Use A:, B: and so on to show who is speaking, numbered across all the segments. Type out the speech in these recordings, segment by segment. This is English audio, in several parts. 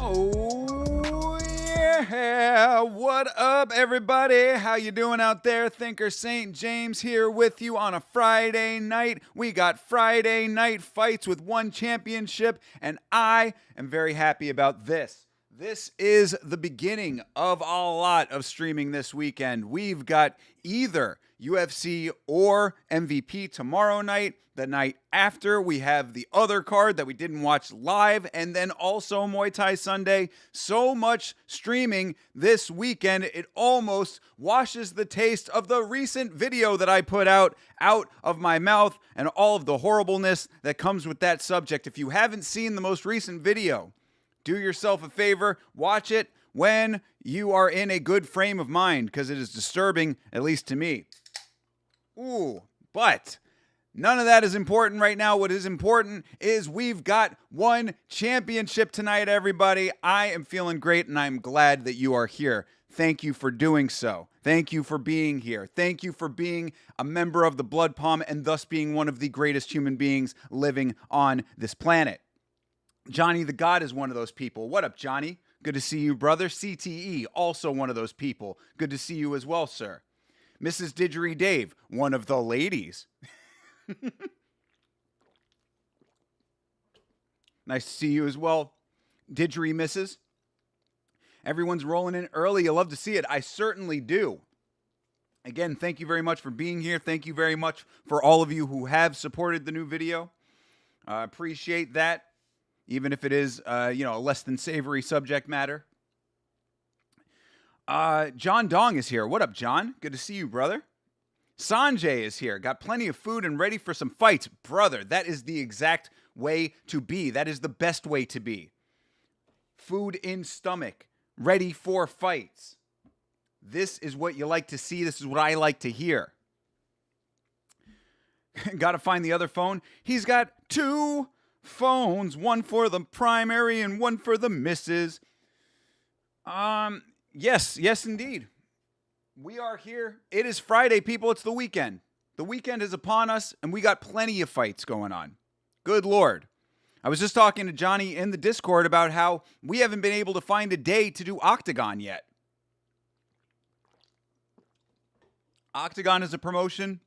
A: Oh yeah, what up everybody? How you doing out there? Thinker St. James here with you on a Friday night. We got Friday night fights with one championship, and I am very happy about this. This is the beginning of a lot of streaming this weekend. We've got either UFC or MVP tomorrow night. The night after, we have the other card that we didn't watch live, and then also Muay Thai Sunday. So much streaming this weekend, it almost washes the taste of the recent video that I put out of my mouth and all of the horribleness that comes with that subject. If you haven't seen the most recent video, do yourself a favor, watch it when you are in a good frame of mind, because it is disturbing, at least to me. Ooh, but none of that is important right now. What is important is we've got one championship tonight, everybody. I am feeling great, and I'm glad that you are here. Thank you for doing so. Thank you for being here. Thank you for being a member of the Blood Palm and thus being one of the greatest human beings living on this planet. Johnny the God is one of those people. What up, Johnny? Good to see you, brother. CTE, also one of those people. Good to see you as well, sir. Mrs. Didgery Dave, one of the ladies. Nice to see you as well, Didgery Mrs. Everyone's rolling in early. You love to see it. I certainly do. Again, thank you very much for being here. Thank you very much for all of you who have supported the new video. Appreciate that, even if it is, a less than savory subject matter. John Dong is here. What up, John? Good to see you, brother. Sanjay is here. Got plenty of food and ready for some fights. Brother, that is the exact way to be. That is the best way to be. Food in stomach, ready for fights. This is what you like to see. This is what I like to hear. Got to find the other phone. He's got two phones, one for the primary and one for the missus. Yes, indeed. We are here. It is Friday, people. It's the weekend. The weekend is upon us, and we got plenty of fights going on. Good Lord. I was just talking to Johnny in the Discord about how we haven't been able to find a day to do Octagon yet. Octagon is a promotion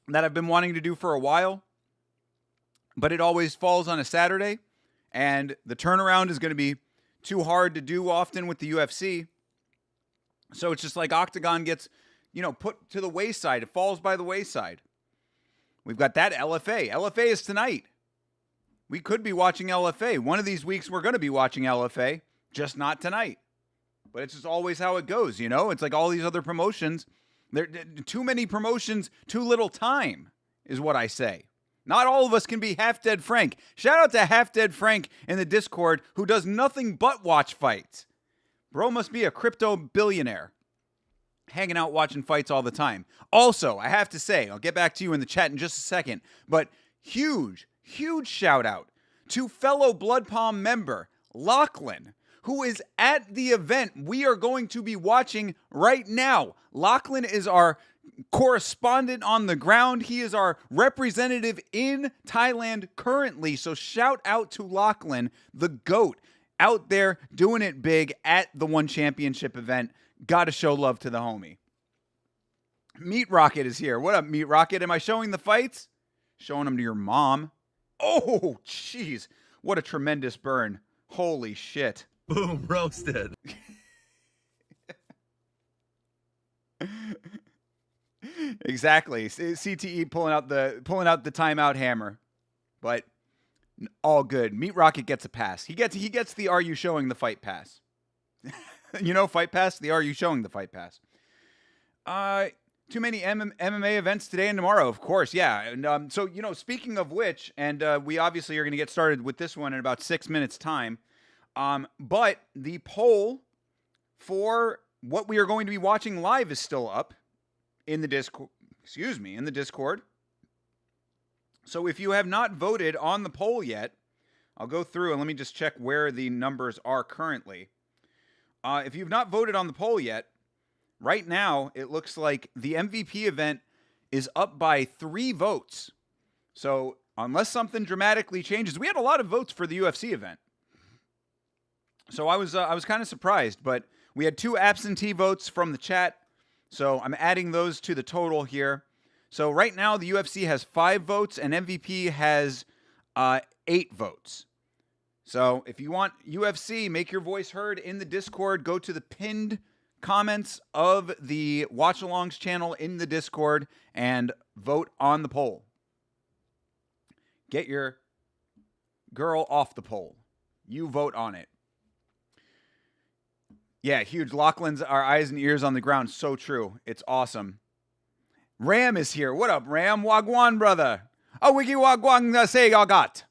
A: that I've been wanting to do for a while, but it always falls on a Saturday, and the turnaround is going to be too hard to do often with the UFC. So it's just like Octagon gets, put to the wayside. It falls by the wayside. We've got that LFA. LFA is tonight. We could be watching LFA. One of these weeks we're going to be watching LFA, just not tonight. But it's just always how it goes, It's like all these other promotions. There too many promotions, too little time, is what I say. Not all of us can be Half Dead Frank. Shout out to Half Dead Frank in the Discord, who does nothing but watch fights. Bro must be a crypto billionaire, hanging out watching fights all the time. Also, I have to say, I'll get back to you in the chat in just a second, but huge shout out to fellow Blood Palm member Lachlan, who is at the event we are going to be watching right now. Lachlan is our correspondent on the ground. He is our representative in Thailand currently. So shout out to Lachlan, the GOAT, out there doing it big at the One Championship event. Gotta show love to the homie. Meat Rocket is here. What up, Meat Rocket? Am I showing the fights? Showing them to your mom. Oh, jeez. What a tremendous burn. Holy shit.
B: Boom, roasted.
A: Exactly. CTE pulling out the timeout hammer. But all good. Meat Rocket gets a pass. He gets the "Are you showing the fight" pass. Fight pass. The "Are you showing the fight" pass. Too many MMA events today and tomorrow, of course. Yeah. And so speaking of which, and we obviously are going to get started with this one in about 6 minutes time. But the poll for what we are going to be watching live is still up in the Discord. In the Discord. So if you have not voted on the poll yet, I'll go through and let me just check where the numbers are currently. If you've not voted on the poll yet, right now it looks like the MVP event is up by 3 votes. So unless something dramatically changes, we had a lot of votes for the UFC event. So I was kind of surprised, but we had 2 absentee votes from the chat. So I'm adding those to the total here. So right now the UFC has 5 votes and MVP has 8 votes. So if you want UFC, make your voice heard in the Discord. Go to the pinned comments of the Watch Alongs channel in the Discord and vote on the poll. Get your girl off the poll. You vote on it. Yeah, huge. Lachlan's our eyes and ears on the ground. So true. It's awesome. Ram is here. What up, Ram? Wagwan, brother. Oh, wiki wagwan say y'all got.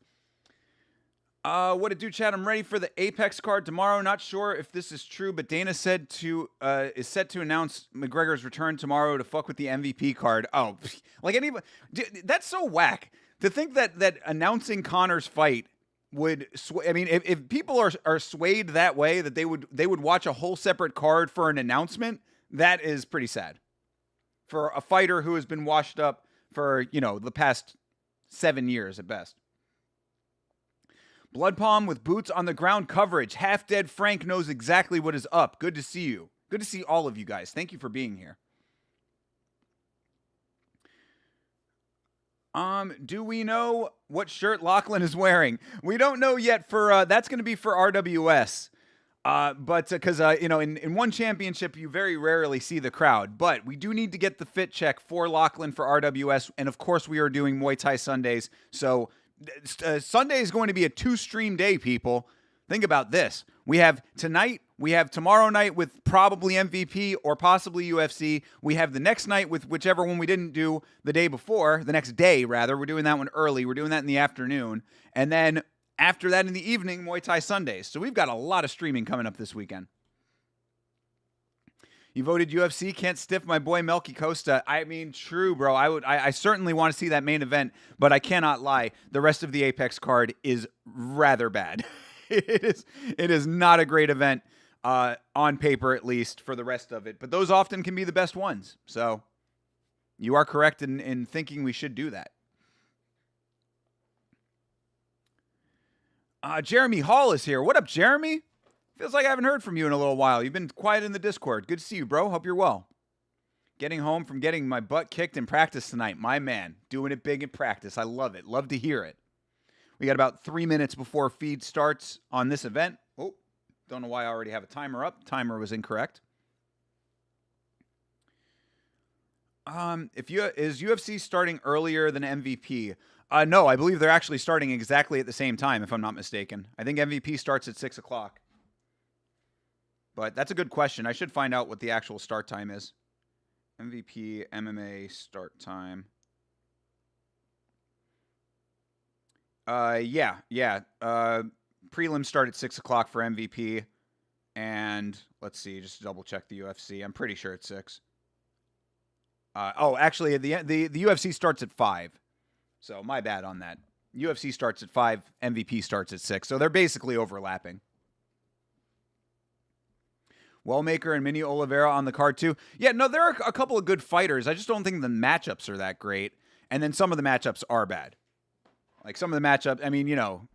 A: What it do, chat? I'm ready for the Apex card tomorrow. Not sure if this is true, but Dana said is set to announce McGregor's return tomorrow to fuck with the MVP card. Oh, like anybody, that's so whack to think that announcing Conor's fight would. I mean, if people are swayed that way that they would watch a whole separate card for an announcement, that is pretty sad for a fighter who has been washed up for the past 7 years at best. Blood Palm with boots on the ground coverage. Half Dead Frank knows exactly what is up. Good to see you. Good to see all of you guys. Thank you for being here. Do we know what shirt Lachlan is wearing? We don't know yet. For that's going to be for RWS. But because in one championship you very rarely see the crowd, but we do need to get the fit check for Lachlan for RWS, and of course we are doing Muay Thai Sundays. So Sunday is going to be a 2-stream day, people. Think about this. We have tonight, we have tomorrow night with probably MVP or possibly UFC. We have the next night with whichever one we didn't do the day before, the next day rather. We're doing that one early. We're doing that in the afternoon. And then after that in the evening, Muay Thai Sundays. So we've got a lot of streaming coming up this weekend. You voted UFC, can't stiff my boy Melky Costa. I mean, true, bro. I certainly want to see that main event, but I cannot lie. The rest of the Apex card is rather bad. It is not a great event, on paper at least, for the rest of it. But those often can be the best ones. So you are correct in thinking we should do that. Jeremy Hall is here. What up, Jeremy? Feels like I haven't heard from you in a little while. You've been quiet in the Discord. Good to see you, bro. Hope you're well. Getting home from getting my butt kicked in practice tonight. My man, doing it big in practice. I love it. Love to hear it. We got about 3 minutes before feed starts on this event. Oh, don't know why I already have a timer up. Timer was incorrect. Is UFC starting earlier than MVP? No, I believe they're actually starting exactly at the same time, if I'm not mistaken. I think MVP starts at 6 o'clock. But that's a good question. I should find out what the actual start time is. MVP MMA start time. Yeah. Prelim start at 6 o'clock for MVP. And let's see, just double check the UFC. I'm pretty sure it's 6. Actually, the UFC starts at 5. So my bad on that. UFC starts at 5, MVP starts at 6. So they're basically overlapping. Wellmaker and Mini Oliveira on the card too. Yeah, no, there are a couple of good fighters. I just don't think the matchups are that great. And then some of the matchups are bad. Like some of the matchups, I mean, now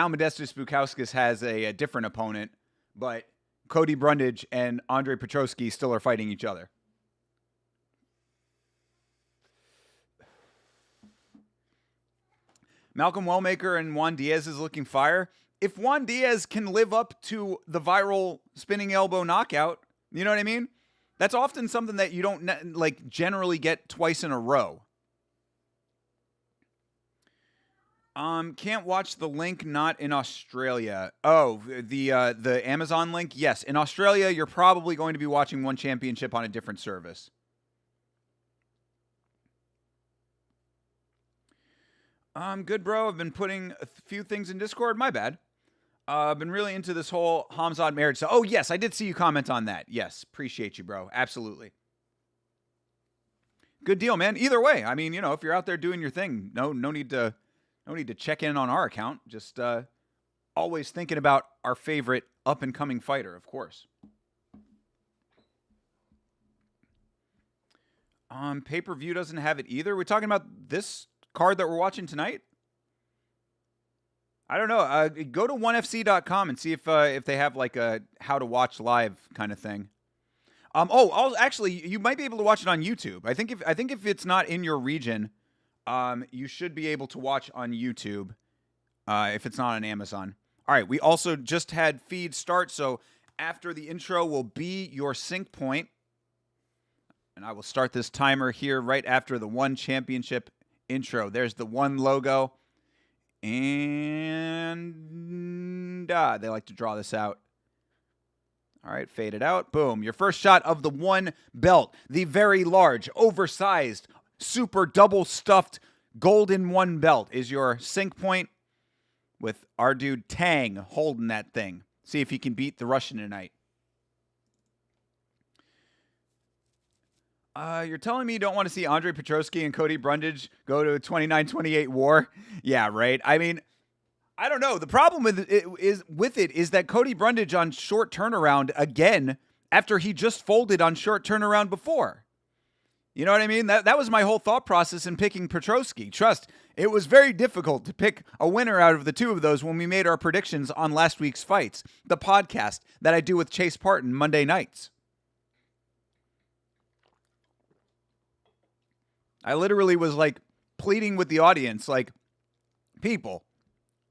A: Modestus Bukauskas has a different opponent, but Cody Brundage and Andre Petroski still are fighting each other. Malcolm Wellmaker and Juan Diaz is looking fire. If Juan Diaz can live up to the spinning elbow knockout, you know what I mean? That's often something that you don't generally get twice in a row. Can't watch the link not in Australia. Oh, the Amazon link? Yes. In Australia, you're probably going to be watching one championship on a different service. Good, bro. I've been putting a few things in Discord. My bad. I've been really into this whole Hamzat marriage. So, yes, I did see you comment on that. Yes, appreciate you, bro. Absolutely. Good deal, man. Either way, I mean, if you're out there doing your thing, no need to check in on our account. Just always thinking about our favorite up-and-coming fighter, of course. Pay-per-view doesn't have it either. We're talking about this card that we're watching tonight? I don't know. Go to onefc.com and see if they have like a how to watch live kind of thing. Actually, you might be able to watch it on YouTube. I think if it's not in your region, you should be able to watch on YouTube. If it's not on Amazon. All right. We also just had feed start, so after the intro will be your sync point, and I will start this timer here right after the One Championship intro. There's the One logo. And they like to draw this out. All right, fade it out. Boom. Your first shot of the One belt. The very large, oversized, super double stuffed golden One belt is your sync point with our dude Tang holding that thing. See if he can beat the Russian tonight. You're telling me you don't want to see Andre Petroski and Cody Brundage go to a 29-28 war? Yeah, right. I mean, I don't know. The problem with it is that Cody Brundage on short turnaround again after he just folded on short turnaround before. You know what I mean? That was my whole thought process in picking Petroski. Trust, it was very difficult to pick a winner out of the two of those when we made our predictions on last week's fights, the podcast that I do with Chase Parton Monday nights. I literally was like pleading with the audience, like, people,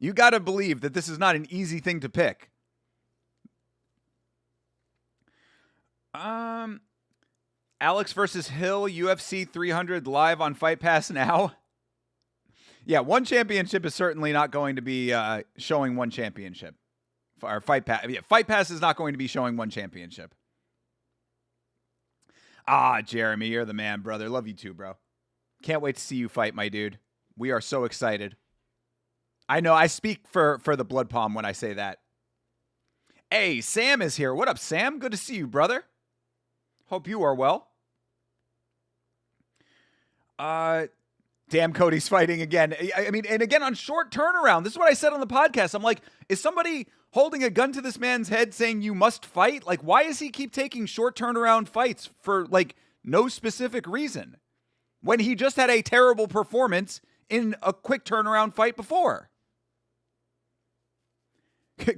A: you got to believe that this is not an easy thing to pick. Alex versus Hill, UFC 300 live on Fight Pass now. Yeah, One Championship is certainly not going to be showing One Championship. Or Fight Pass. Yeah, Fight Pass is not going to be showing One Championship. Jeremy, you're the man, brother. Love you too, bro. Can't wait to see you fight, my dude. We are so excited. I know I speak for the Blood Palm when I say that. Hey, Sam is here. What up, Sam? Good to see you, brother. Hope you are well. Damn, Cody's fighting again. I mean, and again on short turnaround. This is what I said on the podcast. I'm like, is somebody holding a gun to this man's head saying you must fight? Like, why does he keep taking short turnaround fights for like no specific reason when he just had a terrible performance in a quick turnaround fight before?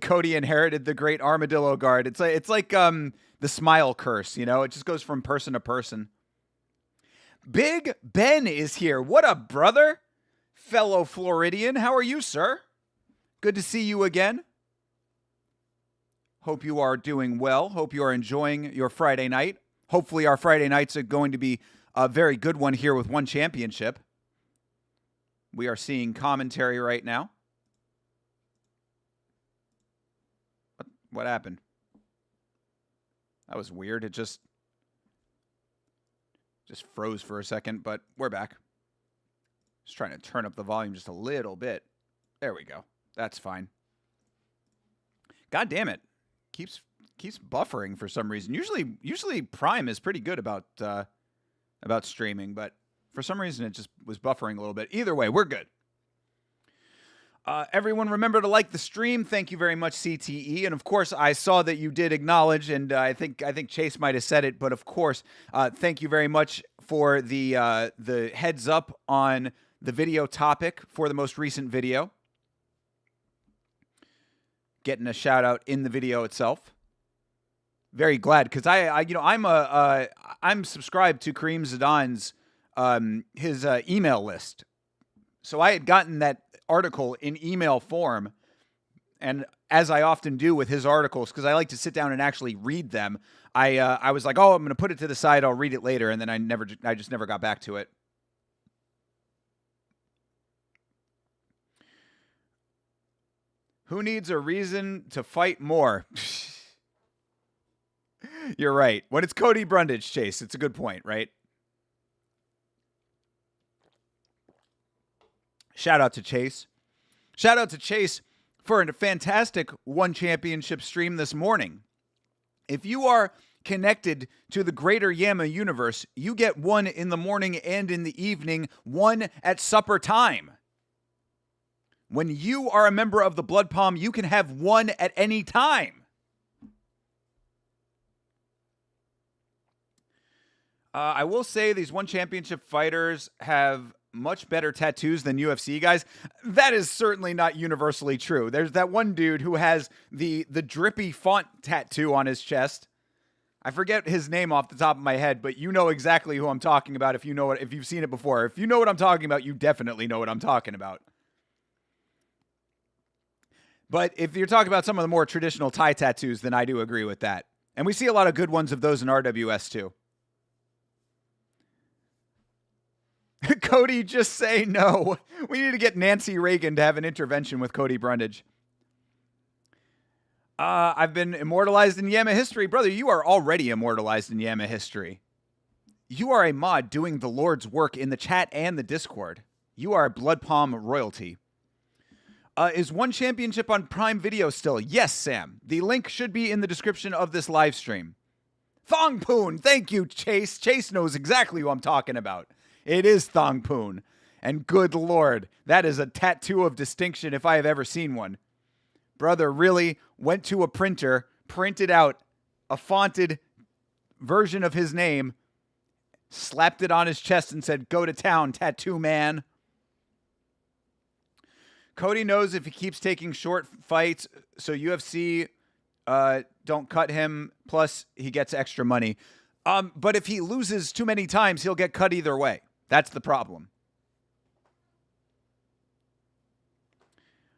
A: Cody inherited the great armadillo guard. It's like the smile curse, you know? It just goes from person to person. Big Ben is here. What up, brother? Fellow Floridian. How are you, sir? Good to see you again. Hope you are doing well. Hope you are enjoying your Friday night. Hopefully our Friday nights are going to be a very good one here with One Championship. We are seeing commentary right now. What happened? That was weird. It just froze for a second, but we're back. Just trying to turn up the volume just a little bit. There we go. That's fine. God damn it. Keeps buffering for some reason. Usually Prime is pretty good about streaming, but for some reason it just was buffering a little bit. Either way, we're good. Everyone remember to like the stream. Thank you very much, CTE. And of course, I saw that you did acknowledge, and I think Chase might have said it, but of course, thank you very much for the heads up on the video topic for the most recent video. Getting a shout out in the video itself. Very glad, because I'm subscribed to Kareem Zidane's his email list. So I had gotten that article in email form, and as I often do with his articles, because I like to sit down and actually read them, I was like, I'm going to put it to the side, I'll read it later, and then I just never got back to it. Who needs a reason to fight more? You're right. When it's Cody Brundage, Chase, it's a good point, right? Shout out to Chase. Shout out to Chase for a fantastic One Championship stream this morning. If you are connected to the greater Yama universe, you get one in the morning and in the evening, one at supper time. When you are a member of the Blood Palm, you can have one at any time. I will say these One Championship fighters have much better tattoos than UFC guys. That is certainly not universally true. There's that one dude who has the drippy font tattoo on his chest. I forget his name off the top of my head, but you know exactly who I'm talking about if you've seen it before. If you know what I'm talking about, you definitely know what I'm talking about. But if you're talking about some of the more traditional Thai tattoos, then I do agree with that. And we see a lot of good ones of those in RWS too. Cody, just say no. We need to get Nancy Reagan to have an intervention with Cody Brundage. I've been immortalized in Yama history. Brother, you are already immortalized in Yama history. You are a mod doing the Lord's work in the chat and the Discord. You are a Blood Palm royalty. Is one championship on Prime Video still? Yes, Sam. The link should be in the description of this live stream. Thong Poon. Thank you, Chase. Chase knows exactly who I'm talking about. It is Thong Poon. And good Lord, that is a tattoo of distinction if I have ever seen one. Brother really went to a printer, printed out a fonted version of his name, slapped it on his chest and said, "Go to town, tattoo man." Cody knows if he keeps taking short fights, so UFC don't cut him, plus he gets extra money. But if he loses too many times, he'll get cut either way. That's the problem.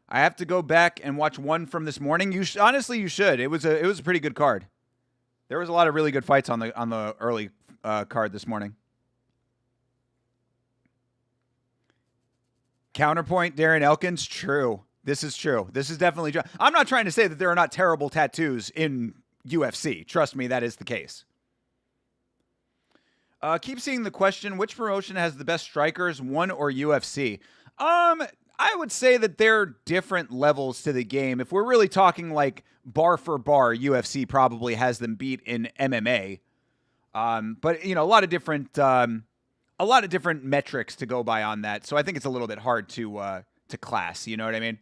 A: I have to go back and watch one from this morning. Honestly, you should. It was a pretty good card. There was a lot of really good fights on the early card this morning. Counterpoint, Darren Elkins. True. This is true. This is definitely true. I'm not trying to say that there are not terrible tattoos in UFC. Trust me, that is the case. Keep seeing the question, which promotion has the best strikers, one or UFC? I would say that there are different levels to the game. If we're really talking like bar for bar, UFC probably has them beat in MMA. But you know, a lot of different metrics to go by on that. So I think it's a little bit hard to class. You know what I mean?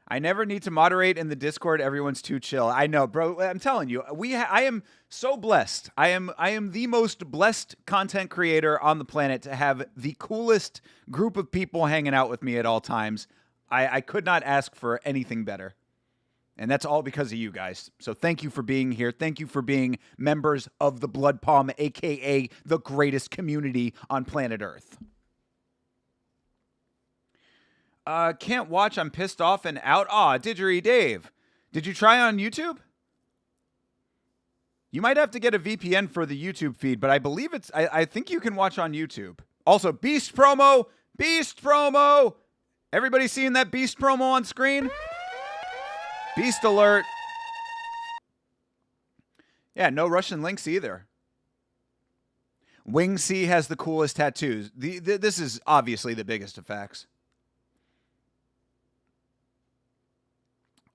A: I never need to moderate in the Discord. Everyone's too chill. I know, bro. I'm telling you, I am so blessed. I am the most blessed content creator on the planet to have the coolest group of people hanging out with me at all times. I could not ask for anything better. And that's all because of you guys. So thank you for being here. Thank you for being members of the Blood Palm, a.k.a. the greatest community on planet Earth. Can't watch. I'm pissed off and out. Aw, Didgeridoo Dave. Did you try on YouTube? You might have to get a VPN for the YouTube feed, but I believe I think you can watch on YouTube. Also, Beast promo. Beast promo. Everybody seeing that Beast promo on screen? Beast alert. Yeah, no Russian links either. Wing C has the coolest tattoos. This is obviously the biggest of facts.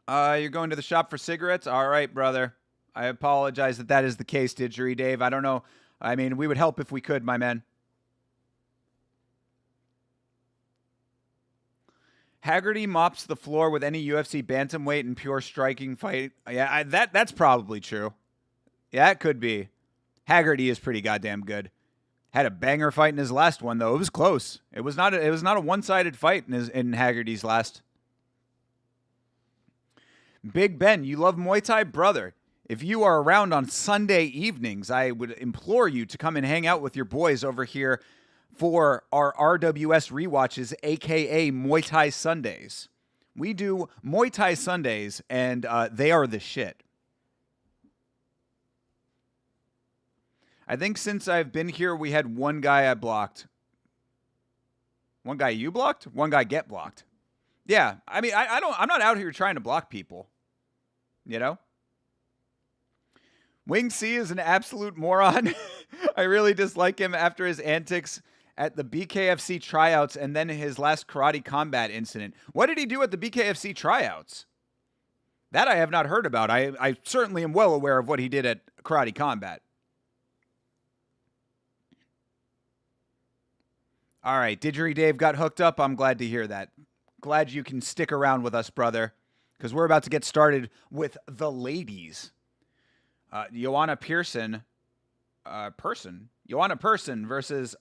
A: You're going to the shop for cigarettes? All right, brother. I apologize that is the case, Didgeridoo Dave. I don't know. I mean, we would help if we could, my man. Haggerty mops the floor with any UFC bantamweight and pure striking fight. Yeah, that's probably true. Yeah, it could be. Haggerty is pretty goddamn good. Had a banger fight in his last one, though. It was close. It was not a one-sided fight in Haggerty's last. Big Ben, you love Muay Thai? Brother, if you are around on Sunday evenings, I would implore you to come and hang out with your boys over here for our RWS rewatches, a.k.a. Muay Thai Sundays. We do Muay Thai Sundays, and they are the shit. I think since I've been here, we had one guy I blocked. One guy you blocked? One guy get blocked. Yeah, I mean, I'm not out here trying to block people, you know? Wing C is an absolute moron. I really dislike him after his antics at the BKFC tryouts and then his last karate combat incident. What did he do at the BKFC tryouts? That I have not heard about. I certainly am well aware of what he did at karate combat. All right, Didgeridoo Dave got hooked up. I'm glad to hear that. Glad you can stick around with us, brother, because we're about to get started with the ladies. Joanna Person versus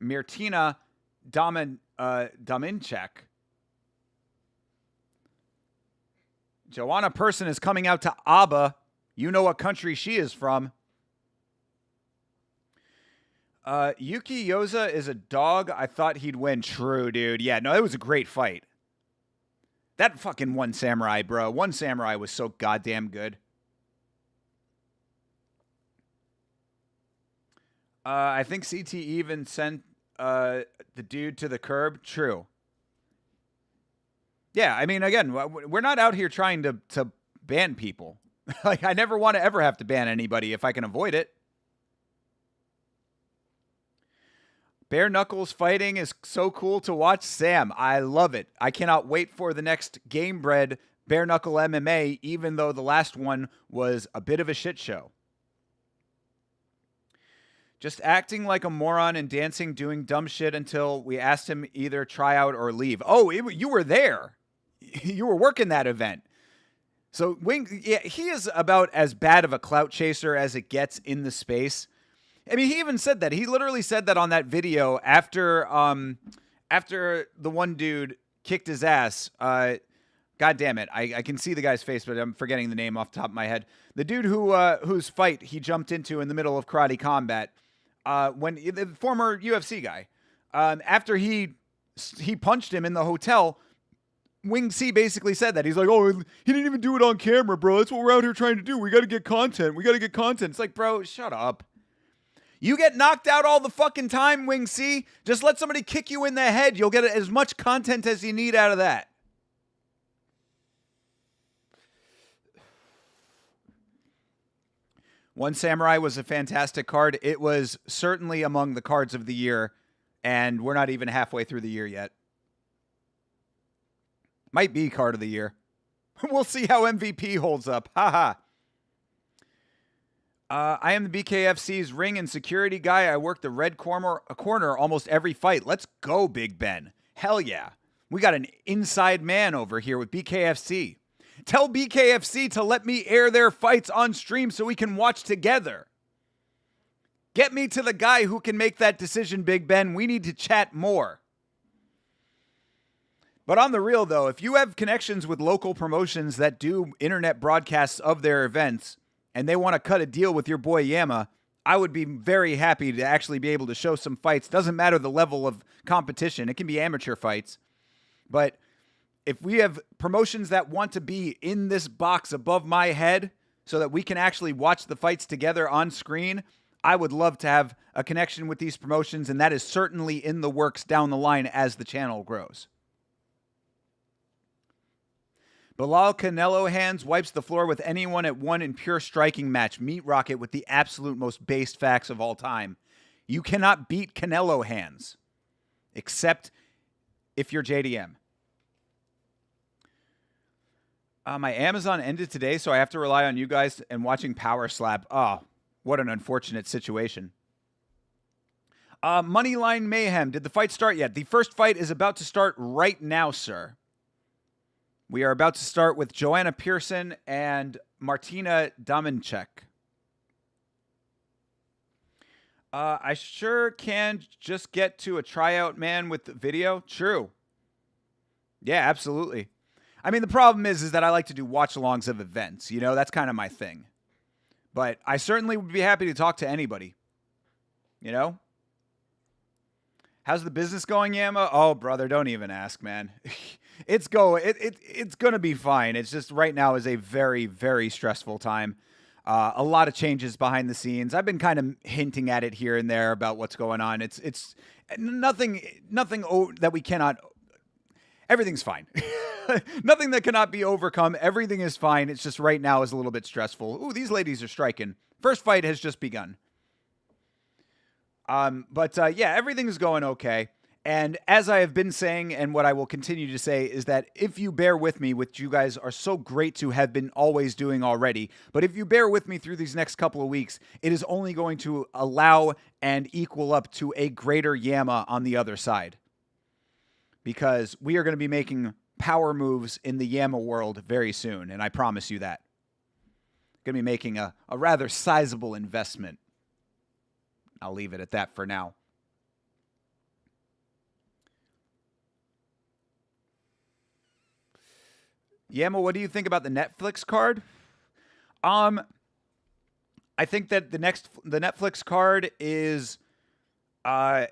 A: Mirtina Dominchek. Joanna Person is coming out to ABBA. You know what country she is from. Yuki Yoza is a dog. I thought he'd win. True, dude. Yeah, no, it was a great fight. That fucking One Samurai, bro. One Samurai was so goddamn good. I think CT even sent the dude to the curb. True. Yeah, I mean, again, we're not out here trying to ban people. Like, I never want to ever have to ban anybody if I can avoid it. Bare knuckles fighting is so cool to watch. Sam, I love it. I cannot wait for the next Game Bred bare knuckle MMA, even though the last one was a bit of a shit show. Just acting like a moron and dancing, doing dumb shit until we asked him either try out or leave. Oh, you were there. You were working that event. So Wing, yeah, he is about as bad of a clout chaser as it gets in the space. I mean, he even said that. He literally said that on that video after the one dude kicked his ass. God damn it. I can see the guy's face, but I'm forgetting the name off the top of my head. The dude whose fight he jumped into in the middle of karate combat, when the former UFC guy, after he punched him in the hotel, Wing C basically said that. He's like, oh, he didn't even do it on camera, bro. That's what we're out here trying to do. We got to get content. It's like, bro, shut up. You get knocked out all the fucking time, Wing C. Just let somebody kick you in the head. You'll get as much content as you need out of that. One Samurai was a fantastic card. It was certainly among the cards of the year, and we're not even halfway through the year yet. Might be card of the year. We'll see how MVP holds up. Haha. I am the BKFC's ring and security guy. I work the red corner almost every fight. Let's go, Big Ben. Hell yeah. We got an inside man over here with BKFC. Tell BKFC to let me air their fights on stream so we can watch together. Get me to the guy who can make that decision, Big Ben. We need to chat more. But on the real, though, if you have connections with local promotions that do internet broadcasts of their events, and they want to cut a deal with your boy Yama, I would be very happy to actually be able to show some fights. Doesn't matter the level of competition. It can be amateur fights. But if we have promotions that want to be in this box above my head so that we can actually watch the fights together on screen, I would love to have a connection with these promotions, and that is certainly in the works down the line as the channel grows. Bilal Canelo Hands wipes the floor with anyone at one in pure striking match. Meat Rocket with the absolute most based facts of all time. You cannot beat Canelo Hands, except if you're JDM. My Amazon ended today, so I have to rely on you guys and watching Power Slap. Oh, what an unfortunate situation. Moneyline Mayhem. Did the fight start yet? The first fight is about to start right now, sir. We are about to start with Joanna Pearson and Martina Dominchek. I sure can just get to a tryout, man, with the video. True. Yeah, absolutely. I mean, the problem is that I like to do watch-alongs of events. You know, that's kind of my thing. But I certainly would be happy to talk to anybody. You know? How's the business going, Yama? Oh, brother, don't even ask, man. It's going to be fine. It's just right now is a very, very stressful time. A lot of changes behind the scenes. I've been kind of hinting at it here and there about what's going on. It's nothing that we cannot. Everything's fine. Nothing that cannot be overcome. Everything is fine. It's just right now is a little bit stressful. Ooh, these ladies are striking. First fight has just begun. Yeah, everything is going okay. And as I have been saying, and what I will continue to say, is that if you bear with me, which you guys are so great to have been always doing already, but if you bear with me through these next couple of weeks, it is only going to allow and equal up to a greater Yama on the other side. Because we are going to be making power moves in the Yama world very soon, and I promise you that. Going to be making a rather sizable investment. I'll leave it at that for now. Yama, what do you think about the Netflix card? I think that the Netflix card is I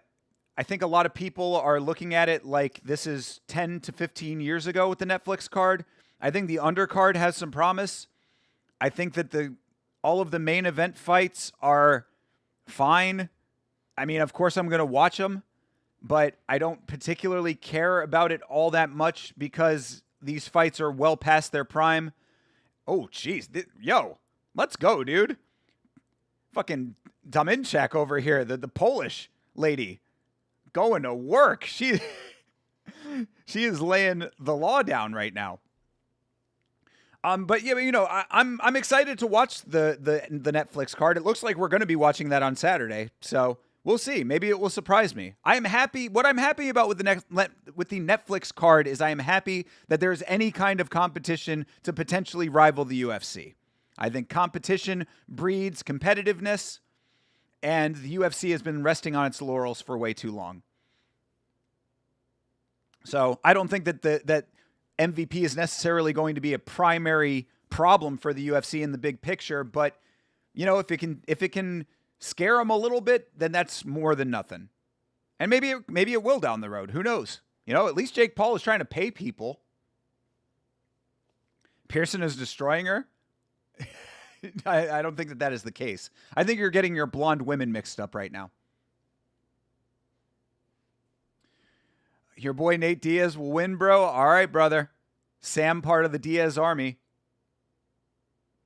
A: think a lot of people are looking at it like this is 10 to 15 years ago with the Netflix card. I think the undercard has some promise. I think that all of the main event fights are fine. I mean, of course I'm going to watch them, but I don't particularly care about it all that much because these fights are well past their prime. Oh, jeez. Yo, let's go, dude. Fucking Dominchak over here, the Polish lady, going to work. She is laying the law down right now. But yeah, you know, I'm excited to watch the Netflix card. It looks like we're going to be watching that on Saturday, so we'll see. Maybe it will surprise me. I am happy. What I'm happy about with the Netflix card is I am happy that there's any kind of competition to potentially rival the UFC. I think competition breeds competitiveness, and the UFC has been resting on its laurels for way too long. So I don't think that MVP is necessarily going to be a primary problem for the UFC in the big picture, but you know, if it can scare them a little bit, then that's more than nothing. And maybe it will down the road. Who knows? You know, at least Jake Paul is trying to pay people. Pearson is destroying her. I don't think that is the case. I think you're getting your blonde women mixed up right now. Your boy Nate Diaz will win, bro. All right, brother. Sam, part of the Diaz army.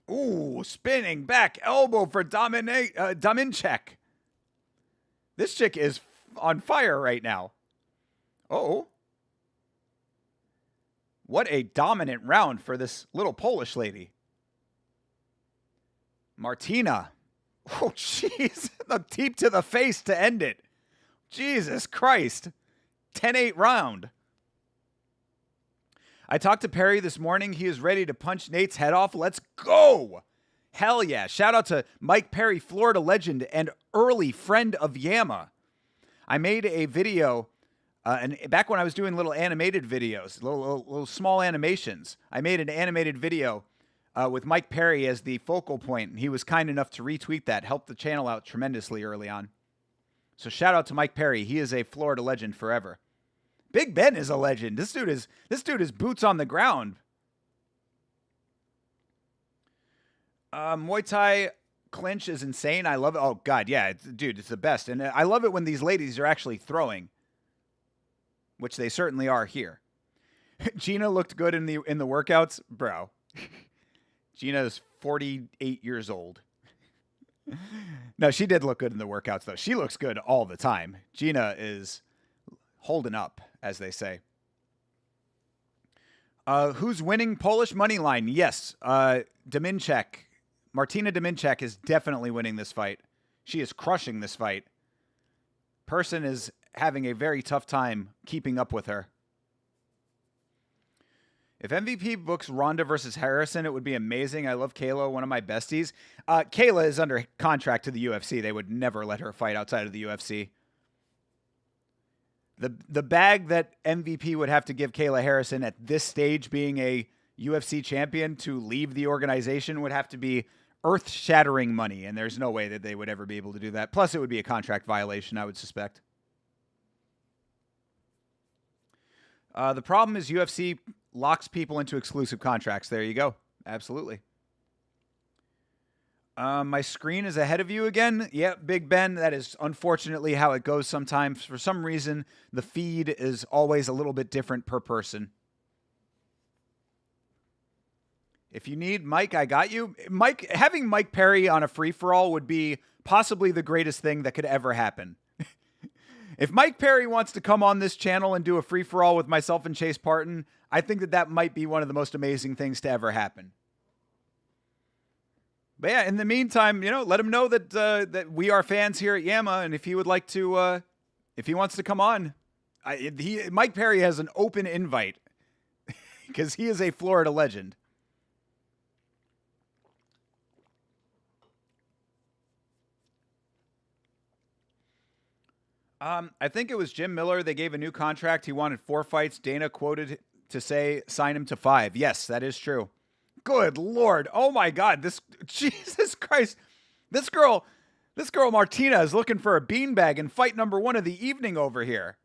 A: Ooh, spinning back elbow for Dominchak. This chick is on fire right now. Oh. What a dominant round for this little Polish lady. Martina. Oh, jeez. The deep to the face to end it. Jesus Christ. 10-8 round. I talked to Perry this morning. He is ready to punch Nate's head off. Let's go. Hell yeah. Shout out to Mike Perry, Florida legend and early friend of Yama. I made a video, and back when I was doing little animated videos, little small animations, I made an animated video with Mike Perry as the focal point, and he was kind enough to retweet that. Helped the channel out tremendously early on. So shout out to Mike Perry. He is a Florida legend forever. Big Ben is a legend. This dude is boots on the ground. Muay Thai clinch is insane. I love it. Oh God, yeah, dude, it's the best. And I love it when these ladies are actually throwing, which they certainly are here. Gina looked good in the workouts, bro. Gina is 48 years old. No, she did look good in the workouts though. She looks good all the time. Gina is holding up, as they say. Who's winning Polish money line? Yes, Dominchak. Martina Dominchak is definitely winning this fight. She is crushing this fight. Person is having a very tough time keeping up with her. If MVP books Ronda versus Harrison, it would be amazing. I love Kayla, one of my besties. Kayla is under contract to the UFC. They would never let her fight outside of the UFC. The bag that MVP would have to give Kayla Harrison at this stage, being a UFC champion, to leave the organization would have to be earth-shattering money, and there's no way that they would ever be able to do that. Plus, it would be a contract violation, I would suspect. The problem is UFC locks people into exclusive contracts. There you go. Absolutely. My screen is ahead of you again. Yep, Big Ben. That is unfortunately how it goes sometimes. For some reason, the feed is always a little bit different per person. If you need Mike, I got you. Mike, having Mike Perry on a free-for-all would be possibly the greatest thing that could ever happen. If Mike Perry wants to come on this channel and do a free-for-all with myself and Chase Parton, I think that might be one of the most amazing things to ever happen. But yeah, in the meantime, you know, let him know that that we are fans here at Yama, and if he would like to, if he wants to come on, Mike Perry has an open invite because he is a Florida legend. I think it was Jim Miller. They gave a new contract. He wanted 4 fights. Dana quoted to say sign him to 5. Yes, that is true. Good Lord. Oh my God. This, Jesus Christ. This girl Martina is looking for a beanbag in fight number 1 of the evening over here.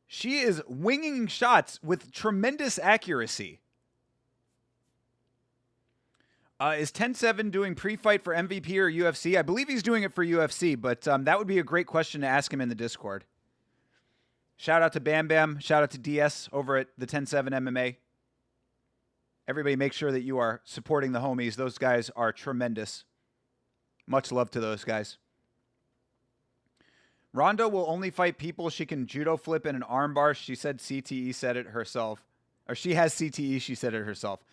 A: She is winging shots with tremendous accuracy. Is 10-7 doing pre-fight for MVP or UFC? I believe he's doing it for UFC, but that would be a great question to ask him in the Discord. Shout out to Bam Bam. Shout out to DS over at the 10-7 MMA. Everybody make sure that you are supporting the homies. Those guys are tremendous. Much love to those guys. Ronda will only fight people she can judo flip in an armbar. She said CTE said it herself. Or she has CTE, she said it herself.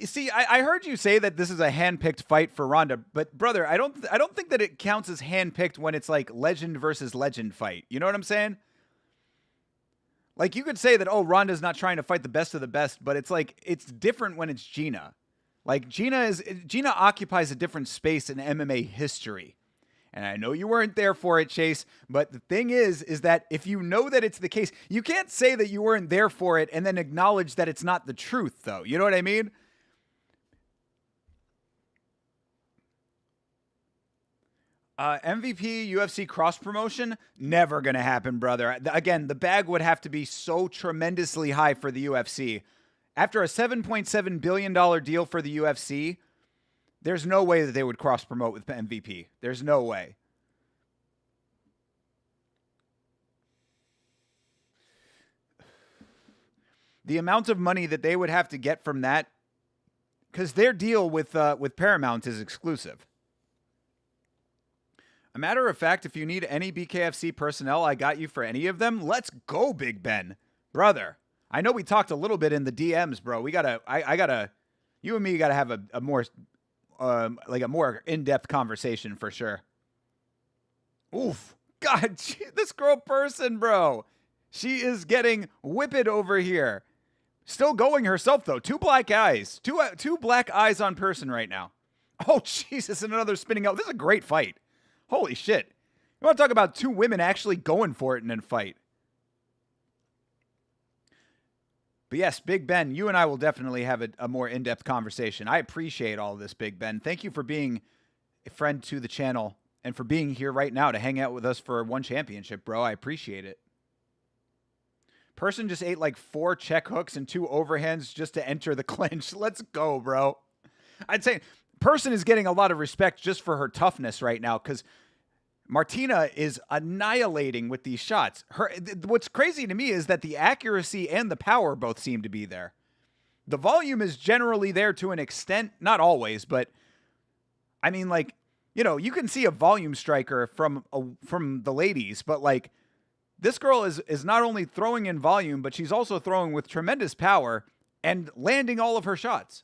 A: See, I heard you say that this is a hand-picked fight for Ronda, but brother, I don't think that it counts as hand-picked when it's like legend versus legend fight. You know what I'm saying? Like, you could say that, oh, Ronda's not trying to fight the best of the best, but it's like, it's different when it's Gina. Like, Gina occupies a different space in MMA history. And I know you weren't there for it, Chase, but the thing is that if you know that it's the case, you can't say that you weren't there for it and then acknowledge that it's not the truth, though. You know what I mean? MVP UFC cross promotion, never going to happen, brother. Again, the bag would have to be so tremendously high for the UFC. After a $7.7 billion deal for the UFC, there's no way that they would cross promote with MVP. There's no way. The amount of money that they would have to get from that, because their deal with Paramount is exclusive. A matter of fact, if you need any BKFC personnel, I got you for any of them. Let's go, Big Ben. Brother, I know we talked a little bit in the DMs, bro. You and me gotta have a more in-depth conversation for sure. Oof. God, this girl person, bro. She is getting whipped over here. Still going herself, though. 2 black eyes. Two black eyes on person right now. Oh, Jesus, and another spinning out. This is a great fight. Holy shit. You want to talk about 2 women actually going for it in a fight. But yes, Big Ben, you and I will definitely have a more in-depth conversation. I appreciate all of this, Big Ben. Thank you for being a friend to the channel and for being here right now to hang out with us for one championship, bro. I appreciate it. Person just ate like 4 check hooks and 2 overhands just to enter the clinch. Let's go, bro. I'd say Person is getting a lot of respect just for her toughness right now because Martina is annihilating with these shots. What's crazy to me is that the accuracy and the power both seem to be there. The volume is generally there to an extent, not always, but I mean, like, you know, you can see a volume striker from the ladies, but like this girl is not only throwing in volume, but she's also throwing with tremendous power and landing all of her shots.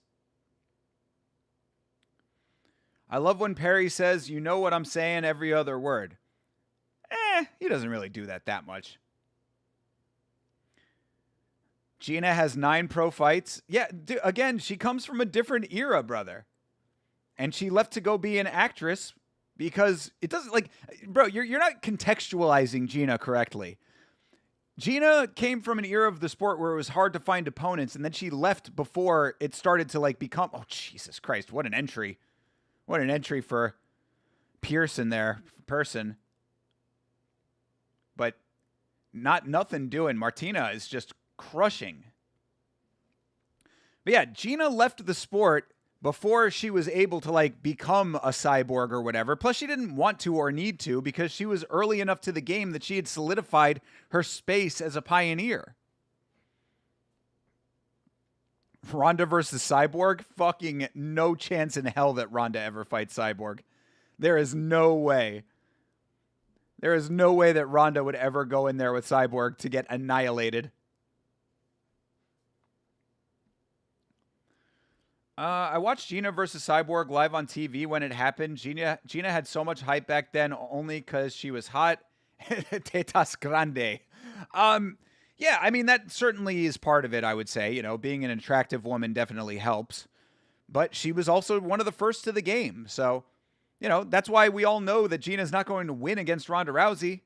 A: I love when Perry says, you know what I'm saying, every other word. He doesn't really do that much. Gina has 9 pro fights. Yeah, again, she comes from a different era, brother. And she left to go be an actress because it doesn't, like, bro, you're not contextualizing Gina correctly. Gina came from an era of the sport where it was hard to find opponents, and then she left before it started to, like, become, oh, Jesus Christ, what an entry. What an entry for Pearson there, Person. But nothing doing. Martina is just crushing. But yeah, Gina left the sport before she was able to like become a cyborg or whatever. Plus she didn't want to or need to because she was early enough to the game that she had solidified her space as a pioneer. Ronda versus Cyborg? Fucking no chance in hell that Ronda ever fights Cyborg. There is no way. There is no way that Ronda would ever go in there with Cyborg to get annihilated. I watched Gina versus Cyborg live on TV when it happened. Gina had so much hype back then only because she was hot. Tetas grande. Yeah, I mean, that certainly is part of it, I would say. You know, being an attractive woman definitely helps. But she was also one of the first to the game. So, you know, that's why we all know that Gina's not going to win against Ronda Rousey.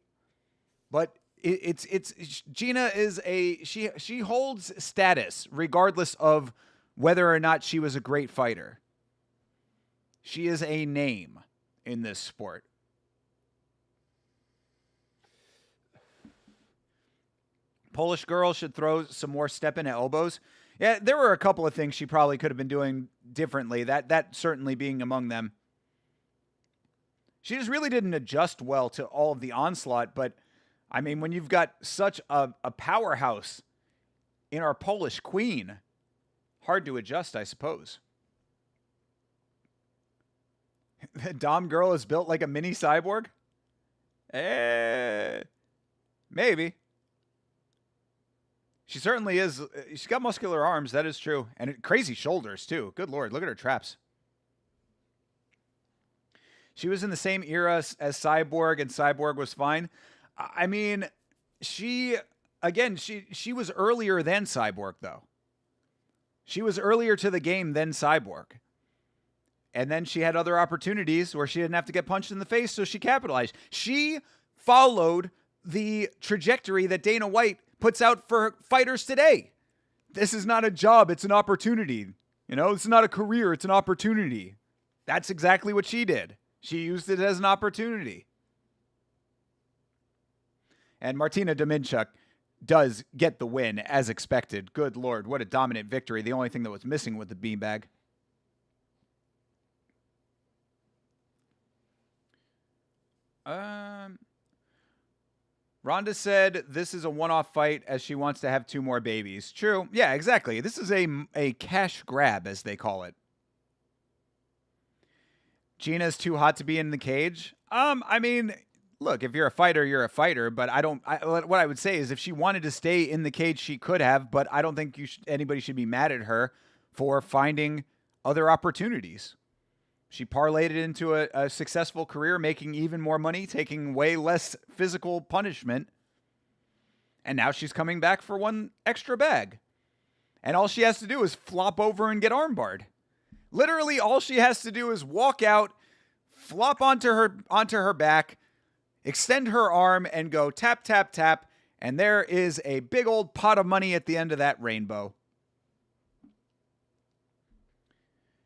A: But Gina is she holds status regardless of whether or not she was a great fighter. She is a name in this sport. Polish girl should throw some more step-in elbows. Yeah, there were a couple of things she probably could have been doing differently. That certainly being among them. She just really didn't adjust well to all of the onslaught. But, I mean, when you've got such a powerhouse in our Polish queen, hard to adjust, I suppose. The Dom girl is built like a mini cyborg? Maybe. She certainly is. She's got muscular arms, that is true. And crazy shoulders, too. Good Lord, look at her traps. She was in the same era as Cyborg, and Cyborg was fine. I mean, she was earlier than Cyborg, though. She was earlier to the game than Cyborg. And then she had other opportunities where she didn't have to get punched in the face, so she capitalized. She followed the trajectory that Dana White puts out for fighters today. This is not a job, it's an opportunity. You know, it's not a career, it's an opportunity. That's exactly what she did. She used it as an opportunity. And Martina Dominchuk does get the win as expected. Good Lord, what a dominant victory. The only thing that was missing was the beanbag. Ronda said this is a one-off fight as she wants to have 2 more babies. True. Yeah, exactly. This is a cash grab, as they call it. Gina's too hot to be in the cage. I mean, look, if you're a fighter, you're a fighter. But what I would say is if she wanted to stay in the cage, she could have. But I don't think anybody should be mad at her for finding other opportunities. She parlayed it into a successful career, making even more money, taking way less physical punishment. And now she's coming back for one extra bag. And all she has to do is flop over and get armbarred. Literally, all she has to do is walk out, flop onto her back, extend her arm, and go tap, tap, tap. And there is a big old pot of money at the end of that rainbow.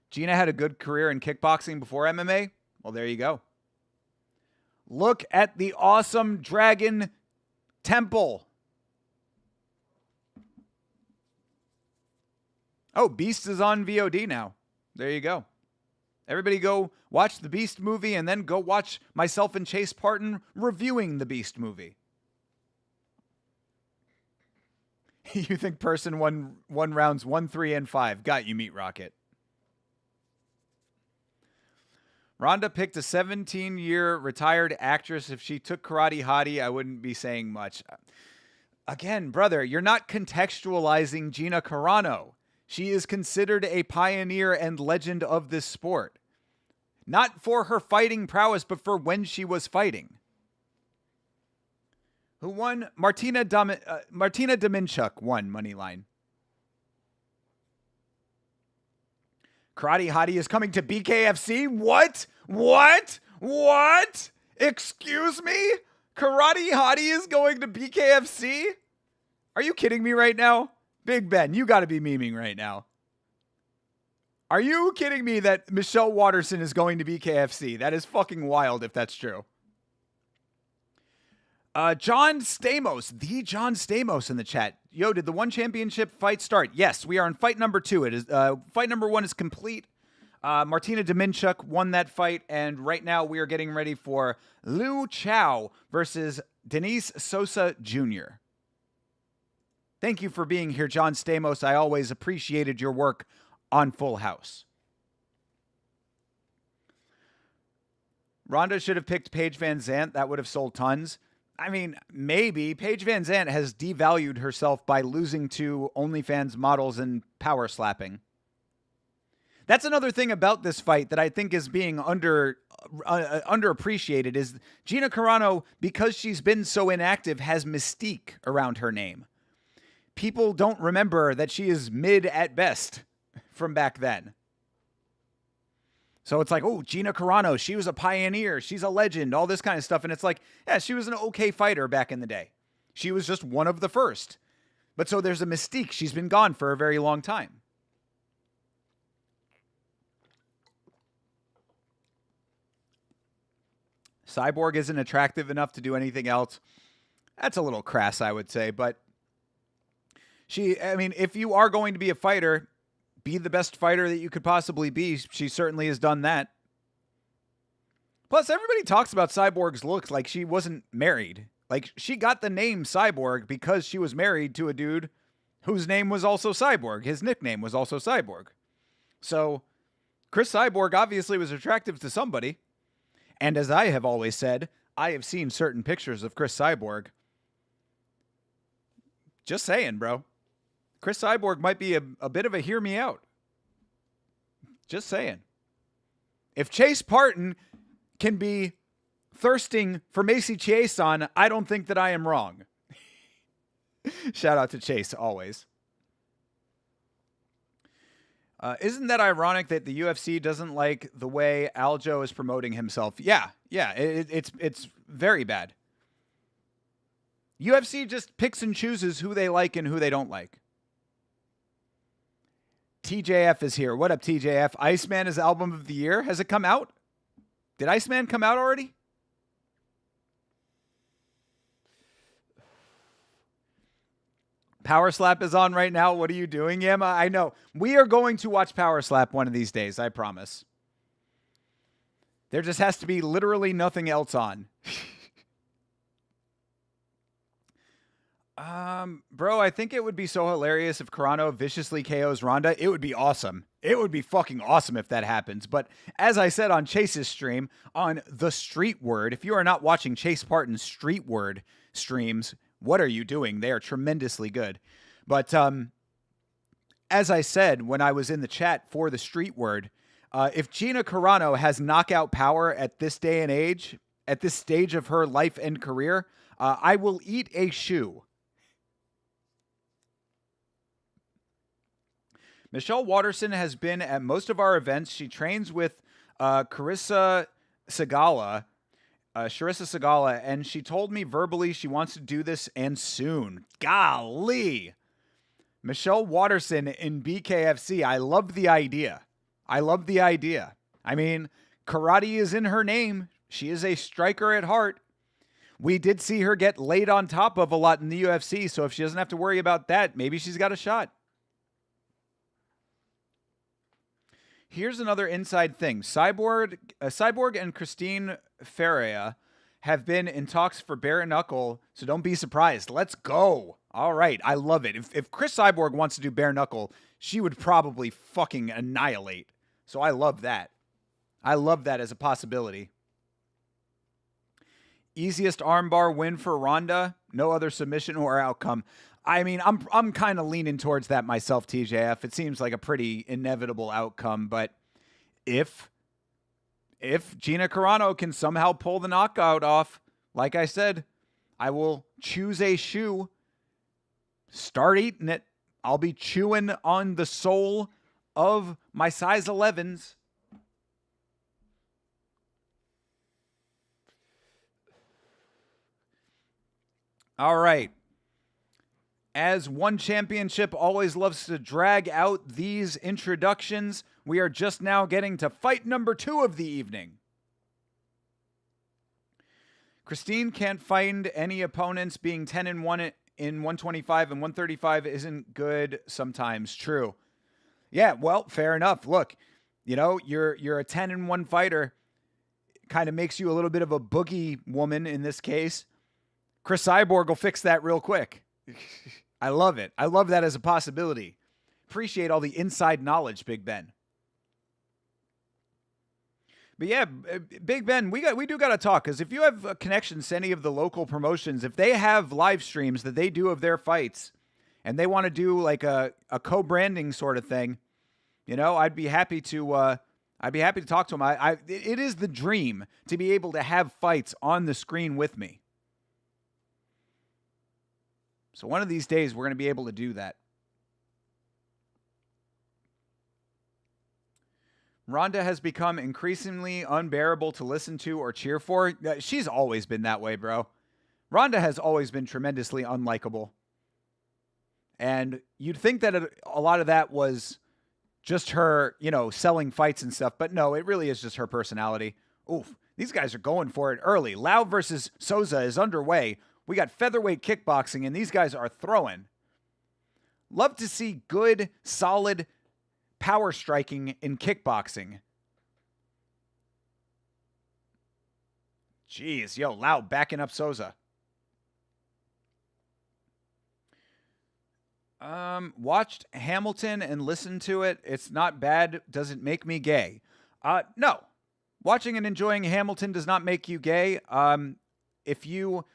A: Gina had a good career in kickboxing before MMA. Well, there you go. Look at the awesome Dragon Temple. Oh, Beast is on VOD now. There you go. Everybody go watch the Beast movie and then go watch myself and Chase Parton reviewing the Beast movie. You think person won rounds 1, 3, and 5. Got you, Meat Rocket. Ronda picked a 17-year retired actress. If she took Karate Hottie, I wouldn't be saying much. Again, brother, you're not contextualizing Gina Carano. She is considered a pioneer and legend of this sport. Not for her fighting prowess, but for when she was fighting. Who won? Martina Dominchuk won Moneyline. Karate Hottie is coming to BKFC? What? Excuse me? Karate Hottie is going to BKFC? Are you kidding me right now? Big Ben, you got to be memeing right now. Are you kidding me that Michelle Watterson is going to BKFC? That is fucking wild if that's true. John Stamos, the John Stamos in the chat. Yo, did the one championship fight start? Yes, we are on fight number 2. It is fight number 1 is complete. Martina Dominchuk won that fight, and right now we are getting ready for Liu Chow versus Denise Sosa Jr. Thank you for being here, John Stamos. I always appreciated your work on Full House. Ronda should have picked Paige Van Zandt. That would have sold tons. I mean, maybe. Paige Van Zandt has devalued herself by losing to OnlyFans models and power slapping. That's another thing about this fight that I think is being underappreciated is Gina Carano, because she's been so inactive, has mystique around her name. People don't remember that she is mid at best from back then. So it's like, oh, Gina Carano, she was a pioneer. She's a legend, all this kind of stuff. And it's like, yeah, she was an okay fighter back in the day. She was just one of the first. But so there's a mystique. She's been gone for a very long time. Cyborg isn't attractive enough to do anything else. That's a little crass, I would say. But if you are going to be a fighter, be the best fighter that you could possibly be. She certainly has done that. Plus, everybody talks about Cyborg's looks like she wasn't married. Like, she got the name Cyborg because she was married to a dude whose name was also Cyborg. His nickname was also Cyborg. So, Chris Cyborg obviously was attractive to somebody. And as I have always said, I have seen certain pictures of Chris Cyborg. Just saying, bro. Chris Cyborg might be a bit of a hear me out. Just saying. If Chase Parton can be thirsting for Macy Chiasson, I don't think that I am wrong. Shout out to Chase, always. Isn't that ironic that the UFC doesn't like the way Aljo is promoting himself? Yeah, it's very bad. UFC just picks and chooses who they like and who they don't like. TJF is here. What up, TJF? Iceman is album of the year. Has it come out? Did Iceman come out already? Power Slap is on right now. What are you doing, Yama? I know. We are going to watch Power Slap one of these days, I promise. There just has to be literally nothing else on. Bro, I think it would be so hilarious if Carano viciously KOs Ronda. It would be awesome. It would be fucking awesome if that happens. But as I said on Chase's stream, on The Street Word, if you are not watching Chase Parton's Street Word streams, what are you doing? They are tremendously good. But as I said when I was in the chat for The Street Word, if Gina Carano has knockout power at this day and age, at this stage of her life and career, I will eat a shoe. Michelle Watterson has been at most of our events. She trains with Charissa Segala, and she told me verbally she wants to do this and soon. Golly. Michelle Watterson in BKFC. I love the idea. I mean, karate is in her name. She is a striker at heart. We did see her get laid on top of a lot in the UFC, so if she doesn't have to worry about that, maybe she's got a shot. Here's another inside thing. Cyborg and Christine Ferreira have been in talks for bare knuckle, so don't be surprised. Let's go. All right, I love it. If Chris Cyborg wants to do bare knuckle, she would probably fucking annihilate. So I love that. I love that as a possibility. Easiest armbar win for Ronda. No other submission or outcome. I mean, I'm kind of leaning towards that myself, TJF. It seems like a pretty inevitable outcome, but if Gina Carano can somehow pull the knockout off, like I said, I will choose a shoe, start eating it. I'll be chewing on the sole of my size 11s. All right. As One Championship always loves to drag out these introductions, we are just now getting to fight number 2 of the evening. Christine can't find any opponents. Being 10-1 in 125 and 135 isn't good sometimes. True. Yeah, well, fair enough. Look, you're a 10-1 fighter. Kind of makes you a little bit of a boogie woman in this case. Chris Cyborg will fix that real quick. I love it. I love that as a possibility. Appreciate all the inside knowledge, Big Ben. But yeah, Big Ben, we do got to talk, because if you have connections to any of the local promotions, if they have live streams that they do of their fights, and they want to do like a co-branding sort of thing, I'd be happy to talk to them. It is the dream to be able to have fights on the screen with me. So one of these days, we're going to be able to do that. Ronda has become increasingly unbearable to listen to or cheer for. She's always been that way, bro. Ronda has always been tremendously unlikable. And you'd think that a lot of that was just her, selling fights and stuff. But no, it really is just her personality. Oof, these guys are going for it early. Lau versus Souza is underway. We got featherweight kickboxing, and these guys are throwing. Love to see good, solid power striking in kickboxing. Jeez, Lau backing up Souza. Watched Hamilton and listened to it. It's not bad. Does it make me gay? No. Watching and enjoying Hamilton does not make you gay. If you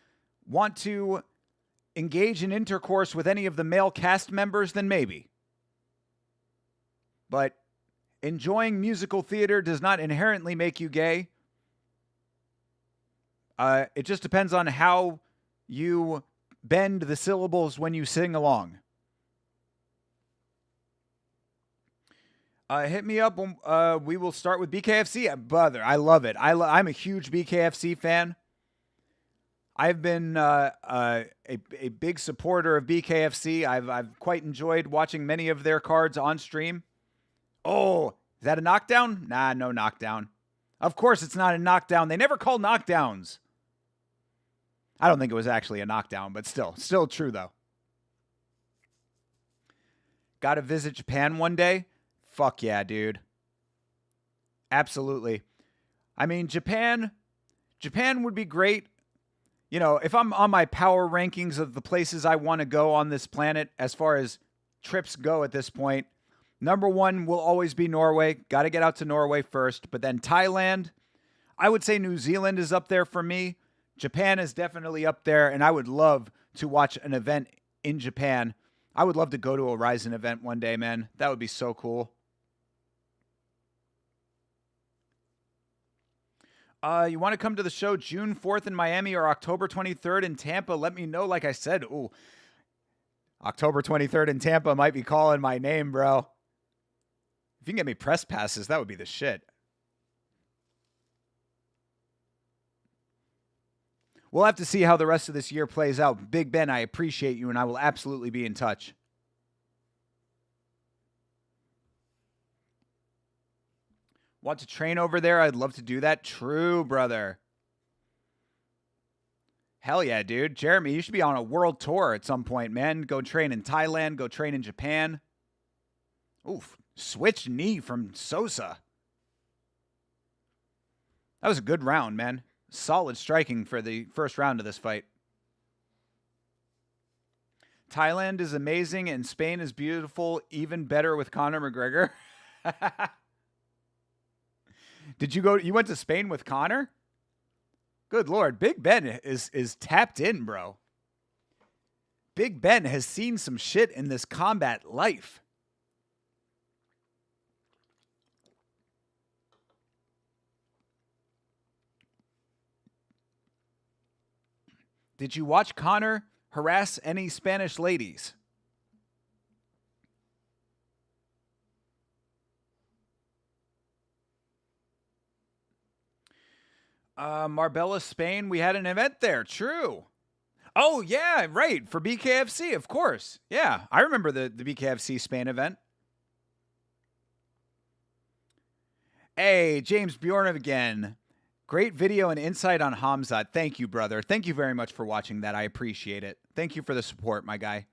A: want to engage in intercourse with any of the male cast members, then maybe. But enjoying musical theater does not inherently make you gay. It just depends on how you bend the syllables when you sing along. Hit me up. We will start with BKFC. Brother, I love it. I'm a huge BKFC fan. I've been a big supporter of BKFC. I've quite enjoyed watching many of their cards on stream. Oh, is that a knockdown? Nah, no knockdown. Of course it's not a knockdown. They never call knockdowns. I don't think it was actually a knockdown, but still true though. Got to visit Japan one day? Fuck yeah, dude. Absolutely. I mean, Japan would be great. If I'm on my power rankings of the places I want to go on this planet, as far as trips go at this point, number one will always be Norway. Got to get out to Norway first. But then Thailand. I would say New Zealand is up there for me. Japan is definitely up there. And I would love to watch an event in Japan. I would love to go to a Ryzen event one day, man. That would be so cool. You want to come to the show June 4th in Miami or October 23rd in Tampa? Let me know. Like I said, October 23rd in Tampa might be calling my name, bro. If you can get me press passes, that would be the shit. We'll have to see how the rest of this year plays out. Big Ben, I appreciate you, and I will absolutely be in touch. Want to train over there? I'd love to do that. True, brother. Hell yeah, dude. Jeremy, you should be on a world tour at some point, man. Go train in Thailand. Go train in Japan. Oof. Switch knee from Sosa. That was a good round, man. Solid striking for the first round of this fight. Thailand is amazing and Spain is beautiful. Even better with Conor McGregor. Did you go? You went to Spain with Conor? Good Lord. Big Ben is tapped in, bro. Big Ben has seen some shit in this combat life. Did you watch Conor harass any Spanish ladies? Marbella, Spain. We had an event there. True. Oh, yeah, right. For BKFC, of course. Yeah, I remember the BKFC Spain event. Hey, James Bjorn again. Great video and insight on Hamzat. Thank you, brother. Thank you very much for watching that. I appreciate it. Thank you for the support, my guy.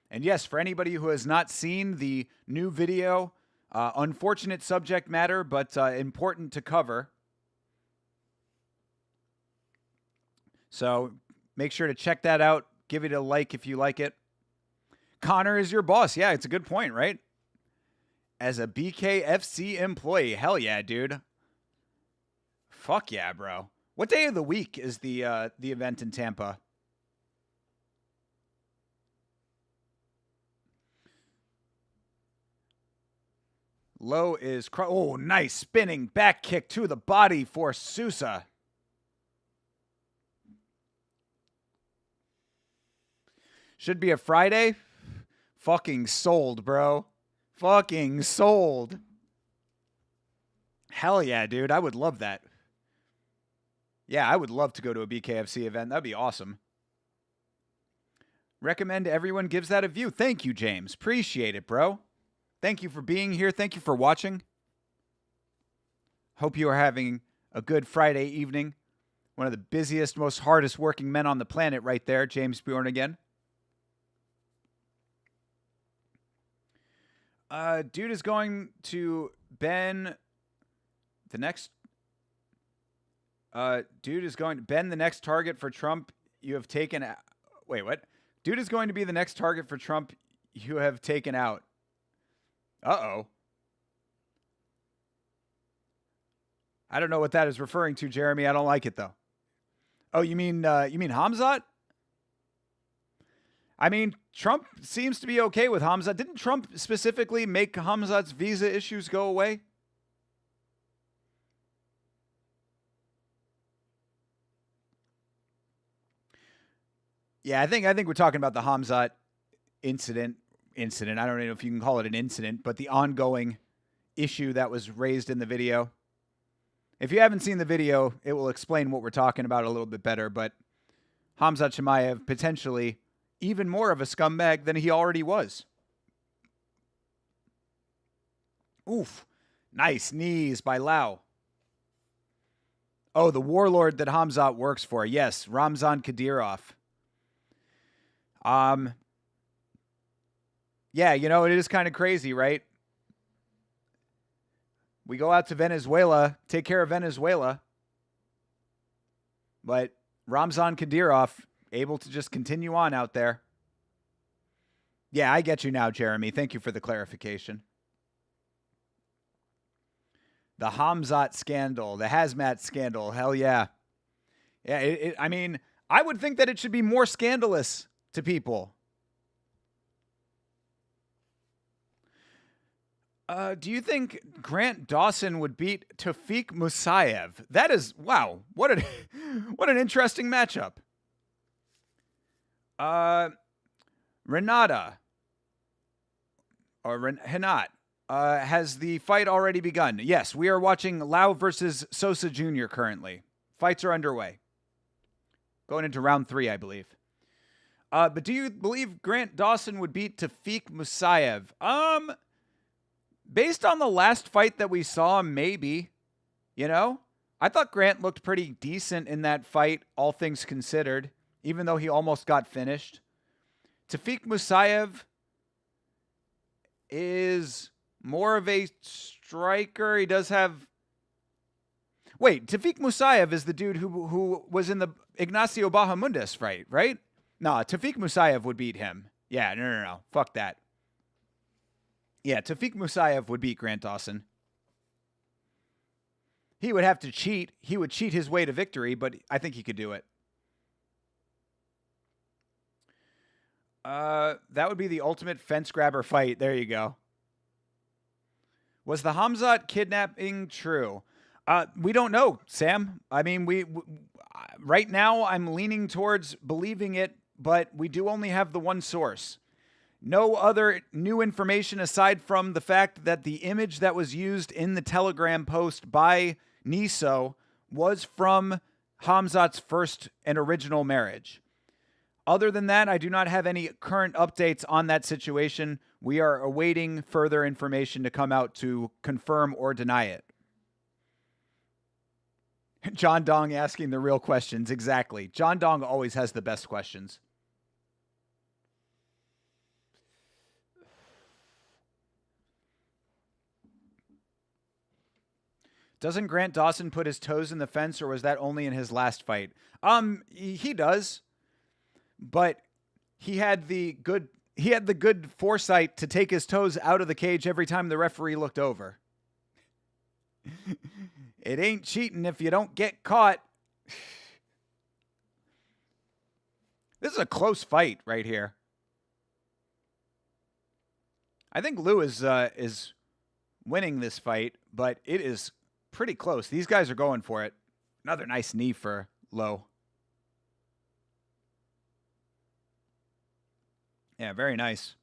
A: And yes, for anybody who has not seen the new video, unfortunate subject matter, but important to cover. So make sure to check that out. Give it a like if you like it. Conor is your boss. Yeah, it's a good point, right? As a BKFC employee. Hell yeah, dude. Fuck yeah, bro. What day of the week is the event in Tampa? Low is... Oh, nice spinning back kick to the body for Sousa. Should be a Friday. Fucking sold, bro. Fucking sold. Hell yeah, dude. I would love that. Yeah, I would love to go to a BKFC event. That'd be awesome. Recommend everyone gives that a view. Thank you, James. Appreciate it, bro. Thank you for being here. Thank you for watching. Hope you are having a good Friday evening. One of the busiest, most hardest working men on the planet right there, James Bjorn again. Dude is going to Ben the next... dude is going to Ben the next target for Trump you have taken... Wait, what? Dude is going to be the next target for Trump you have taken out. Uh-oh. I don't know what that is referring to, Jeremy. I don't like it, though. Oh, you mean Hamzat? I mean, Trump seems to be okay with Hamzat. Didn't Trump specifically make Hamzat's visa issues go away? Yeah, I think we're talking about the Hamzat incident. I don't know if you can call it an incident, but the ongoing issue that was raised in the video. If you haven't seen the video, it will explain what we're talking about a little bit better, but Hamzat Chimaev potentially even more of a scumbag than he already was. Oof. Nice knees by Lau. Oh, the warlord that Hamzat works for. Yes, Ramzan Kadyrov. Yeah, you know, it is kind of crazy, right? We go out to Venezuela, take care of Venezuela. But Ramzan Kadyrov able to just continue on out there. Yeah, I get you now, Jeremy. Thank you for the clarification. The Hamzat scandal, the hazmat scandal. Hell yeah. Yeah, I mean, I would think that it should be more scandalous to people. Do you think Grant Dawson would beat Tafik Musayev? That is, wow, what an interesting matchup. Renata, or Henat, has the fight already begun? Yes, we are watching Lau versus Sosa Jr. currently. Fights are underway. Going into round 3, I believe. But do you believe Grant Dawson would beat Tafik Musayev? Based on the last fight that we saw, maybe. You know? I thought Grant looked pretty decent in that fight, all things considered, even though he almost got finished. Tafik Musayev is more of a striker. He does have... Wait, Tafik Musayev is the dude who was in the Ignacio Bahamundes fight, right? Nah, Tafik Musayev would beat him. Yeah, no. Fuck that. Yeah, Tafik Musayev would beat Grant Dawson. He would have to cheat. He would cheat his way to victory, but I think he could do it. That would be the ultimate fence grabber fight. There you go. Was the Hamzat kidnapping true? We don't know, Sam. I mean, we right now I'm leaning towards believing it, but we do only have the one source. No other new information aside from the fact that the image that was used in the Telegram post by Niso was from Hamzat's first and original marriage. Other than that, I do not have any current updates on that situation. We are awaiting further information to come out to confirm or deny it. John Dong asking the real questions. Exactly. John Dong always has the best questions. Doesn't Grant Dawson put his toes in the fence, or was that only in his last fight? He does. But he had the good foresight to take his toes out of the cage every time the referee looked over. It ain't cheating if you don't get caught. This is a close fight right here. I think Lou is winning this fight, but it is pretty close. These guys are going for it. Another nice knee for Lowe. Yeah, very nice.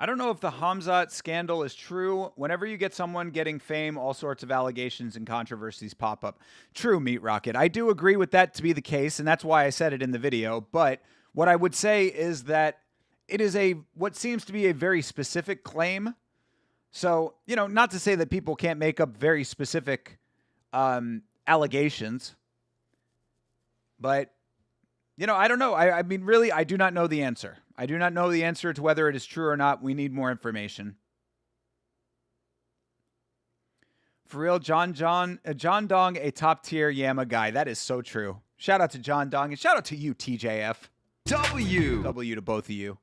A: I don't know if the Hamzat scandal is true. Whenever you get someone getting fame, all sorts of allegations and controversies pop up. True, Meat Rocket. I do agree with that to be the case, and that's why I said it in the video. But what I would say is that it is what seems to be a very specific claim. So, not to say that people can't make up very specific allegations. But, I don't know. I mean, really, I do not know the answer. I do not know the answer to whether it is true or not. We need more information. For real, John Dong, a top-tier Yama guy. That is so true. Shout out to John Dong, and shout out to you, TJF. W to both of you.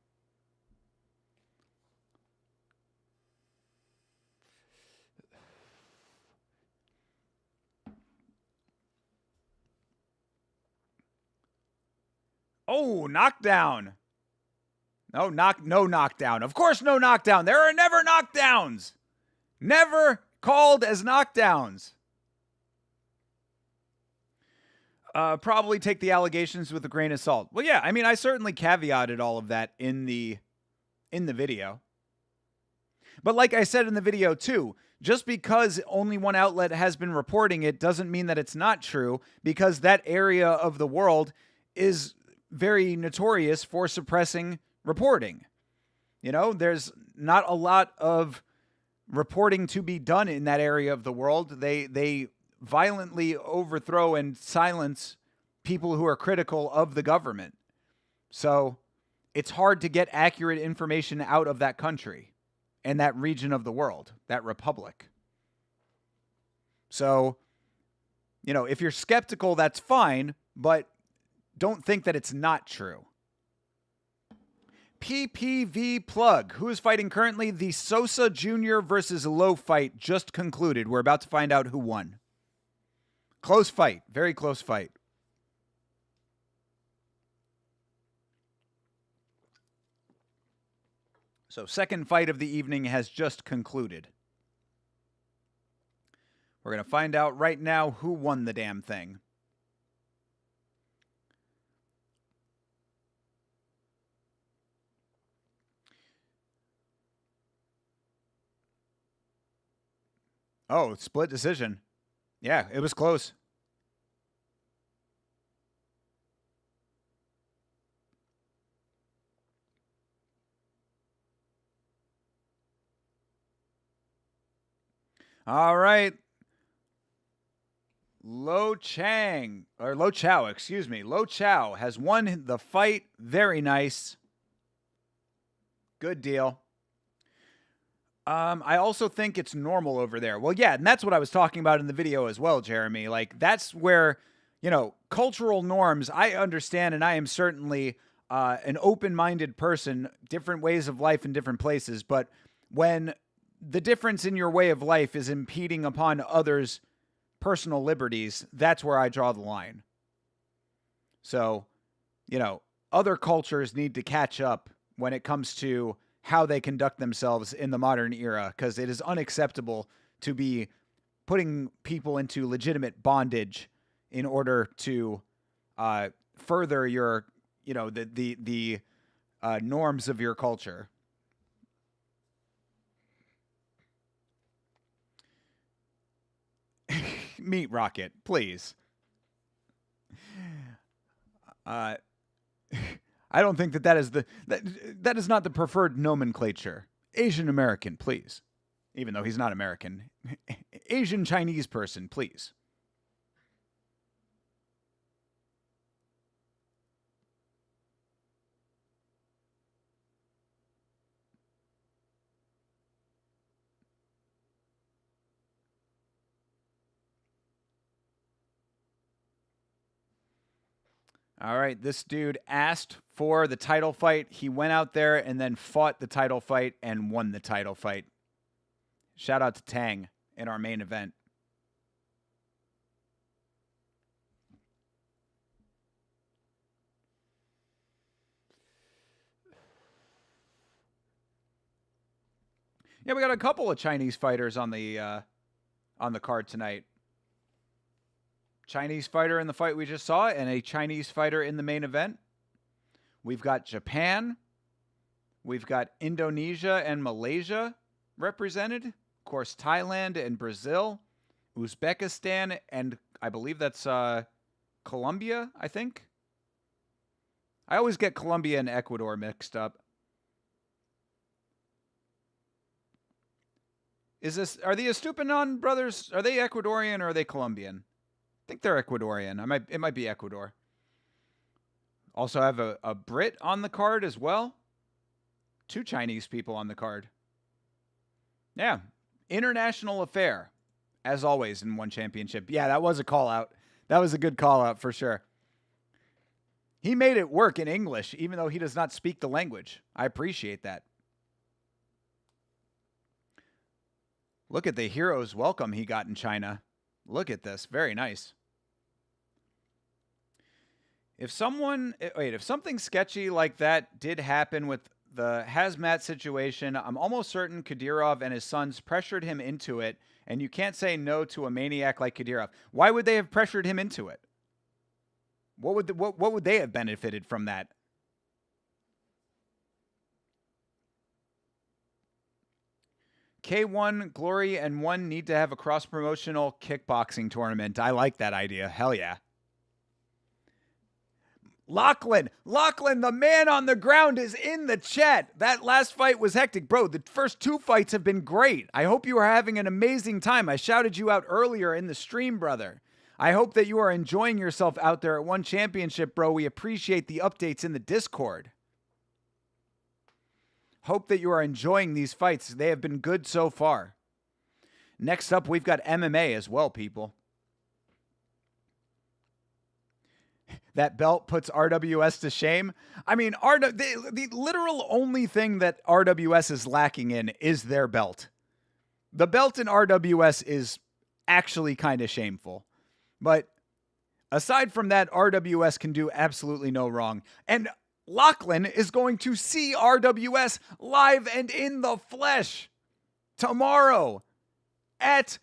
A: Oh, knockdown. No knockdown. Of course, no knockdown. There are never knockdowns. Never called as knockdowns. Probably take the allegations with a grain of salt. Well, yeah, I mean, I certainly caveated all of that in the video. But like I said in the video too, just because only one outlet has been reporting it doesn't mean that it's not true, because that area of the world is very notorious for suppressing reporting. There's not a lot of reporting to be done in that area of the world. They violently overthrow and silence people who are critical of the government. So it's hard to get accurate information out of that country and that region of the world, that republic. So, if you're skeptical, that's fine, but don't think that it's not true. PPV plug. Who is fighting currently? The Sosa Jr. versus Lowe fight just concluded. We're about to find out who won. Close fight. Very close fight. So, second fight of the evening has just concluded. We're going to find out right now who won the damn thing. Oh, split decision. Yeah, it was close. All right. Lo Chao has won the fight. Very nice. Good deal. I also think it's normal over there. Well, yeah, and that's what I was talking about in the video as well, Jeremy. Like, that's where, cultural norms, I understand, and I am certainly an open-minded person, different ways of life in different places, but when the difference in your way of life is impeding upon others' personal liberties, that's where I draw the line. So, other cultures need to catch up when it comes to how they conduct themselves in the modern era, because it is unacceptable to be putting people into legitimate bondage in order to further your, the norms of your culture. Meat Rocket, please. I don't think that is not the preferred nomenclature. Asian American, please. Even though he's not American. Asian Chinese person, please. All right, this dude asked for the title fight. He went out there and then fought the title fight and won the title fight. Shout out to Tang in our main event. Yeah, we got a couple of Chinese fighters on the card tonight. Chinese fighter in the fight we just saw, and a Chinese fighter in the main event. We've got Japan. We've got Indonesia and Malaysia represented. Of course, Thailand and Brazil. Uzbekistan and I believe that's Colombia, I think. I always get Colombia and Ecuador mixed up. Are the Estupinan brothers, are they Ecuadorian or are they Colombian? I think they're Ecuadorian. It might be Ecuador. Also have a Brit on the card as well. 2 Chinese people on the card. Yeah. International affair, as always, in one championship. Yeah, that was a call out. That was a good call out for sure. He made it work in English, even though he does not speak the language. I appreciate that. Look at the hero's welcome he got in China. Look at this. Very nice. If something sketchy like that did happen with the hazmat situation, I'm almost certain Kadyrov and his sons pressured him into it, and you can't say no to a maniac like Kadyrov. Why would they have pressured him into it? What would they have benefited from that? K1, Glory, and One need to have a cross-promotional kickboxing tournament. I like that idea. Hell yeah. Lachlan, the man on the ground, is in the chat. That last fight was hectic. Bro, the first 2 fights have been great. I hope you are having an amazing time. I shouted you out earlier in the stream, brother. I hope that you are enjoying yourself out there at One Championship, bro. We appreciate the updates in the Discord. Hope that you are enjoying these fights. They have been good so far. Next up, we've got MMA as well, people. That belt puts RWS to shame. I mean, the literal only thing that RWS is lacking in is their belt. The belt in RWS is actually kind of shameful. But aside from that, RWS can do absolutely no wrong. And Lachlan is going to see RWS live and in the flesh tomorrow at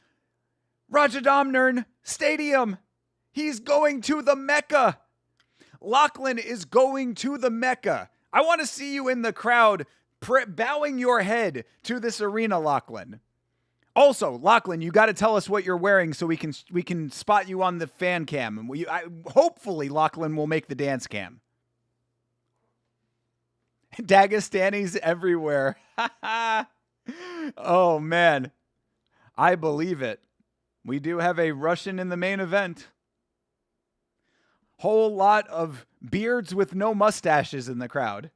A: Rajadamnern Stadium. He's going to the Mecca. Lachlan is going to the Mecca. I want to see you in the crowd bowing your head to this arena, Lachlan. Also, Lachlan, you got to tell us what you're wearing so we can spot you on the fan cam. And hopefully, Lachlan will make the dance cam. Dagestanis everywhere. Oh, man. I believe it. We do have a Russian in the main event. Whole lot of beards with no mustaches in the crowd.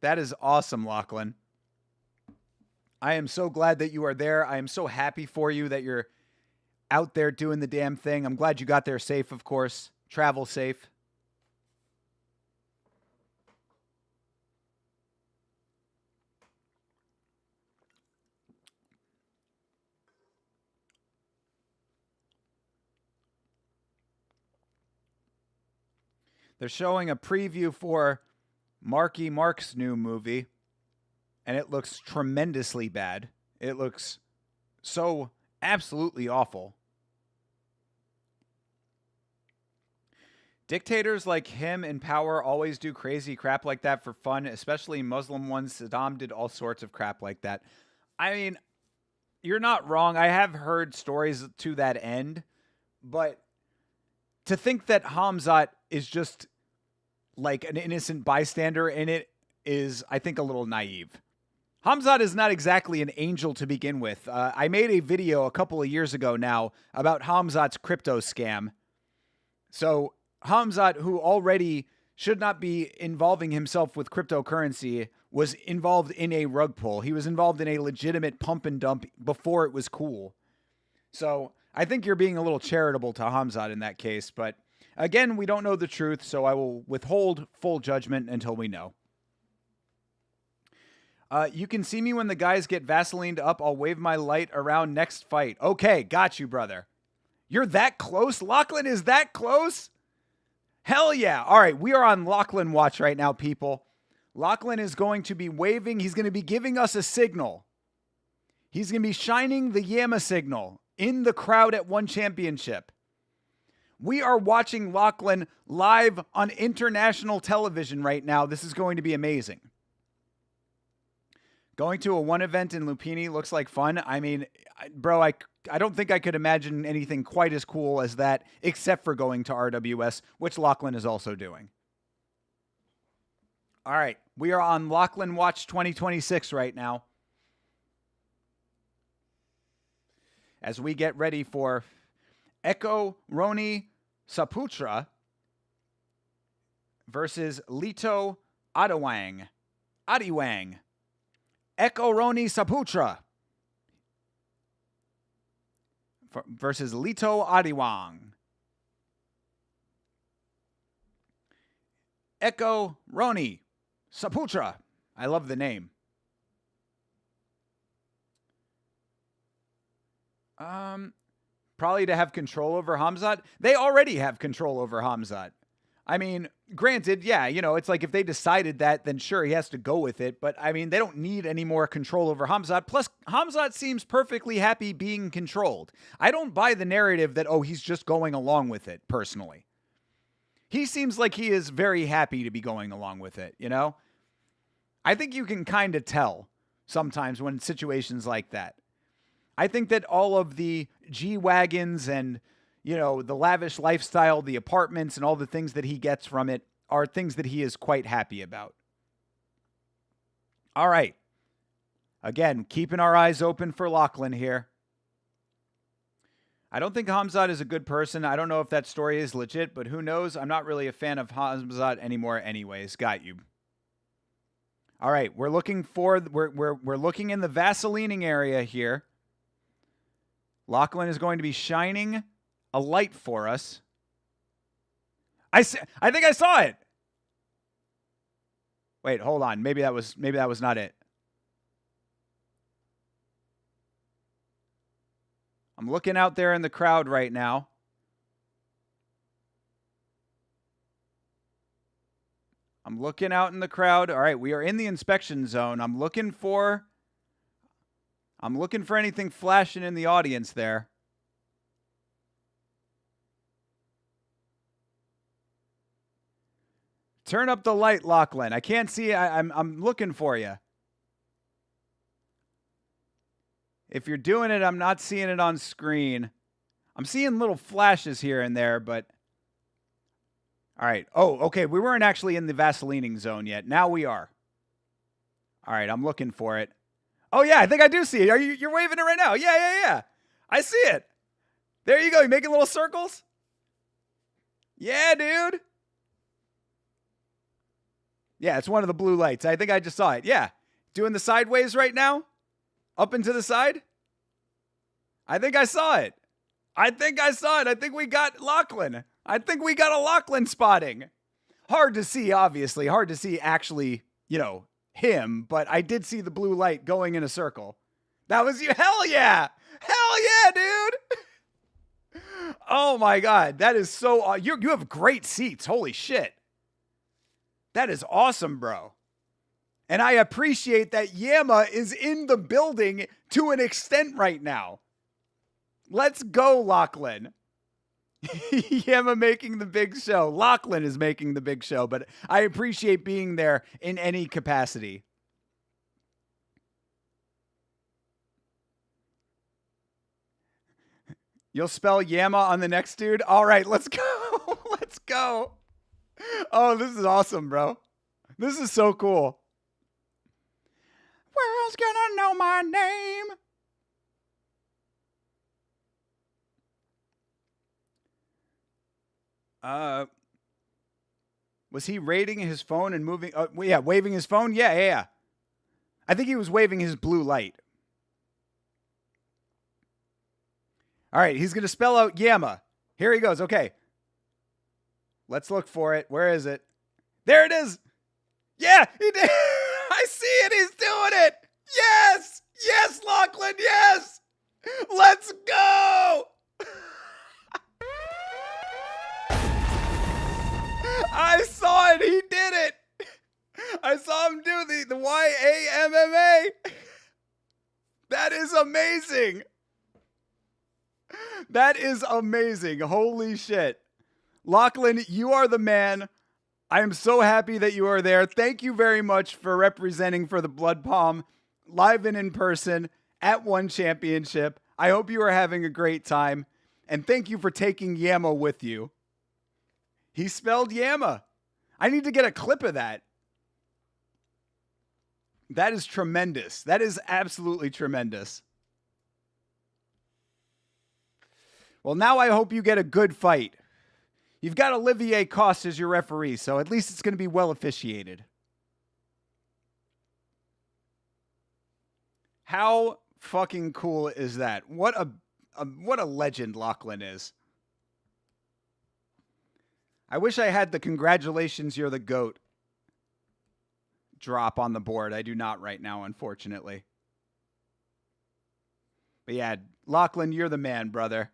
A: That is awesome, Lachlan. I am so glad that you are there. I am so happy for you that you're out there doing the damn thing. I'm glad you got there safe, of course. Travel safe. They're showing a preview for Marky Mark's new movie, and it looks tremendously bad. It looks so absolutely awful. Dictators like him in power always do crazy crap like that for fun, especially Muslim ones. Saddam did all sorts of crap like that. I mean, you're not wrong. I have heard stories to that end, but to think that Hamzat is just like an innocent bystander in it is, I think, a little naive. Hamzat is not exactly an angel to begin with. I made a video a couple of years ago now about Hamzat's crypto scam. So Hamzat, who already should not be involving himself with cryptocurrency, was involved in a rug pull. He was involved in a legitimate pump and dump before it was cool. So I think you're being a little charitable to Hamzat in that case, but again, we don't know the truth, so I will withhold full judgment until we know. You can see me when the guys get Vaselined up. I'll wave my light around next fight. Okay, got you, brother. You're that close? Lachlan is that close? Hell yeah. All right, we are on Lachlan watch right now, people. Lachlan is going to be waving. He's going to be giving us a signal. He's going to be shining the Yama signal in the crowd at One Championship. We are watching Lachlan live on international television right now. This is going to be amazing. Going to a one event in Lupini looks like fun. I mean, bro, I don't think I could imagine anything quite as cool as that, except for going to RWS, which Lachlan is also doing. All right, we are on Lachlan Watch 2026 right now, as we get ready for Eko Roni Saputra versus Lito Adiwang. Eko Roni Saputra versus Lito Adiwang. Eko Roni Saputra. I love the name. Probably to have control over Hamzat. They already have control over Hamzat. I mean, granted, yeah, you know, it's like if they decided that, then sure, he has to go with it. But I mean, they don't need any more control over Hamzat. Plus, Hamzat seems perfectly happy being controlled. I don't buy the narrative that, oh, he's just going along with it, personally. He seems like he is very happy to be going along with it, you know? I think you can kind of tell sometimes when situations like that. I think that all of the G-Wagons and, you know, the lavish lifestyle, the apartments and all the things that he gets from it are things that he is quite happy about. All right. Again, keeping our eyes open for Lachlan here. I don't think Hamzat is a good person. I don't know if that story is legit, but who knows? I'm not really a fan of Hamzat anymore anyways. Got you. All right, we're looking in the Vaselining area here. Lachlan is going to be shining a light for us. I think I saw it. Wait, hold on. Maybe that was not it. I'm looking out there in the crowd right now. I'm looking out in the crowd. All right, we are in the inspection zone. I'm looking for anything flashing in the audience there. Turn up the light, Lachlan. I can't see. I'm looking for you. If you're doing it, I'm not seeing it on screen. I'm seeing little flashes here and there, but... All right. Oh, okay. We weren't actually in the Vaselining zone yet. Now we are. All right. I'm looking for it. Oh, yeah. I think I do see it. You're waving it right now. Yeah. I see it. There you go. You making little circles? Yeah, dude. Yeah, it's one of the blue lights. I think I just saw it. Yeah. Doing the sideways right now? Up and to the side? I think I saw it. I think we got Lachlan. I think we got a Lachlan spotting. Hard to see, obviously. Hard to see actually, you know, him. But I did see the blue light going in a circle. That was you. Hell yeah. Hell yeah, dude. Oh, my God. That is so... you have great seats. Holy shit. That is awesome, bro. And I appreciate that Yama is in the building to an extent right now. Let's go, Lachlan. Yama making the big show. Lachlan is making the big show, but I appreciate being there in any capacity. You'll spell Yama on the next dude? All right, let's go. Let's go. Oh, this is awesome, bro. This is so cool. World's gonna know my name. Was he raiding his phone and moving? Yeah, waving his phone? Yeah. I think he was waving his blue light. All right, he's going to spell out Yama. Here he goes. Okay. Let's look for it. Where is it? There it is. Yeah, he did. I see it. He's doing it. Yes. Yes, Lachlan. Yes. Let's go. I saw it. He did it. I saw him do the YAMMA. That is amazing. That is amazing. Holy shit. Lachlan, you are the man. I am so happy that you are there. Thank you very much for representing for the Blood Palm live and in person at One Championship. I hope you are having a great time. And thank you for taking Yama with you. He spelled Yama. I need to get a clip of that. That is tremendous. That is absolutely tremendous. Well, now I hope you get a good fight. You've got Olivier Coste as your referee, so at least it's going to be well officiated. How fucking cool is that? What a legend Lachlan is. I wish I had the congratulations, you're the GOAT drop on the board. I do not right now, unfortunately. But yeah, Lachlan, you're the man, brother.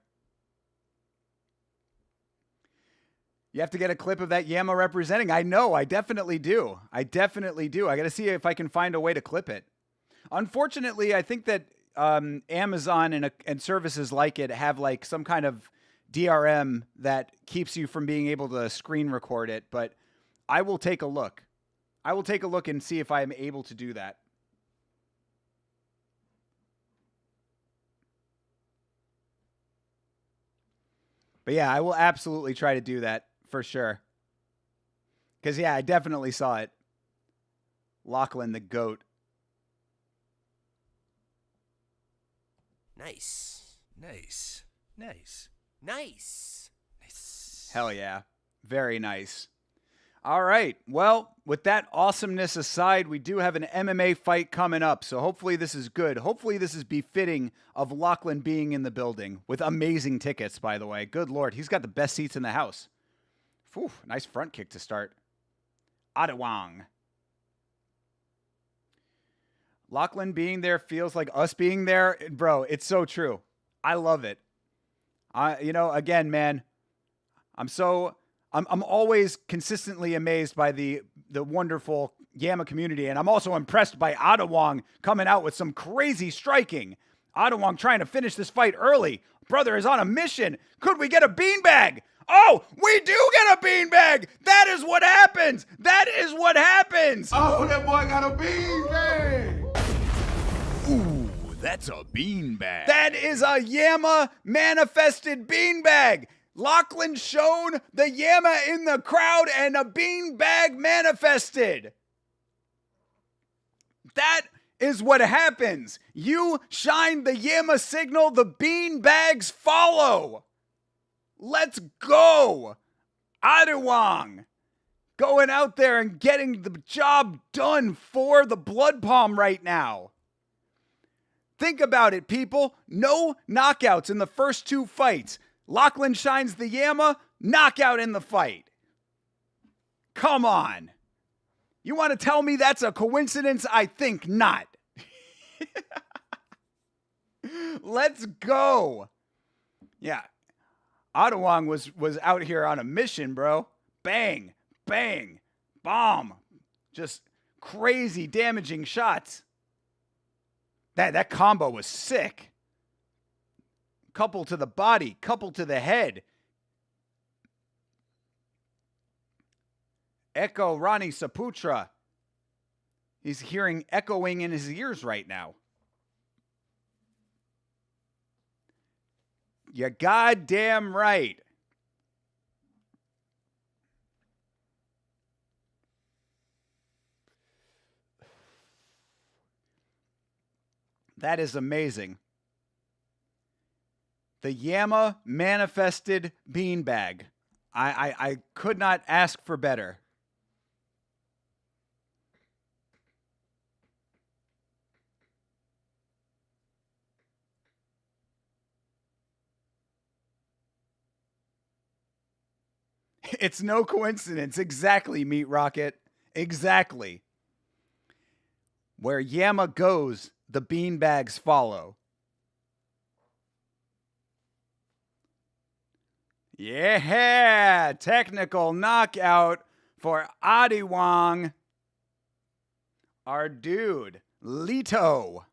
A: You have to get a clip of that Yama representing. I know, I definitely do. I definitely do. I got to see if I can find a way to clip it. Unfortunately, I think that Amazon and services like it have like some kind of DRM that keeps you from being able to screen record it, but I will take a look. I will take a look and see if I am able to do that. But yeah, I will absolutely try to do that for sure. Because yeah, I definitely saw it. Lachlan the GOAT.
B: Nice. Nice. Nice. Nice. Nice.
A: Hell yeah. Very nice. All right. Well, with that awesomeness aside, we do have an MMA fight coming up. So hopefully this is good. Hopefully this is befitting of Lachlan being in the building with amazing tickets, by the way. Good Lord. He's got the best seats in the house. Phew, nice front kick to start. Adewang. Lachlan being there feels like us being there. Bro, it's so true. I love it. Again, man, I'm always consistently amazed by the wonderful Yama community, and I'm also impressed by Adewang coming out with some crazy striking. Adewang trying to finish this fight early. Brother is on a mission. Could we get a beanbag? Oh, we do get a beanbag. That is what happens. That is what happens.
C: Oh, that boy got a beanbag.
B: Ooh, that's a beanbag.
A: That is a Yama manifested beanbag. Lachlan shown the Yama in the crowd and a beanbag manifested. That is what happens. You shine the Yama signal, the beanbags follow. Let's go. Adewang going out there and getting the job done for the Blood Palm right now. Think about it, people. No knockouts in the first two fights. Lachlan shines the Yama, knockout in the fight. Come on. You want to tell me that's a coincidence? I think not. Let's go. Yeah. Adewang was out here on a mission, bro. Bang, bang, bomb. Just crazy damaging shots. That combo was sick. Couple to the body, couple to the head. Echo Rani Saputra. He's hearing echoing in his ears right now. You're goddamn right. That is amazing. The Yama manifested beanbag. I could not ask for better. It's no coincidence. Exactly, Meat Rocket. Exactly. Where Yama goes, the beanbags follow. Yeah, technical knockout for Adewang. Our dude, Lito.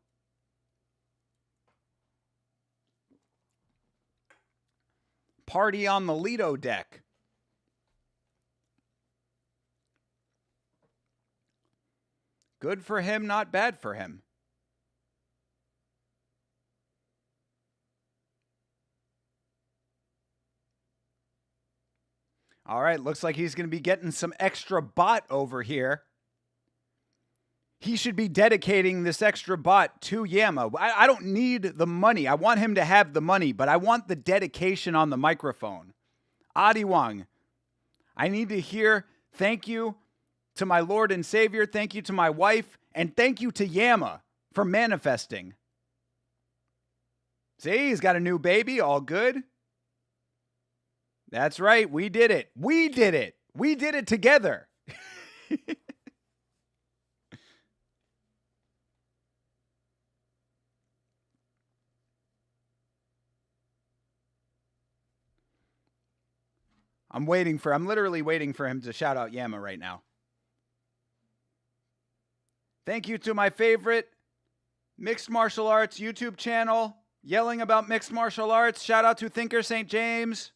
A: Party on the Lido deck. Good for him, not bad for him. All right, looks like he's going to be getting some extra bot over here. He should be dedicating this extra bot to Yama. I don't need the money. I want him to have the money, but I want the dedication on the microphone. Adiwang, I need to hear thank you to my Lord and Savior, thank you to my wife, and thank you to Yama for manifesting. See, he's got a new baby, all good. That's right, we did it. We did it. We did it together. I'm literally waiting for him to shout out Yama right now. Thank you to my favorite mixed martial arts YouTube channel, yelling about mixed martial arts. Shout out to Thinker St. James.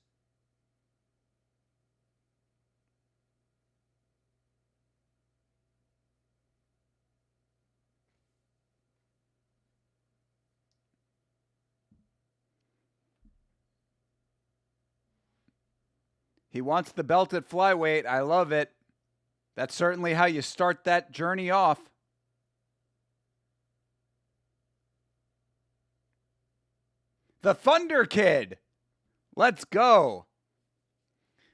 A: He wants the belt at flyweight. I love it. That's certainly how you start that journey off. The Thunder Kid. Let's go.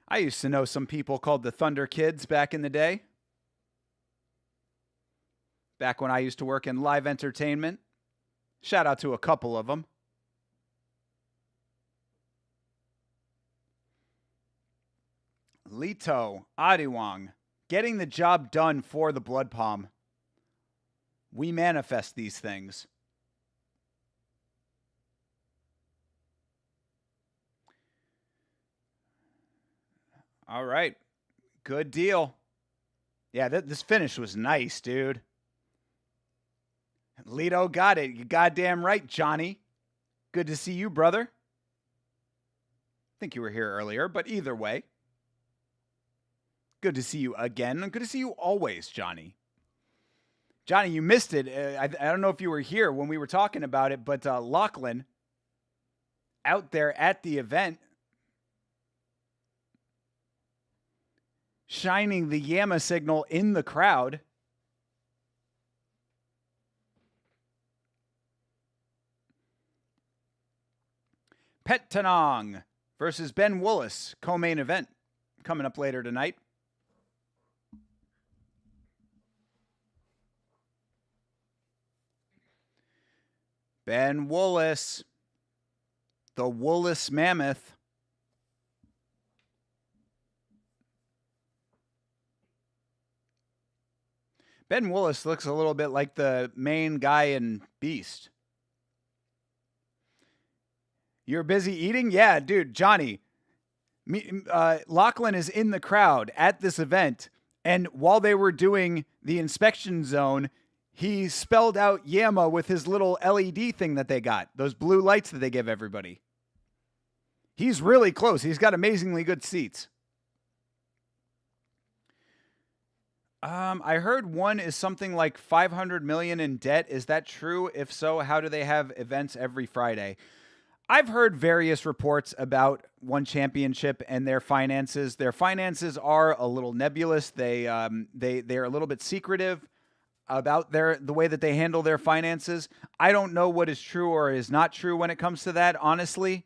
A: I used to know some people called the Thunder Kids back in the day. Back when I used to work in live entertainment. Shout out to a couple of them. Lito, Adiwang, getting the job done for the Blood Palm. We manifest these things. All right. Good deal. Yeah, this finish was nice, dude. Lito got it. You goddamn right, Johnny. Good to see you, brother. I think you were here earlier, but either way. Good to see you again. Good to see you always, Johnny. Johnny, you missed it. I don't know if you were here when we were talking about it, but Lachlan out there at the event shining the Yama signal in the crowd. Pet Tanong versus Ben Willis, co-main event coming up later tonight. Ben Willis, the Willis Mammoth. Ben Willis looks a little bit like the main guy in Beast. You're busy eating? Yeah, dude, Johnny. Lachlan is in the crowd at this event, and while they were doing the inspection zone, he spelled out Yama with his little LED thing that they got, those blue lights that they give everybody. He's really close. He's got amazingly good seats. I heard one is something like 500 million in debt. Is that true? If so, how do they have events every Friday? I've heard various reports about One Championship and their finances. Their finances are a little nebulous. They're a little bit secretive about the way that they handle their finances. I don't know what is true or is not true when it comes to that, honestly.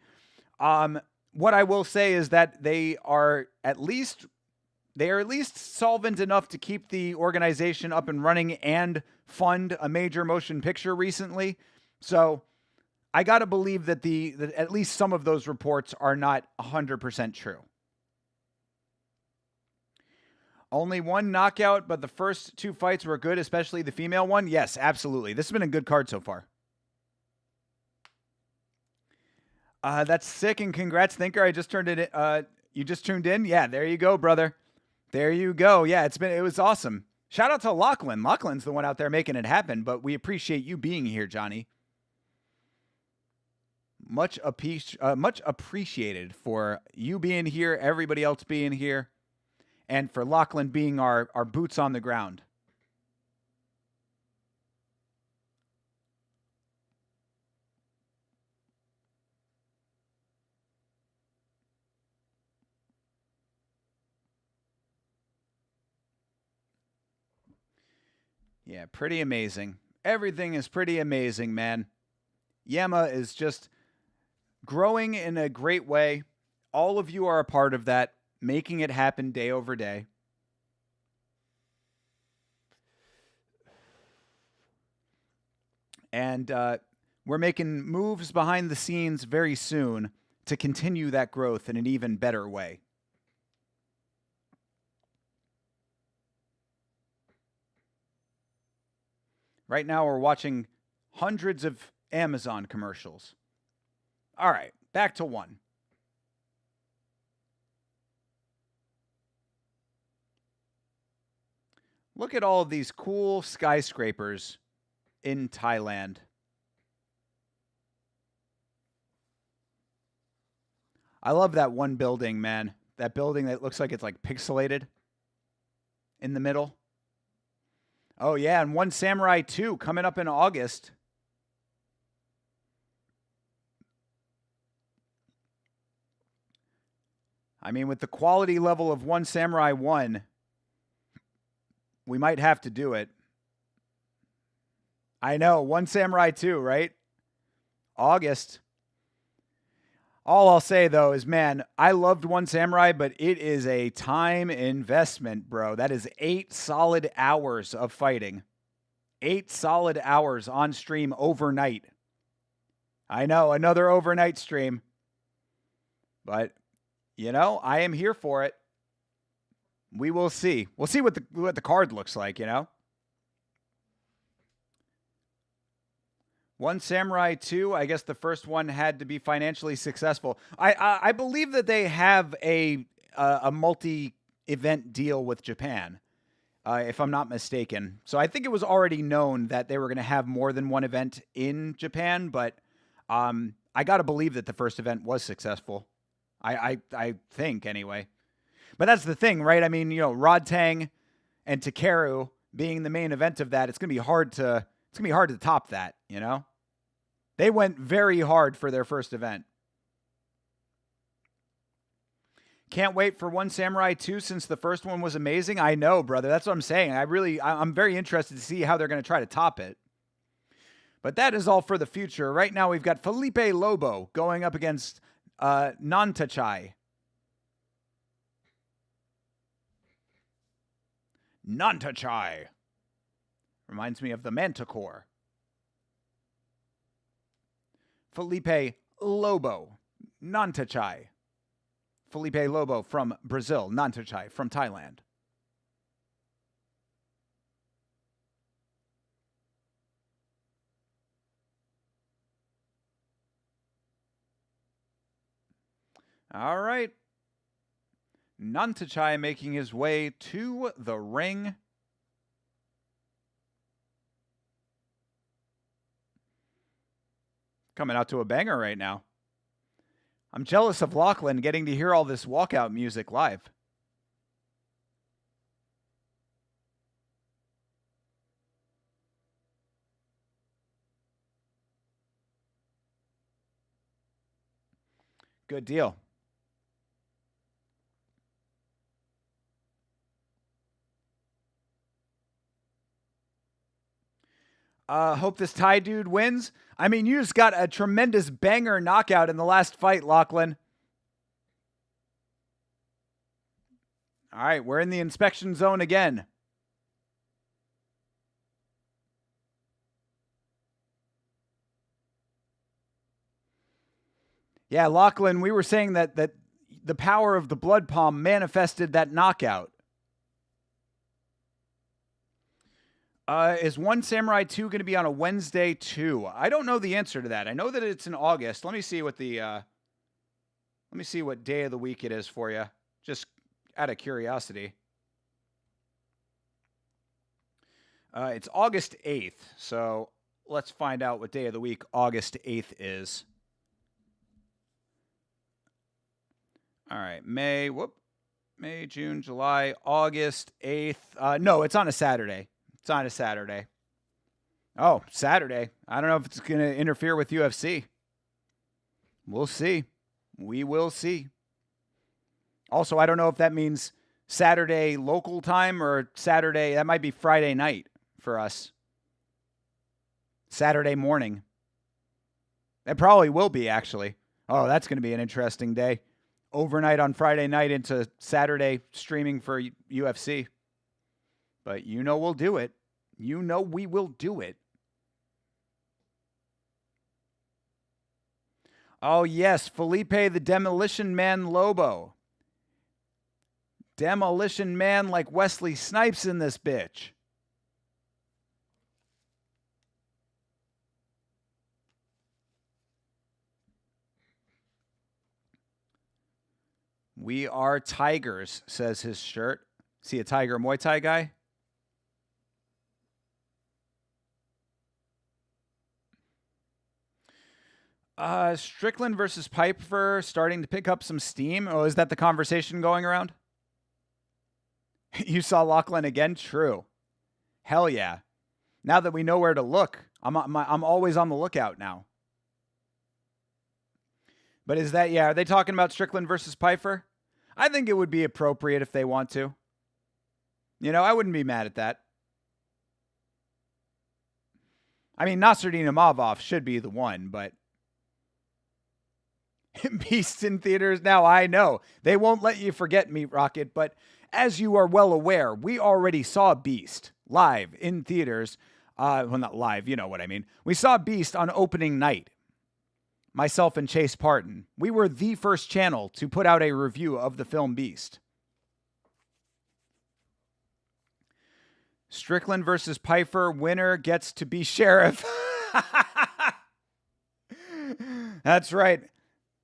A: What I will say is that they are at least solvent enough to keep the organization up and running and fund a major motion picture recently. So I got to believe that that at least some of those reports are not 100% true. Only one knockout, but the first two fights were good, especially the female one. Yes, absolutely. This has been a good card so far. That's sick, and congrats, Thinker. I just turned it in. You just tuned in? Yeah, there you go, brother. There you go. Yeah, it was awesome. Shout out to Lachlan. Lachlan's the one out there making it happen, but we appreciate you being here, Johnny. Much appreciated for you being here, everybody else being here, and for Lachlan being our boots on the ground. Yeah, pretty amazing. Everything is pretty amazing, man. Yama is just growing in a great way. All of you are a part of that, making it happen day over day. And we're making moves behind the scenes very soon to continue that growth in an even better way. Right now, we're watching hundreds of Amazon commercials. All right, back to one. Look at all of these cool skyscrapers in Thailand. I love that one building, man. That building that looks like it's like pixelated in the middle. Oh, yeah, and One Samurai 2 coming up in August. I mean, with the quality level of One Samurai 1, we might have to do it. I know, One Samurai 2, right? August. All I'll say, though, is, man, I loved One Samurai, but it is a time investment, bro. That is 8 solid hours of fighting. 8 solid hours on stream overnight. I know, another overnight stream. But, you know, I am here for it. We will see. We'll see what the card looks like, you know? One Samurai 2, I guess the first one had to be financially successful. I believe that they have a multi-event deal with Japan, if I'm not mistaken. So I think it was already known that they were going to have more than one event in Japan, but I got to believe that the first event was successful. I think, anyway. But that's the thing, right? I mean, you know, Rod Tang and Takeru being the main event of that, it's going to be hard to top that, you know? They went very hard for their first event. Can't wait for One Samurai 2 since the first one was amazing. I know, brother. That's what I'm saying. I'm very interested to see how they're going to try to top it. But that is all for the future. Right now, we've got Felipe Lobo going up against Nantachai. Nantachai. Reminds me of the Manticore. Felipe Lobo, Nantachai. Felipe Lobo from Brazil, Nantachai from Thailand. All right. Nantachai making his way to the ring. Coming out to a banger right now. I'm jealous of Lachlan getting to hear all this walkout music live. Good deal. Hope this Thai dude wins. I mean, you just got a tremendous banger knockout in the last fight, Lachlan. All right, we're in the inspection zone again. Yeah, Lachlan, we were saying that the power of the blood palm manifested that knockout. Is One Samurai 2 going to be on a Wednesday too? I don't know the answer to that. I know that it's in August. Let me see what day of the week it is for you, just out of curiosity. It's August 8th, so let's find out what day of the week August 8th is. All right, May, June, July, August 8th. No, it's on a Saturday. It's on a Saturday. Oh, Saturday. I don't know if it's going to interfere with UFC. We'll see. We will see. Also, I don't know if that means Saturday local time or Saturday. That might be Friday night for us. Saturday morning. It probably will be, actually. Oh, that's going to be an interesting day. Overnight on Friday night into Saturday streaming for UFC. But you know we'll do it. You know we will do it. Oh, yes, Felipe the Demolition Man Lobo. Demolition Man like Wesley Snipes in this bitch. We are tigers, says his shirt. See a Tiger Muay Thai guy? Strickland versus Piper starting to pick up some steam. Oh, is that the conversation going around? You saw Lachlan again? True. Hell yeah. Now that we know where to look, I'm always on the lookout now. But is that, yeah, are they talking about Strickland versus Piper? I think it would be appropriate if they want to. You know, I wouldn't be mad at that. I mean, Nasruddin Imavov should be the one, but Beast in theaters now, I know. They won't let you forget Meat Rocket, but as you are well aware, we already saw Beast live in theaters. Well, not live, you know what I mean. We saw Beast on opening night. Myself and Chase Parton. We were the first channel to put out a review of the film Beast. Strickland versus Piper. Winner gets to be sheriff. That's right.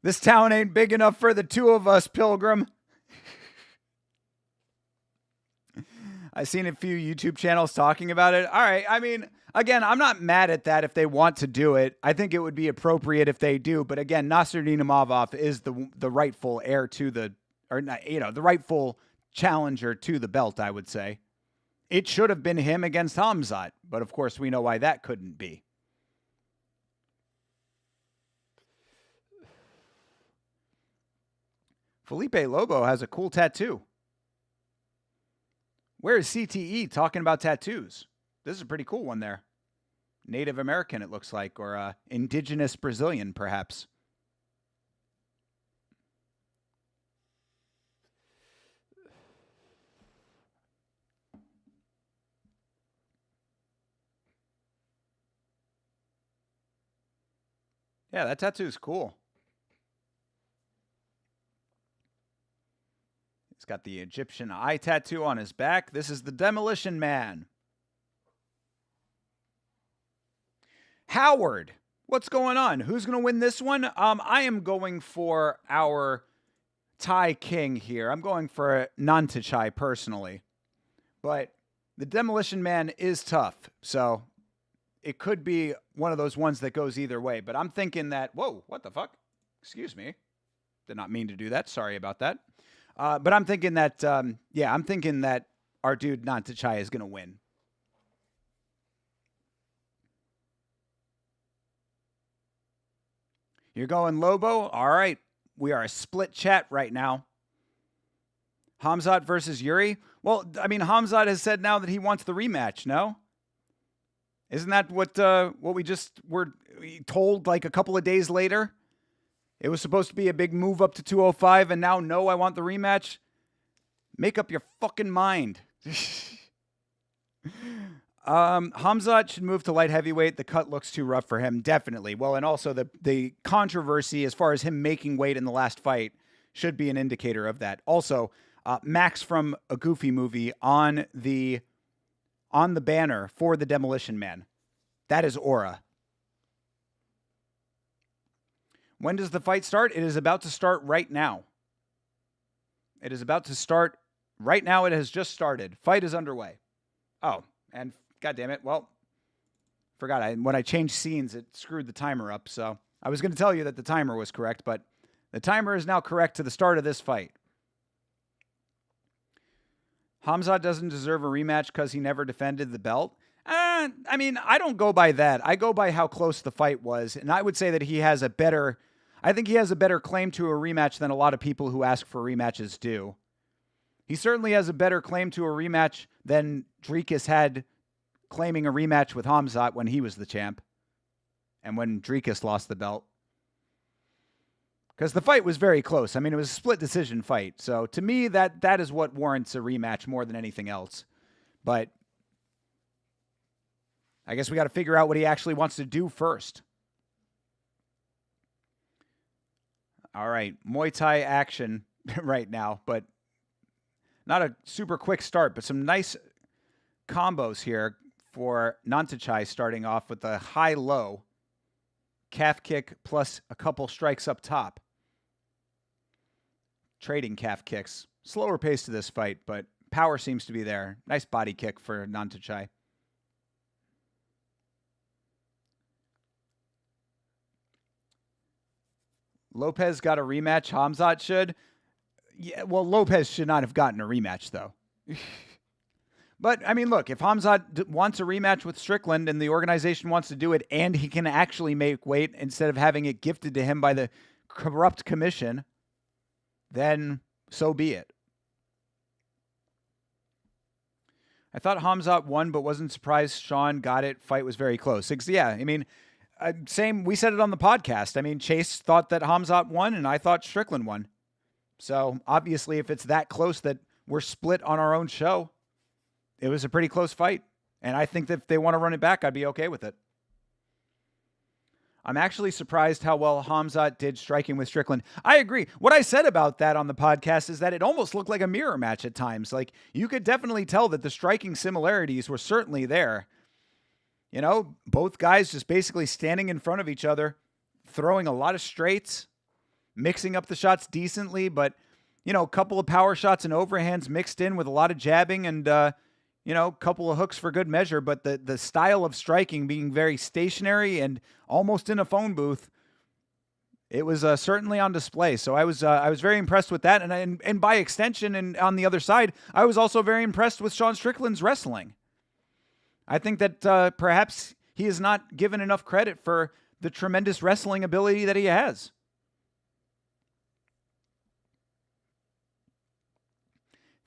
A: This town ain't big enough for the two of us, Pilgrim. I've seen a few YouTube channels talking about it. All right. I mean, again, I'm not mad at that if they want to do it. I think it would be appropriate if they do. But again, Nasruddin Imavov is the rightful heir to the, or you know, the rightful challenger to the belt, I would say. It should have been him against Hamzat, but of course we know why that couldn't be. Felipe Lobo has a cool tattoo. Where is CTE talking about tattoos? This is a pretty cool one there. Native American, it looks like, or indigenous Brazilian, perhaps. Yeah, that tattoo is cool. He's got the Egyptian eye tattoo on his back. This is the Demolition Man. Howard, what's going on? Who's going to win this one? I am going for our Thai king here. I'm going for Nantichai personally. But the Demolition Man is tough, so it could be one of those ones that goes either way. But I'm thinking that, whoa, what the fuck? Excuse me. Did not mean to do that. Sorry about that. But I'm thinking that, yeah, I'm thinking that our dude Nantichai is going to win. You're going Lobo? All right. We are a split chat right now. Hamzat versus Yuri? Well, I mean, Hamzat has said now that he wants the rematch, no? Isn't that what we just were told like a couple of days later? It was supposed to be a big move up to 205, and now, no, I want the rematch? Make up your fucking mind. Hamzat should move to light heavyweight. The cut looks too rough for him, definitely. Well, and also the controversy as far as him making weight in the last fight should be an indicator of that. Also, Max from a Goofy movie on the banner for the Demolition Man. That is Aura. When does the fight start? It is about to start right now. It is about to start right now. It has just started. Fight is underway. Oh, and God damn it. Well, forgot. When I changed scenes, it screwed the timer up. So I was going to tell you that the timer was correct, but the timer is now correct to the start of this fight. Hamzat doesn't deserve a rematch because he never defended the belt. I mean, I don't go by that. I go by how close the fight was, and I would say that he has a better... I think he has a better claim to a rematch than a lot of people who ask for rematches do. He certainly has a better claim to a rematch than Dricus had claiming a rematch with Khamzat when he was the champ and when Dricus lost the belt. Because the fight was very close. I mean, it was a split decision fight. So to me, that is what warrants a rematch more than anything else. But I guess we got to figure out what he actually wants to do first. All right, Muay Thai action right now, but not a super quick start, but some nice combos here for Nantichai, starting off with a high-low calf kick plus a couple strikes up top. Trading calf kicks. Slower pace to this fight, but power seems to be there. Nice body kick for Nantichai. Lopez got a rematch. Khamzat should. Yeah, well, Lopez should not have gotten a rematch, though. But, I mean, look, if Khamzat wants a rematch with Strickland and the organization wants to do it and he can actually make weight instead of having it gifted to him by the corrupt commission, then so be it. I thought Khamzat won, but wasn't surprised Sean got it. Fight was very close. Yeah, I mean, same. We said it on the podcast. I mean, Chase thought that Khamzat won, and I thought Strickland won. So, obviously, if it's that close that we're split on our own show, it was a pretty close fight. And I think that if they want to run it back, I'd be okay with it. I'm actually surprised how well Khamzat did striking with Strickland. I agree. What I said about that on the podcast is that it almost looked like a mirror match at times. Like, you could definitely tell that the striking similarities were certainly there. You know, both guys just basically standing in front of each other, throwing a lot of straights, mixing up the shots decently, but, you know, a couple of power shots and overhands mixed in with a lot of jabbing and, you know, a couple of hooks for good measure. But the style of striking being very stationary and almost in a phone booth, it was certainly on display. So I was very impressed with that. And by extension, and on the other side, I was also very impressed with Sean Strickland's wrestling. I think that perhaps he is not given enough credit for the tremendous wrestling ability that he has.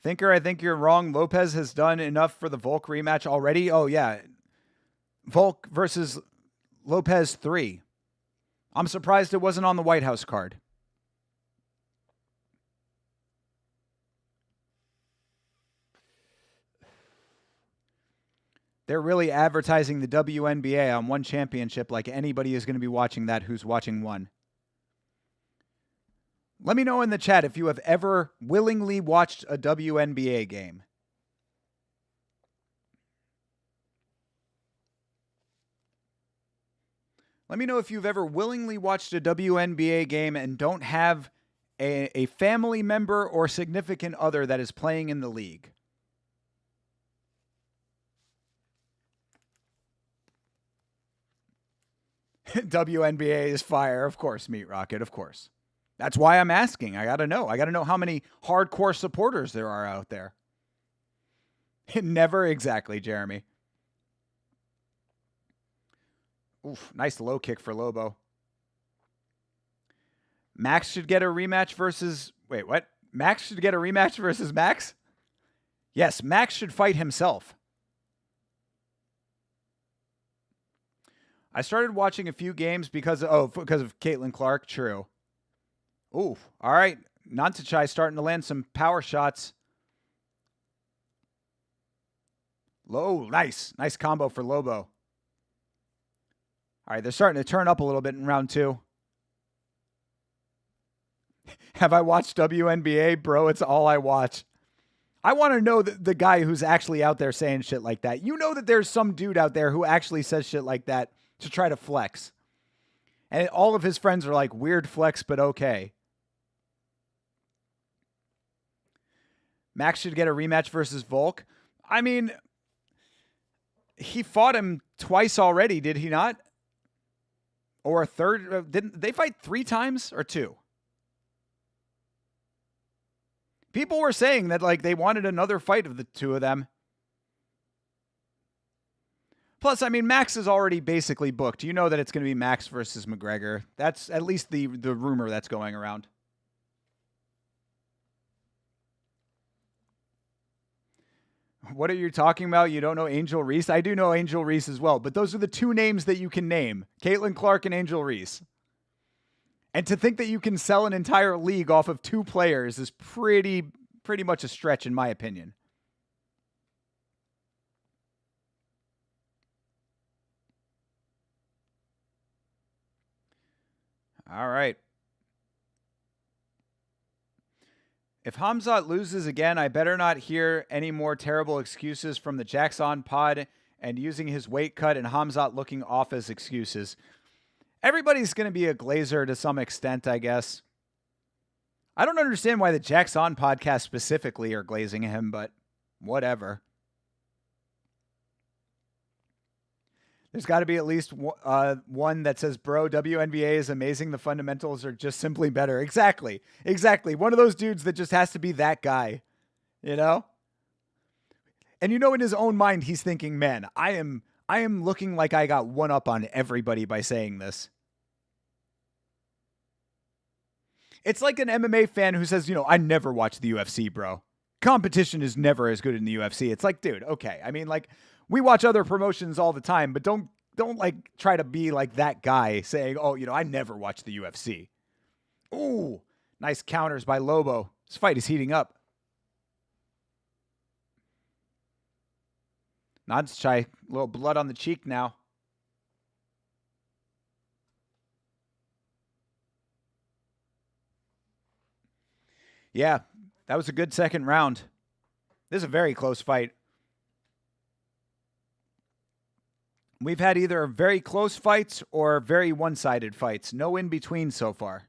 A: Thinker, I think you're wrong. Lopez has done enough for the Volk rematch already. Oh, yeah. Volk versus Lopez 3. I'm surprised it wasn't on the White House card. They're really advertising the WNBA on one championship like anybody is going to be watching that who's watching one. Let me know in the chat if you have ever willingly watched a WNBA game. Let me know if you've ever willingly watched a WNBA game and don't have a family member or significant other that is playing in the league. WNBA is fire. Of course, Meat Rocket, of course. That's why I'm asking. I got to know. I got to know how many hardcore supporters there are out there. Never exactly, Jeremy. Oof, nice low kick for Lobo. Max should get a rematch versus... Wait, what? Max should get a rematch versus Max? Yes, Max should fight himself. I started watching a few games because of Caitlin Clark. True. Ooh, all right. Nantichai starting to land some power shots. Low, nice. Nice combo for Lobo. All right, they're starting to turn up a little bit in round 2. Have I watched WNBA? Bro, it's all I watch. I want to know the guy who's actually out there saying shit like that. You know that there's some dude out there who actually says shit like that to try to flex. And all of his friends are like, weird flex, but okay. Max should get a rematch versus Volk. I mean, he fought him twice already, did he not? Or a third? Didn't they fight 3 times or 2? People were saying that like they wanted another fight of the 2 of them. Plus, I mean, Max is already basically booked. You know that it's going to be Max versus McGregor. That's at least the rumor that's going around. What are you talking about? You don't know Angel Reese? I do know Angel Reese as well, but those are the two names that you can name. Caitlin Clark and Angel Reese. And to think that you can sell an entire league off of two players is pretty much a stretch in my opinion. All right. If Hamzat loses again, I better not hear any more terrible excuses from the Jackson pod and using his weight cut and Hamzat looking off as excuses. Everybody's going to be a glazer to some extent, I guess. I don't understand why the Jackson podcast specifically are glazing him, but whatever. There's got to be at least one that says, bro, WNBA is amazing. The fundamentals are just simply better. Exactly. One of those dudes that just has to be that guy, you know? And you know, in his own mind, he's thinking, man, I am looking like I got one up on everybody by saying this. It's like an MMA fan who says, you know, I never watch the UFC, bro. Competition is never as good in the UFC. It's like, dude, okay. I mean, like, we watch other promotions all the time, but don't like try to be like that guy saying, oh, you know, I never watch the UFC. Ooh, nice counters by Lobo. This fight is heating up. Nadschai, a little blood on the cheek now. Yeah, that was a good second round. This is a very close fight. We've had either very close fights or very one-sided fights. No in between so far.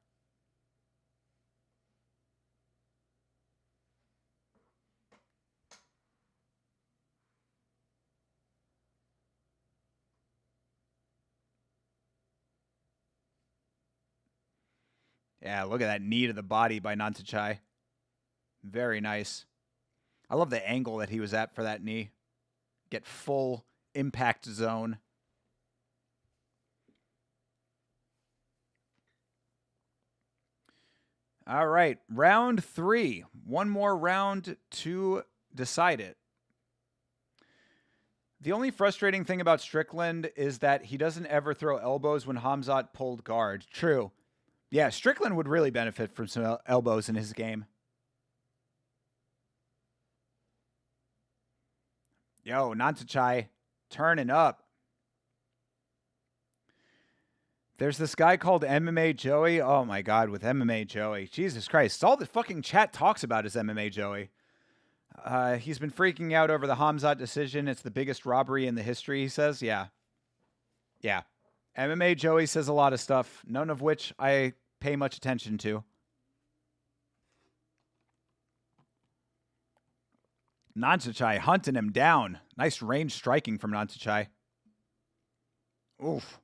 A: Yeah, look at that knee to the body by Nantichai. Very nice. I love the angle that he was at for that knee. Get full impact zone. All right, round 3. One more round to decide it. The only frustrating thing about Strickland is that he doesn't ever throw elbows when Hamzat pulled guard. True. Yeah, Strickland would really benefit from some elbows in his game. Yo, Nantichai turning up. There's this guy called MMA Joey. Oh my God, with MMA Joey. Jesus Christ. All the fucking chat talks about is MMA Joey. He's been freaking out over the Hamzat decision. It's the biggest robbery in the history, he says. Yeah. Yeah. MMA Joey says a lot of stuff, none of which I pay much attention to. Nantichai hunting him down. Nice range striking from Nantichai. Oof.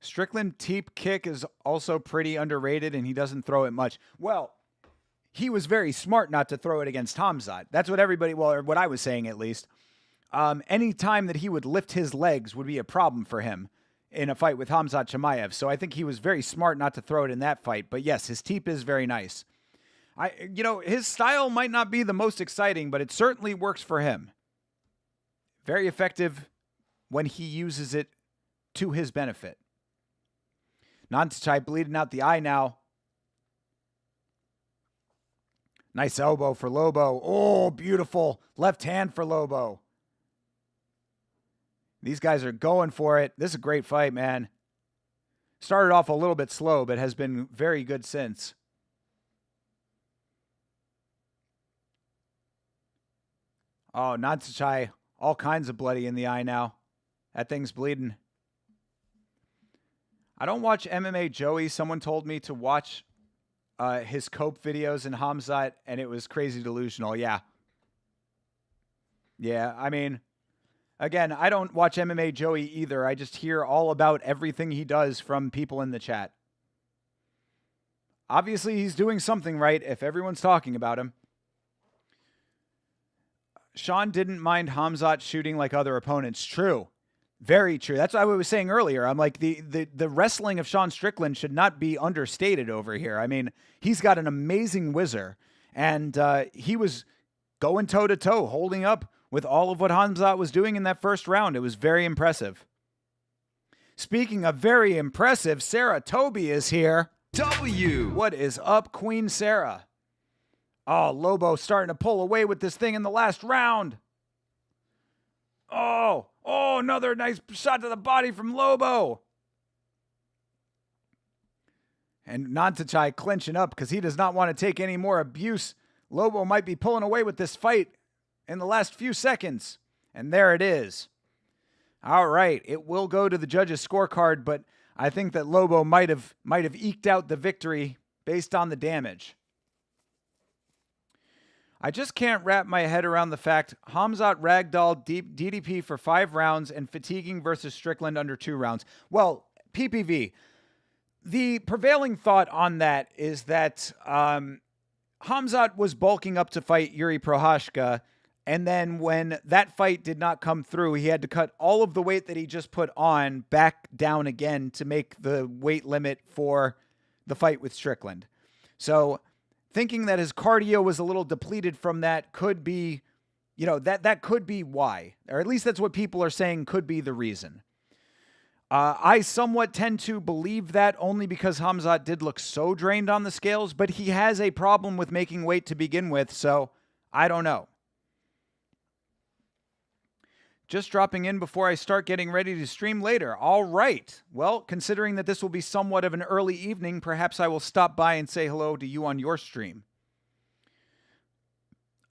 A: Strickland teep kick is also pretty underrated, and he doesn't throw it much. Well, he was very smart not to throw it against Hamzat. That's what everybody, well, or what I was saying at least. Any time that he would lift his legs would be a problem for him in a fight with Hamzat Chimaev. So I think he was very smart not to throw it in that fight. But yes, his teep is very nice. His style might not be the most exciting, but it certainly works for him. Very effective when he uses it to his benefit. Nantichai bleeding out the eye now. Nice elbow for Lobo. Oh, beautiful. Left hand for Lobo. These guys are going for it. This is a great fight, man. Started off a little bit slow, but has been very good since. Oh, Nantichai, all kinds of bloody in the eye now. That thing's bleeding. I don't watch MMA Joey. Someone told me to watch his cope videos in Hamzat, and it was crazy delusional. Yeah. Yeah, I mean, again, I don't watch MMA Joey either. I just hear all about everything he does from people in the chat. Obviously, he's doing something right if everyone's talking about him. Sean didn't mind Hamzat shooting like other opponents. True. Very true. That's what I was saying earlier. I'm like, the wrestling of Sean Strickland should not be understated over here. I mean, he's got an amazing whizzer, and he was going toe-to-toe, holding up with all of what Hamzat was doing in that first round. It was very impressive. Speaking of very impressive, Sarah Toby is here.
B: W.
A: What is up, Queen Sarah? Oh, Lobo starting to pull away with this thing in the last round. Oh, another nice shot to the body from Lobo. And Nantachai clinching up because he does not want to take any more abuse. Lobo might be pulling away with this fight in the last few seconds. And there it is. All right, it will go to the judges' scorecard, but I think that Lobo might have eked out the victory based on the damage. I just can't wrap my head around the fact Hamzat ragdolled DDP for 5 rounds and fatiguing versus Strickland under 2 rounds. Well, PPV, the prevailing thought on that is that Hamzat was bulking up to fight Yuri Prohashka, and then when that fight did not come through, he had to cut all of the weight that he just put on back down again to make the weight limit for the fight with Strickland. So thinking that his cardio was a little depleted from that could be, that could be why. Or at least that's what people are saying could be the reason. I somewhat tend to believe that only because Hamzat did look so drained on the scales, but he has a problem with making weight to begin with, so I don't know. Just dropping in before I start getting ready to stream later. All right. Well, considering that this will be somewhat of an early evening, perhaps I will stop by and say hello to you on your stream.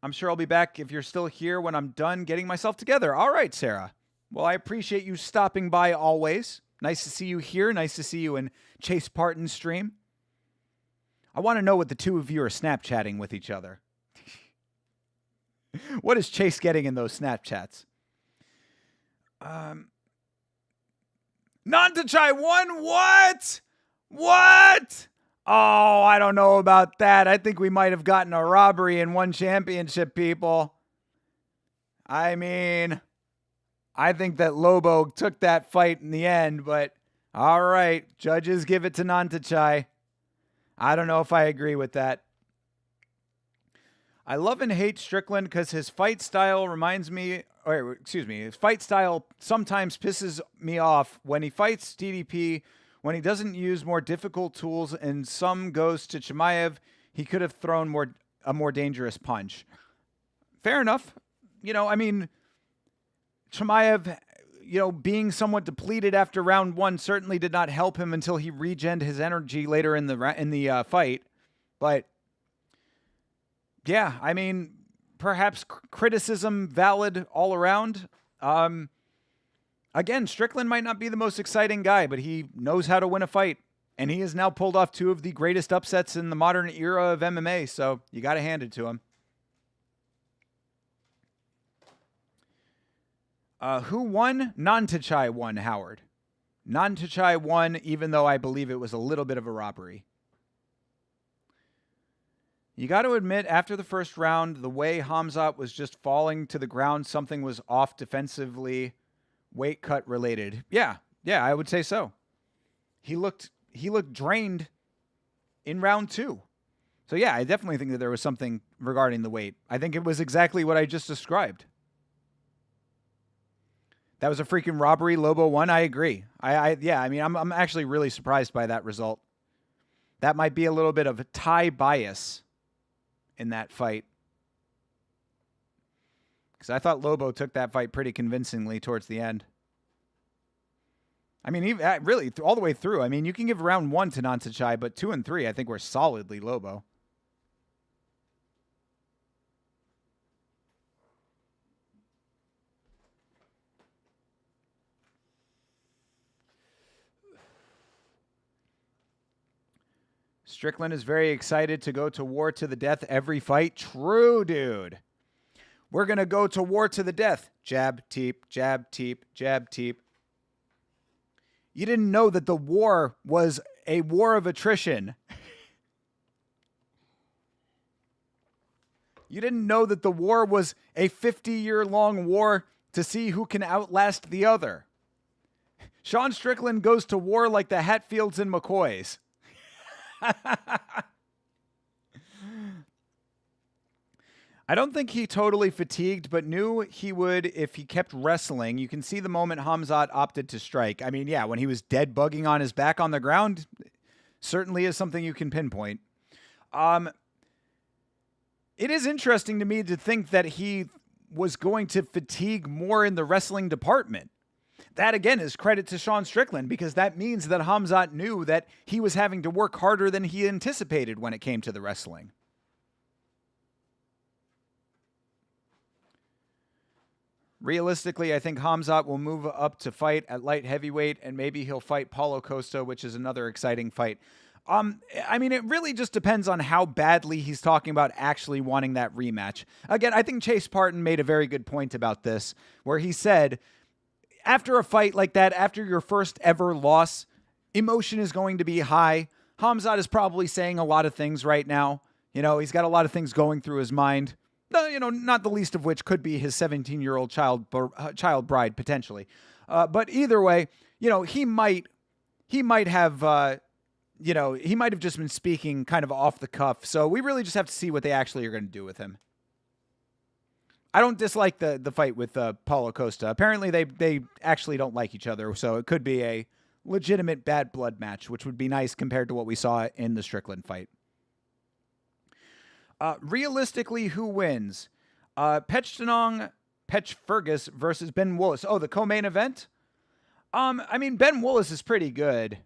A: I'm sure I'll be back if you're still here when I'm done getting myself together. All right, Sarah. Well, I appreciate you stopping by always. Nice to see you here. Nice to see you in Chase Parton's stream. I want to know what the two of you are Snapchatting with each other. What is Chase getting in those Snapchats? Nantachai won? What? Oh, I don't know about that. I think we might have gotten a robbery in one championship, people. I mean, I think that Lobo took that fight in the end, but all right, judges give it to Nantachai. I don't know if I agree with that. I love and hate Strickland because his fight style his fight style sometimes pisses me off when he fights DDP, when he doesn't use more difficult tools, and some goes to Chimaev. He could have thrown a more dangerous punch. Fair enough. Chimaev, being somewhat depleted after round 1 certainly did not help him until he regened his energy later in the fight. But yeah, perhaps criticism valid all around. Again, Strickland might not be the most exciting guy, but he knows how to win a fight. And he has now pulled off 2 of the greatest upsets in the modern era of MMA, so you got to hand it to him. Who won? Nantachai won, Howard. Nantachai won, even though I believe it was a little bit of a robbery. You got to admit, after the first round, the way Hamzat was just falling to the ground, something was off defensively, weight cut related. Yeah, I would say so. He looked drained in round 2. So yeah, I definitely think that there was something regarding the weight. I think it was exactly what I just described. That was a freaking robbery. Lobo won. I agree. I'm actually really surprised by that result. That might be a little bit of a Thai bias in that fight, because I thought Lobo took that fight pretty convincingly towards the end. He really all the way through. You can give round 1 to Nantachai, but 2 and 3 I think were solidly Lobo. Strickland is very excited to go to war to the death every fight. True, dude. We're going to go to war to the death. Jab, teep, jab, teep, jab, teep. You didn't know that the war was a war of attrition. You didn't know that the war was a 50-year-long war to see who can outlast the other. Sean Strickland goes to war like the Hatfields and McCoys. I don't think he totally fatigued, but knew he would if he kept wrestling. You can see the moment Khamzat opted to strike. I mean, yeah, when he was dead bugging on his back on the ground, certainly is something you can pinpoint. It is interesting to me to think that he was going to fatigue more in the wrestling department. That, again, is credit to Sean Strickland, because that means that Khamzat knew that he was having to work harder than he anticipated when it came to the wrestling. Realistically, I think Khamzat will move up to fight at light heavyweight, and maybe he'll fight Paulo Costa, which is another exciting fight. I mean, it really just depends on how badly he's talking about actually wanting that rematch. Again, I think Chase Parton made a very good point about this, where he said, after a fight like that, after your first ever loss, emotion is going to be high. Khamzat is probably saying a lot of things right now. You know, he's got a lot of things going through his mind. You know, not the least of which could be his 17-year-old child bride, potentially. But either way, you know, he might have, he might have just been speaking kind of off the cuff. So we really just have to see what they actually are going to do with him. I don't dislike the fight with Paulo Costa. Apparently they actually don't like each other, so it could be a legitimate bad blood match, which would be nice compared to what we saw in the Strickland fight. Realistically, who wins? Pech Fergus versus Ben Willis. Oh, the co-main event? I mean, Ben Willis is pretty good.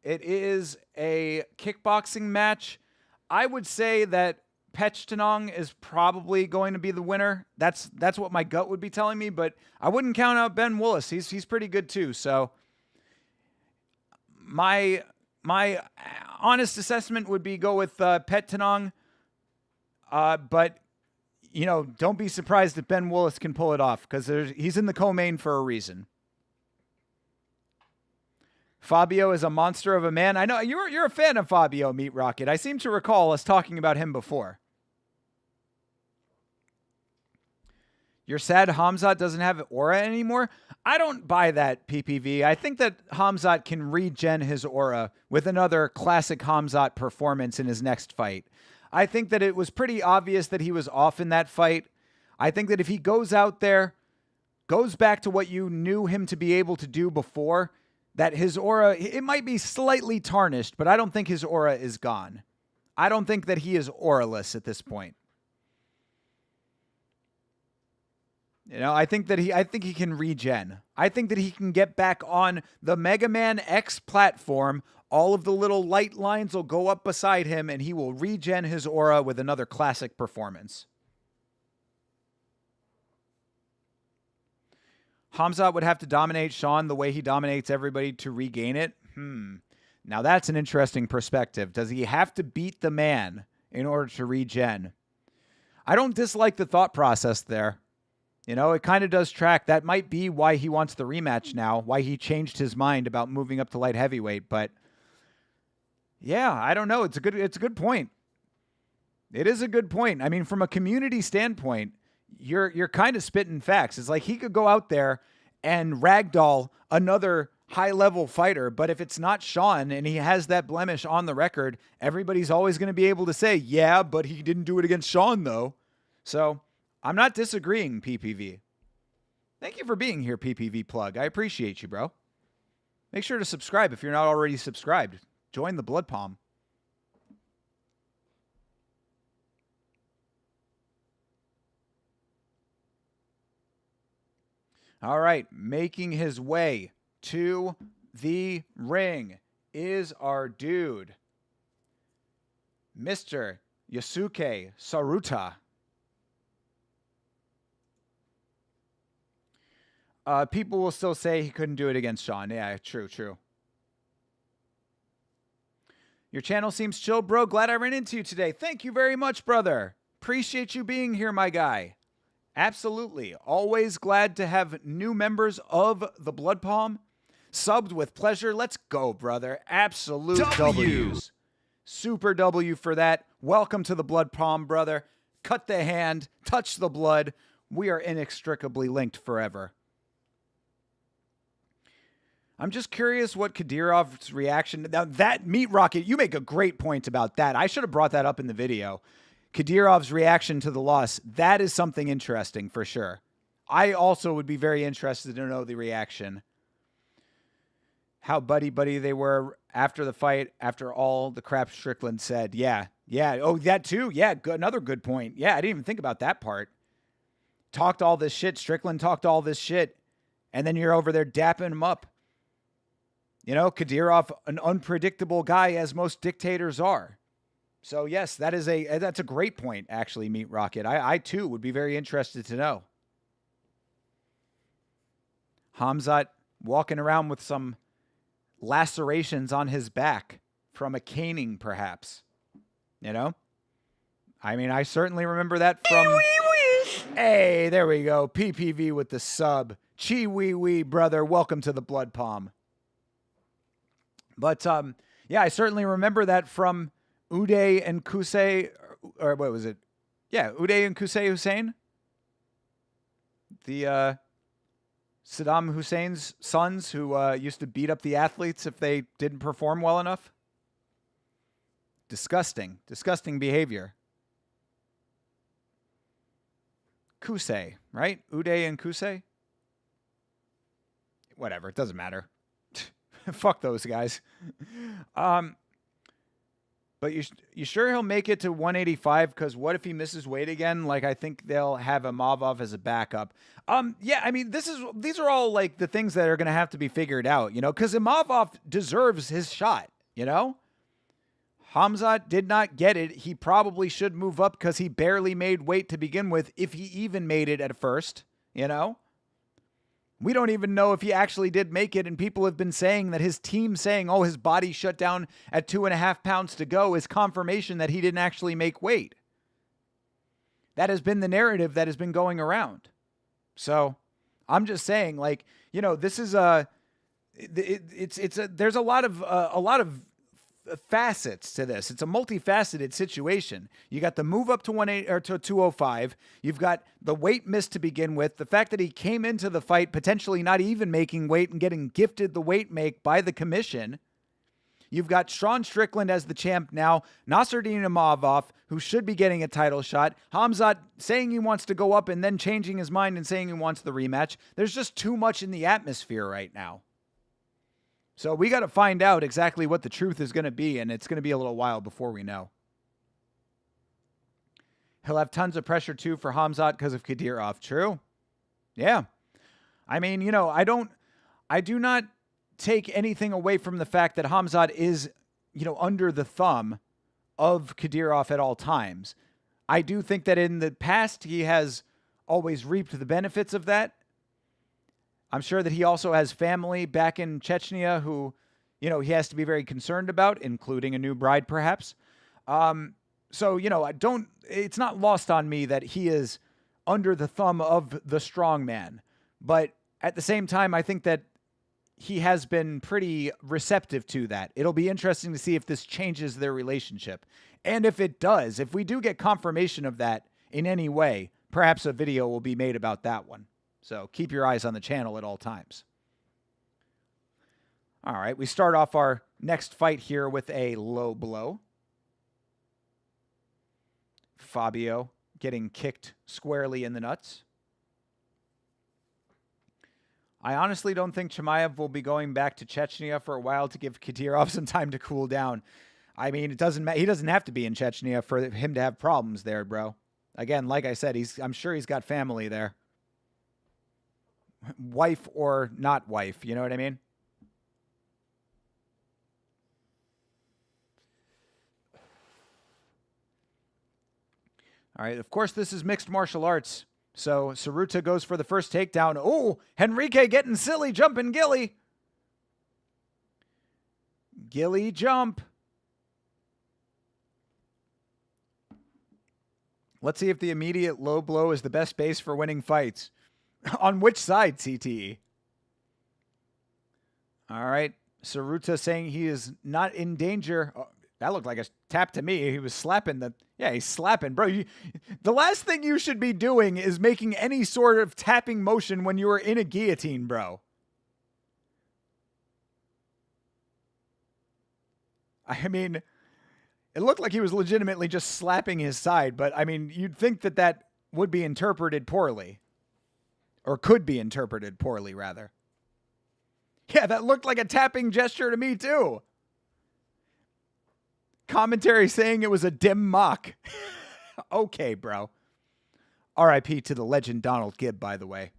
A: It is a kickboxing match. I would say that Pech is probably going to be the winner. That's what my gut would be telling me, but I wouldn't count out Ben Willis. He's pretty good too. So my honest assessment would be go with Pech. But, you know, don't be surprised if Ben Willis can pull it off, because he's in the co-main for a reason. Fabio is a monster of a man. I know you're a fan of Fabio, Meat Rocket. I seem to recall us talking about him before. You're sad Khamzat doesn't have aura anymore? I don't buy that, PPV. I think that Khamzat can regen his aura with another classic Khamzat performance in his next fight. I think that it was pretty obvious that he was off in that fight. I think that if he goes out there, goes back to what you knew him to be able to do before, that his aura, it might be slightly tarnished, but I don't think his aura is gone. I don't think that he is auraless at this point. You know, I think he can regen. I think that he can get back on the Mega Man X platform. All of the little light lines will go up beside him, and he will regen his aura with another classic performance. Khamzat would have to dominate Sean the way he dominates everybody to regain it. Now that's an interesting perspective. Does he have to beat the man in order to regen? I don't dislike the thought process there. You know, it kind of does track. That might be why he wants the rematch now, why he changed his mind about moving up to light heavyweight. But yeah, I don't know. It's a good point. It is a good point. I mean, from a community standpoint, you're kind of spitting facts. It's like he could go out there and ragdoll another high-level fighter, but if it's not Sean and he has that blemish on the record, everybody's always going to be able to say, yeah, but he didn't do it against Sean, though. So I'm not disagreeing, PPV. Thank you for being here, PPV Plug. I appreciate you, bro. Make sure to subscribe if you're not already subscribed. Join the Blood Palm. All right, making his way to the ring is our dude, Mr. Yasuke Saruta. People will still say he couldn't do it against Sean. Yeah, true. Your channel seems chill, bro. Glad I ran into you today. Thank you very much, brother. Appreciate you being here, my guy. Absolutely. Always glad to have new members of the Blood Palm. Subbed with pleasure. Let's go, brother. Absolute W's. Super W for that. Welcome to the Blood Palm, brother. Cut the hand. Touch the blood. We are inextricably linked forever. I'm just curious what Kadyrov's reaction... Now, that Meat Rocket, you make a great point about that. I should have brought that up in the video. Kadyrov's reaction to the loss, that is something interesting for sure. I also would be very interested to know the reaction. How buddy-buddy they were after the fight, after all the crap Strickland said. Yeah. Oh, that too? Yeah, another good point. Yeah, I didn't even think about that part. Talked all this shit. Strickland talked all this shit. And then you're over there dapping him up. Kadyrov, an unpredictable guy, as most dictators are. So, yes, that's a great point, actually, Meat Rocket. I too, would be very interested to know. Khamzat walking around with some lacerations on his back from a caning, perhaps. I certainly remember that from... Hey, there we go. PPV with the sub. Chi wee wee, brother. Welcome to the Blood Palm. But, yeah, I certainly remember that from Uday and Qusay, or what was it? Yeah, Uday and Qusay Hussein. The Saddam Hussein's sons who used to beat up the athletes if they didn't perform well enough. Disgusting behavior. Qusay, right? Uday and Qusay? Whatever, it doesn't matter. Fuck those guys. But you sure he'll make it to 185? Because what if he misses weight again? I think they'll have Imavov as a backup. Yeah, these are all the things that are going to have to be figured out, because Imavov deserves his shot, Khamzat did not get it. He probably should move up because he barely made weight to begin with, if he even made it at first, We don't even know if he actually did make it, and people have been saying that his team saying, oh, his body shut down at 2.5 pounds to go is confirmation that he didn't actually make weight. That has been the narrative that has been going around. So I'm just saying, this is there's a lot of facets to this. It's a multifaceted situation. You got the move up to 180 or to 205. You've got the weight miss to begin with. The fact that he came into the fight potentially not even making weight and getting gifted the weight make by the commission. You've got Sean Strickland as the champ now. Nasruddin Imavov, who should be getting a title shot. Khamzat saying he wants to go up and then changing his mind and saying he wants the rematch. There's just too much in the atmosphere right now. So we got to find out exactly what the truth is going to be, and it's going to be a little while before we know. He'll have tons of pressure, too, for Khamzat because of Kadyrov. True. Yeah. I do not take anything away from the fact that Khamzat is, under the thumb of Kadyrov at all times. I do think that in the past, he has always reaped the benefits of that. I'm sure that he also has family back in Chechnya who, he has to be very concerned about, including a new bride, perhaps. So, it's not lost on me that he is under the thumb of the strong man. But at the same time, I think that he has been pretty receptive to that. It'll be interesting to see if this changes their relationship. And if it does, if we do get confirmation of that in any way, perhaps a video will be made about that one. So keep your eyes on the channel at all times. All right, we start off our next fight here with a low blow. Fabio getting kicked squarely in the nuts. I honestly don't think Chimaev will be going back to Chechnya for a while to give Kadyrov some time to cool down. It doesn't matter. He doesn't have to be in Chechnya for him to have problems there, bro. Again, like I said, I'm sure he's got family there. Wife or not wife, you know what I mean? All right, of course, this is mixed martial arts. So Saruta goes for the first takedown. Oh, Henrique getting silly, jumping Gilly. Gilly jump. Let's see if the immediate low blow is the best base for winning fights. On which side, CTE? All right. Saruta saying he is not in danger. Oh, that looked like a tap to me. He was slapping the... Yeah, he's slapping. Bro, the last thing you should be doing is making any sort of tapping motion when you are in a guillotine, bro. It looked like he was legitimately just slapping his side, but I mean, you'd think that that would be interpreted poorly. Or could be interpreted poorly, rather. Yeah, that looked like a tapping gesture to me, too. Commentary saying it was a dim mock. Okay, bro. R.I.P. to the legend Donald Gibb, by the way.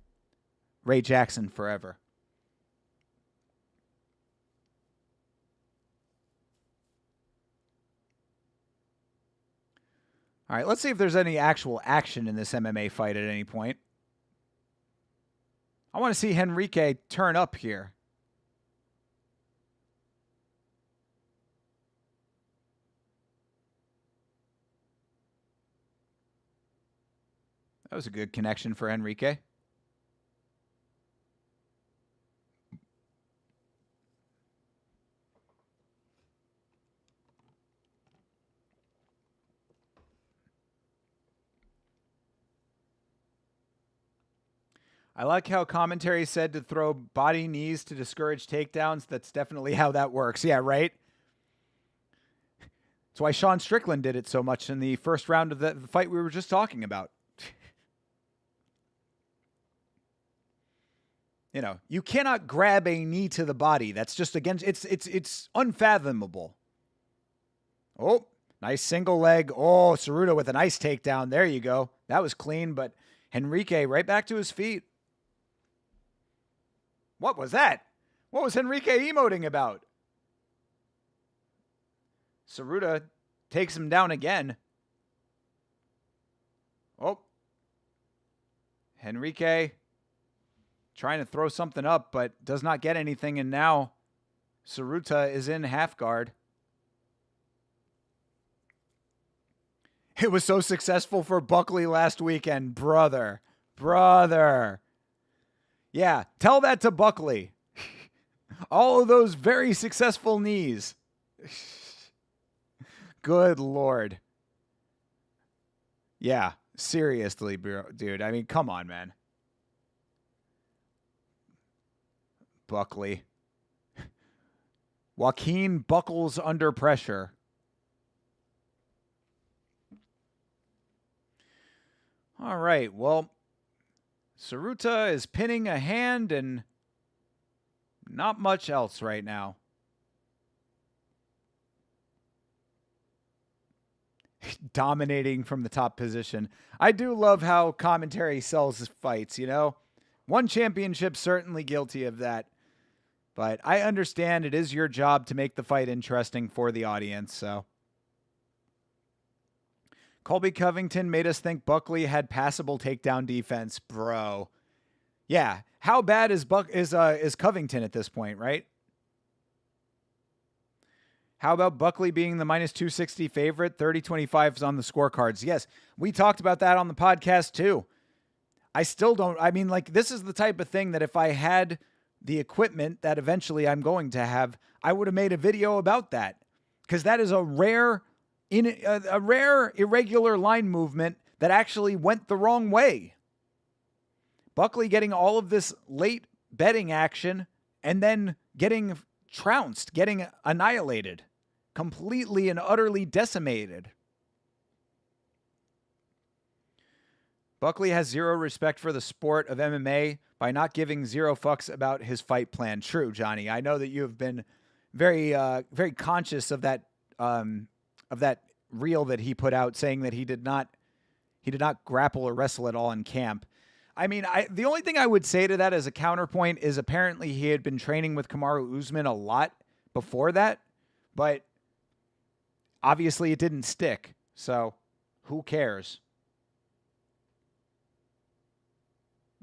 A: Ray Jackson forever. All right, let's see if there's any actual action in this MMA fight at any point. I want to see Henrique turn up here. That was a good connection for Henrique. I like how commentary said to throw body knees to discourage takedowns. That's definitely how that works. Yeah, right? That's why Sean Strickland did it so much in the first round of the fight we were just talking about. You know, you cannot grab a knee to the body. That's just against, it's unfathomable. Oh, nice single leg. Oh, Saruta with a nice takedown. There you go. That was clean, but Henrique right back to his feet. What was that? What was Henrique emoting about? Saruta takes him down again. Oh. Henrique trying to throw something up, but does not get anything, and now Saruta is in half guard. It was so successful for Buckley last weekend, brother. Brother. Yeah, tell that to Buckley. All of those very successful knees. Good Lord. Yeah, seriously, bro, dude. I mean, come on, man. Buckley. Joaquin buckles under pressure. All right, well, Saruta is pinning a hand and not much else right now. Dominating from the top position. I do love how commentary sells his fights, you know? One championship, certainly guilty of that. But I understand it is your job to make the fight interesting for the audience, so. Colby Covington made us think Buckley had passable takedown defense, bro. Yeah, how bad is Covington at this point, right? How about Buckley being the minus 260 favorite? 30-25 is on the scorecards. Yes, we talked about that on the podcast too. I still don't, I mean, like, this is the type of thing that if I had the equipment that eventually I'm going to have, I would have made a video about that. Because that is a rare irregular line movement that actually went the wrong way. Buckley getting all of this late betting action and then getting trounced, getting annihilated, completely and utterly decimated. Buckley has zero respect for the sport of MMA by not giving zero fucks about his fight plan. True, Johnny. I know that you have been very, very conscious of that reel that he put out, saying that he did not grapple or wrestle at all in camp. I mean, the only thing I would say to that as a counterpoint is apparently he had been training with Kamaru Usman a lot before that, but obviously it didn't stick. So who cares?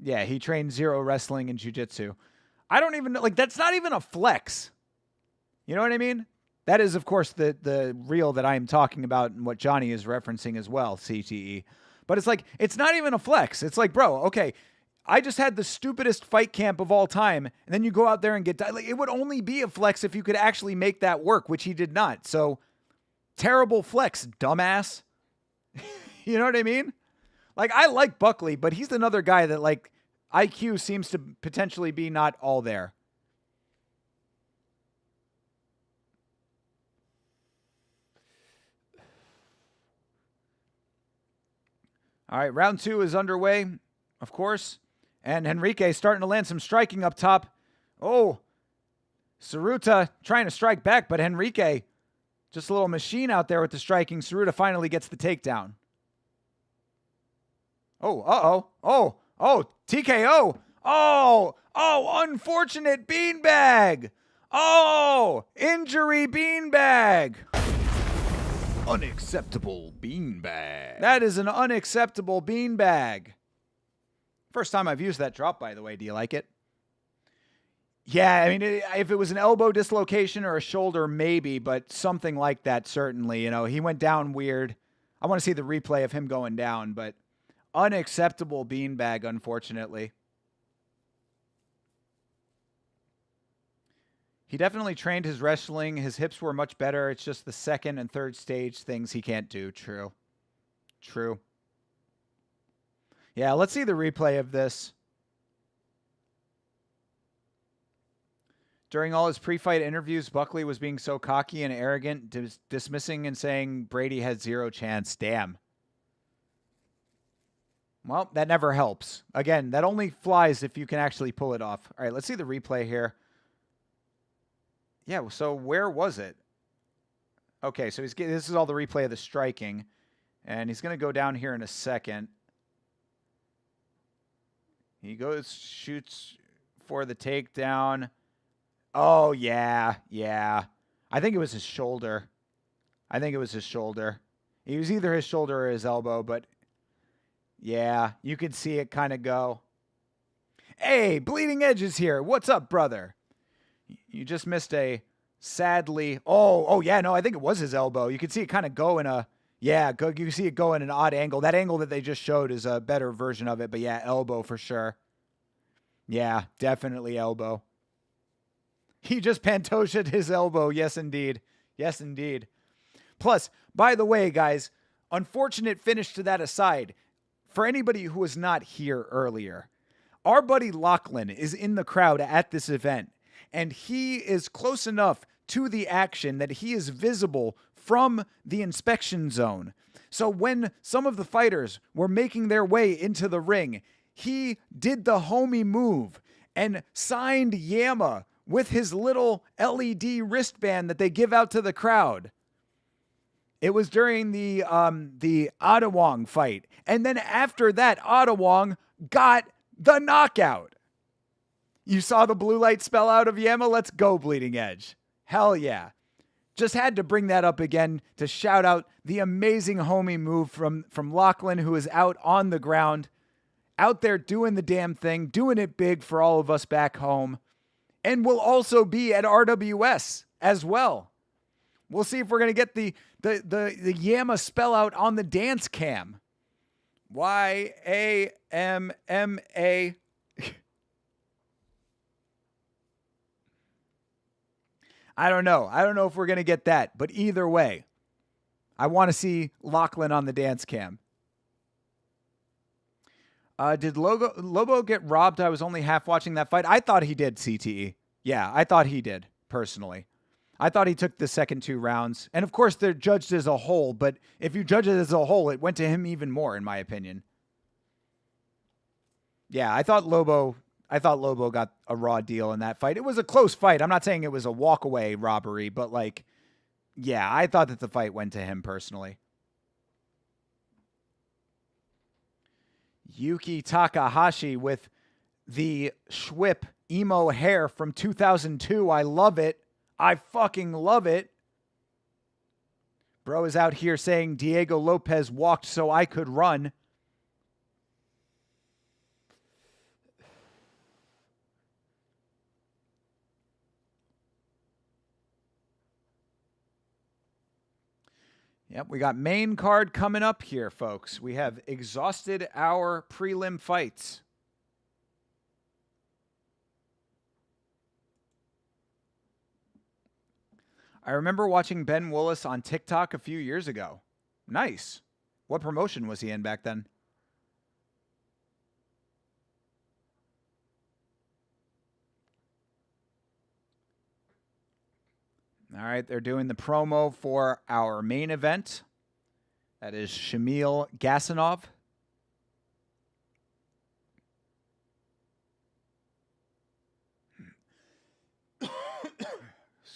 A: Yeah, he trained zero wrestling and jiu-jitsu. I don't even know, like, that's not even a flex. You know what I mean? That is, of course, the reel that I am talking about and what Johnny is referencing as well, CTE. But it's like, it's not even a flex. It's like, bro, okay, I just had the stupidest fight camp of all time, and then you go out there and get... Like, it would only be a flex if you could actually make that work, which he did not. So, terrible flex, dumbass. You know what I mean? Like, I like Buckley, but he's another guy that, like, IQ seems to potentially be not all there. All right, round 2 is underway, of course. And Henrique starting to land some striking up top. Oh, Saruta trying to strike back, but Henrique, just a little machine out there with the striking. Saruta finally gets the takedown. Oh, uh-oh. Oh, TKO. Oh, unfortunate beanbag. Oh, injury beanbag.
B: Unacceptable beanbag.
A: That is an unacceptable beanbag. First time I've used that drop, by the way. Do you like it? Yeah, I mean, if it was an elbow dislocation or a shoulder, maybe, but something like that, certainly. You know, he went down weird. I want to see the replay of him going down, but unacceptable beanbag, unfortunately. He definitely trained his wrestling. His hips were much better. It's just the second and third stage things he can't do. True. Yeah, let's see the replay of this. During all his pre-fight interviews, Buckley was being so cocky and arrogant, dismissing and saying Brady had zero chance. Damn. Well, that never helps. Again, that only flies if you can actually pull it off. All right, let's see the replay here. Yeah, so where was it? Okay, so this is all the replay of the striking. And he's going to go down here in a second. He goes, shoots for the takedown. Oh, yeah. I think it was his shoulder. He was either his shoulder or his elbow, but yeah, you could see it kind of go. Hey, Bleeding Edge is here. What's up, brother? You just missed a sadly. Oh, yeah, no, I think it was his elbow. You could see it kind of go in a, you can see it go in an odd angle. That angle that they just showed is a better version of it, but yeah, elbow for sure. Yeah, definitely elbow. He just pantoshed his elbow. Yes, indeed. Plus, by the way, guys, unfortunate finish to that aside. For anybody who was not here earlier, our buddy Lachlan is in the crowd at this event, and he is close enough to the action that he is visible from the inspection zone. So when some of the fighters were making their way into the ring, he did the homie move and signed Yama with his little LED wristband that they give out to the crowd. It was during the Adewong fight. And then after that, Adewong got the knockout. You saw the blue light spell out of Yama? Let's go, Bleeding Edge. Hell yeah. Just had to bring that up again to shout out the amazing homie move from Lachlan, who is out on the ground, out there doing the damn thing, doing it big for all of us back home, and will also be at RWS as well. We'll see if we're going to get the Yama spell out on the dance cam. YAMMA. I don't know if we're going to get that, but either way, I want to see Lachlan on the dance cam. Did Lobo get robbed? I was only half watching that fight. I thought he did, CTE. Yeah, I thought he did, personally. I thought he took the second 2 rounds. And of course, they're judged as a whole, but if you judge it as a whole, it went to him even more, in my opinion. Yeah, I thought Lobo got a raw deal in that fight. It was a close fight. I'm not saying it was a walkaway robbery, but yeah, I thought that the fight went to him personally. Yuki Takahashi with the Schwip emo hair from 2002. I love it. I fucking love it. Bro is out here saying Diego Lopez walked so I could run. Yep, we got main card coming up here, folks. We have exhausted our prelim fights. I remember watching Ben Willis on TikTok a few years ago. Nice. What promotion was he in back then? All right, they're doing the promo for our main event. That is Shamil Gasanov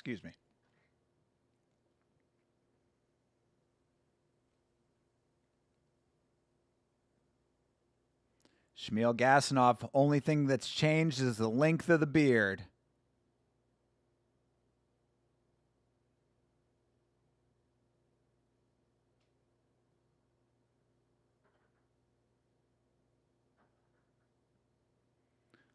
A: Excuse me. Shmuel Gasanov, only thing that's changed is the length of the beard.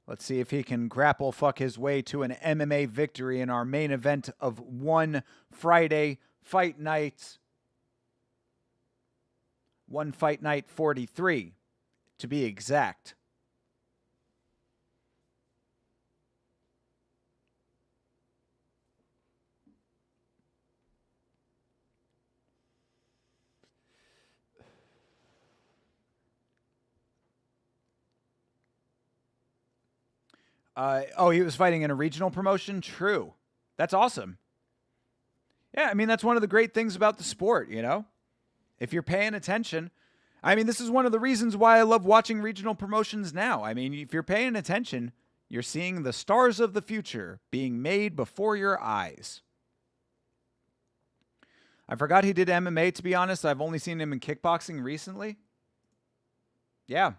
A: Let's see if he can grapple fuck his way to an MMA victory in our main event of one Friday fight night. One fight night 43, to be exact. He was fighting in a regional promotion? True. That's awesome. Yeah, I mean, that's one of the great things about the sport, you know? If you're paying attention. I mean, this is one of the reasons why I love watching regional promotions now. I mean, if you're paying attention, you're seeing the stars of the future being made before your eyes. I forgot he did MMA, to be honest. I've only seen him in kickboxing recently. Yeah.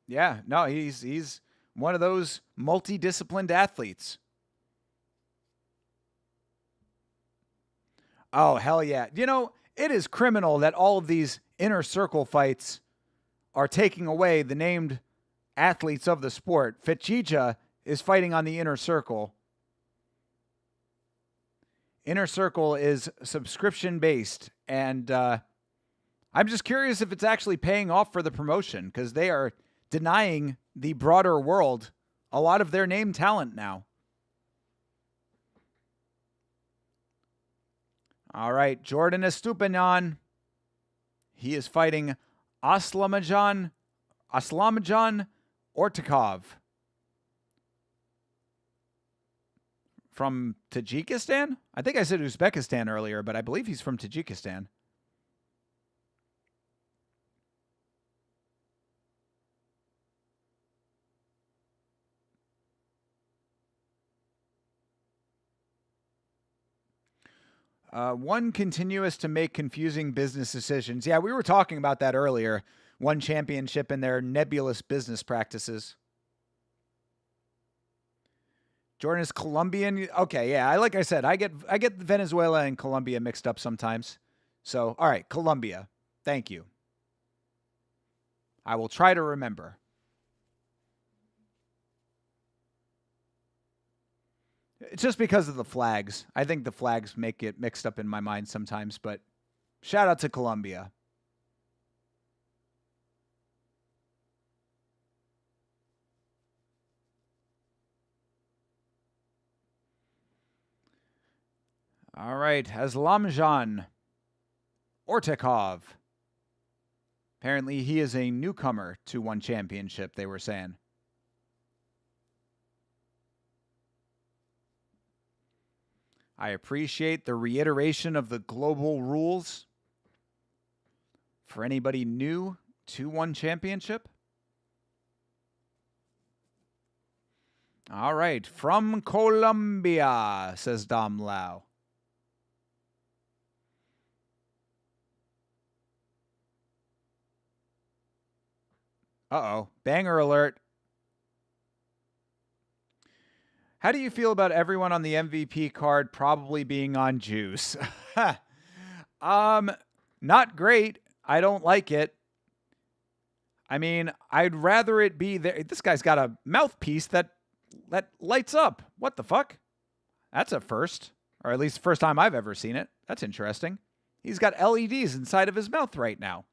A: Yeah. No, he's one of those multidisciplined athletes. Oh, hell yeah. You know, it is criminal that all of these inner circle fights are taking away the named athletes of the sport. Fitchija is fighting on the inner circle. Inner circle is subscription based, and I'm just curious if it's actually paying off for the promotion, because they are denying the broader world a lot of their named talent now. All right, Jordan Estupiñán. He is fighting Aslamajan Ortikov from Tajikistan. I think I said Uzbekistan earlier, but I believe he's from Tajikistan. One continuous to make confusing business decisions. Yeah, we were talking about that earlier. One championship in their nebulous business practices. Jordan is Colombian. Okay, yeah. Like I said, I get Venezuela and Colombia mixed up sometimes. So, all right, Colombia. Thank you. I will try to remember. It's just because of the flags. I think the flags make it mixed up in my mind sometimes, but shout out to Colombia. All right, Aslamjan Ortikov. Apparently he is a newcomer to one championship, they were saying. I appreciate the reiteration of the global rules for anybody new to one championship. All right, from Colombia, says Dom Lau. Uh-oh, banger alert. How do you feel about everyone on the MVP card probably being on juice? Not great. I don't like it. I mean, I'd rather it be there. This guy's got a mouthpiece that lights up. What the fuck? That's a first, or at least the first time I've ever seen it. That's interesting. He's got LEDs inside of his mouth right now.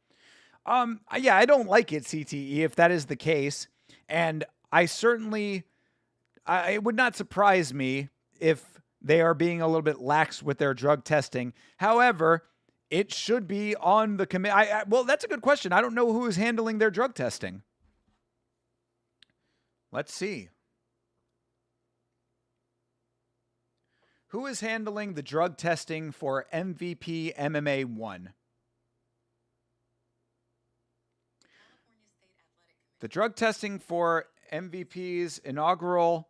A: Yeah, I don't like it, CTE, if that is the case. And I certainly... it would not surprise me if they are being a little bit lax with their drug testing. However, it should be on the committee. Well, that's a good question. I don't know who is handling their drug testing. Let's see. Who is handling the drug testing for MVP MMA 1? The drug testing for MVP's inaugural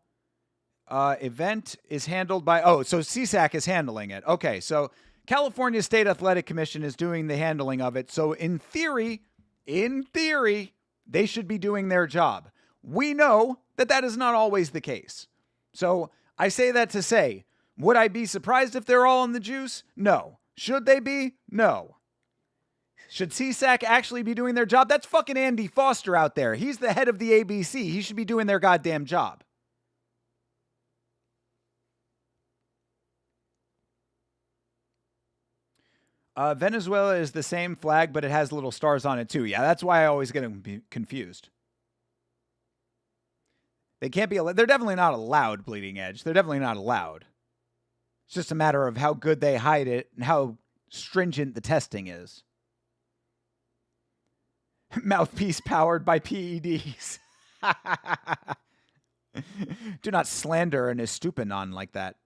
A: Event is handled by, so CSAC is handling it. Okay, so California State Athletic Commission is doing the handling of it. So in theory, they should be doing their job. We know that that is not always the case. So I say that to say, would I be surprised if they're all in the juice? No. Should they be? No. Should CSAC actually be doing their job? That's fucking Andy Foster out there. He's the head of the ABC. He should be doing their goddamn job. Venezuela is the same flag, but it has little stars on it too. Yeah, that's why I always get them confused. They can't be. They're definitely not allowed, Bleeding Edge. They're definitely not allowed. It's just a matter of how good they hide it and how stringent the testing is. Mouthpiece powered by PEDs. Do not slander an Estupinan like that.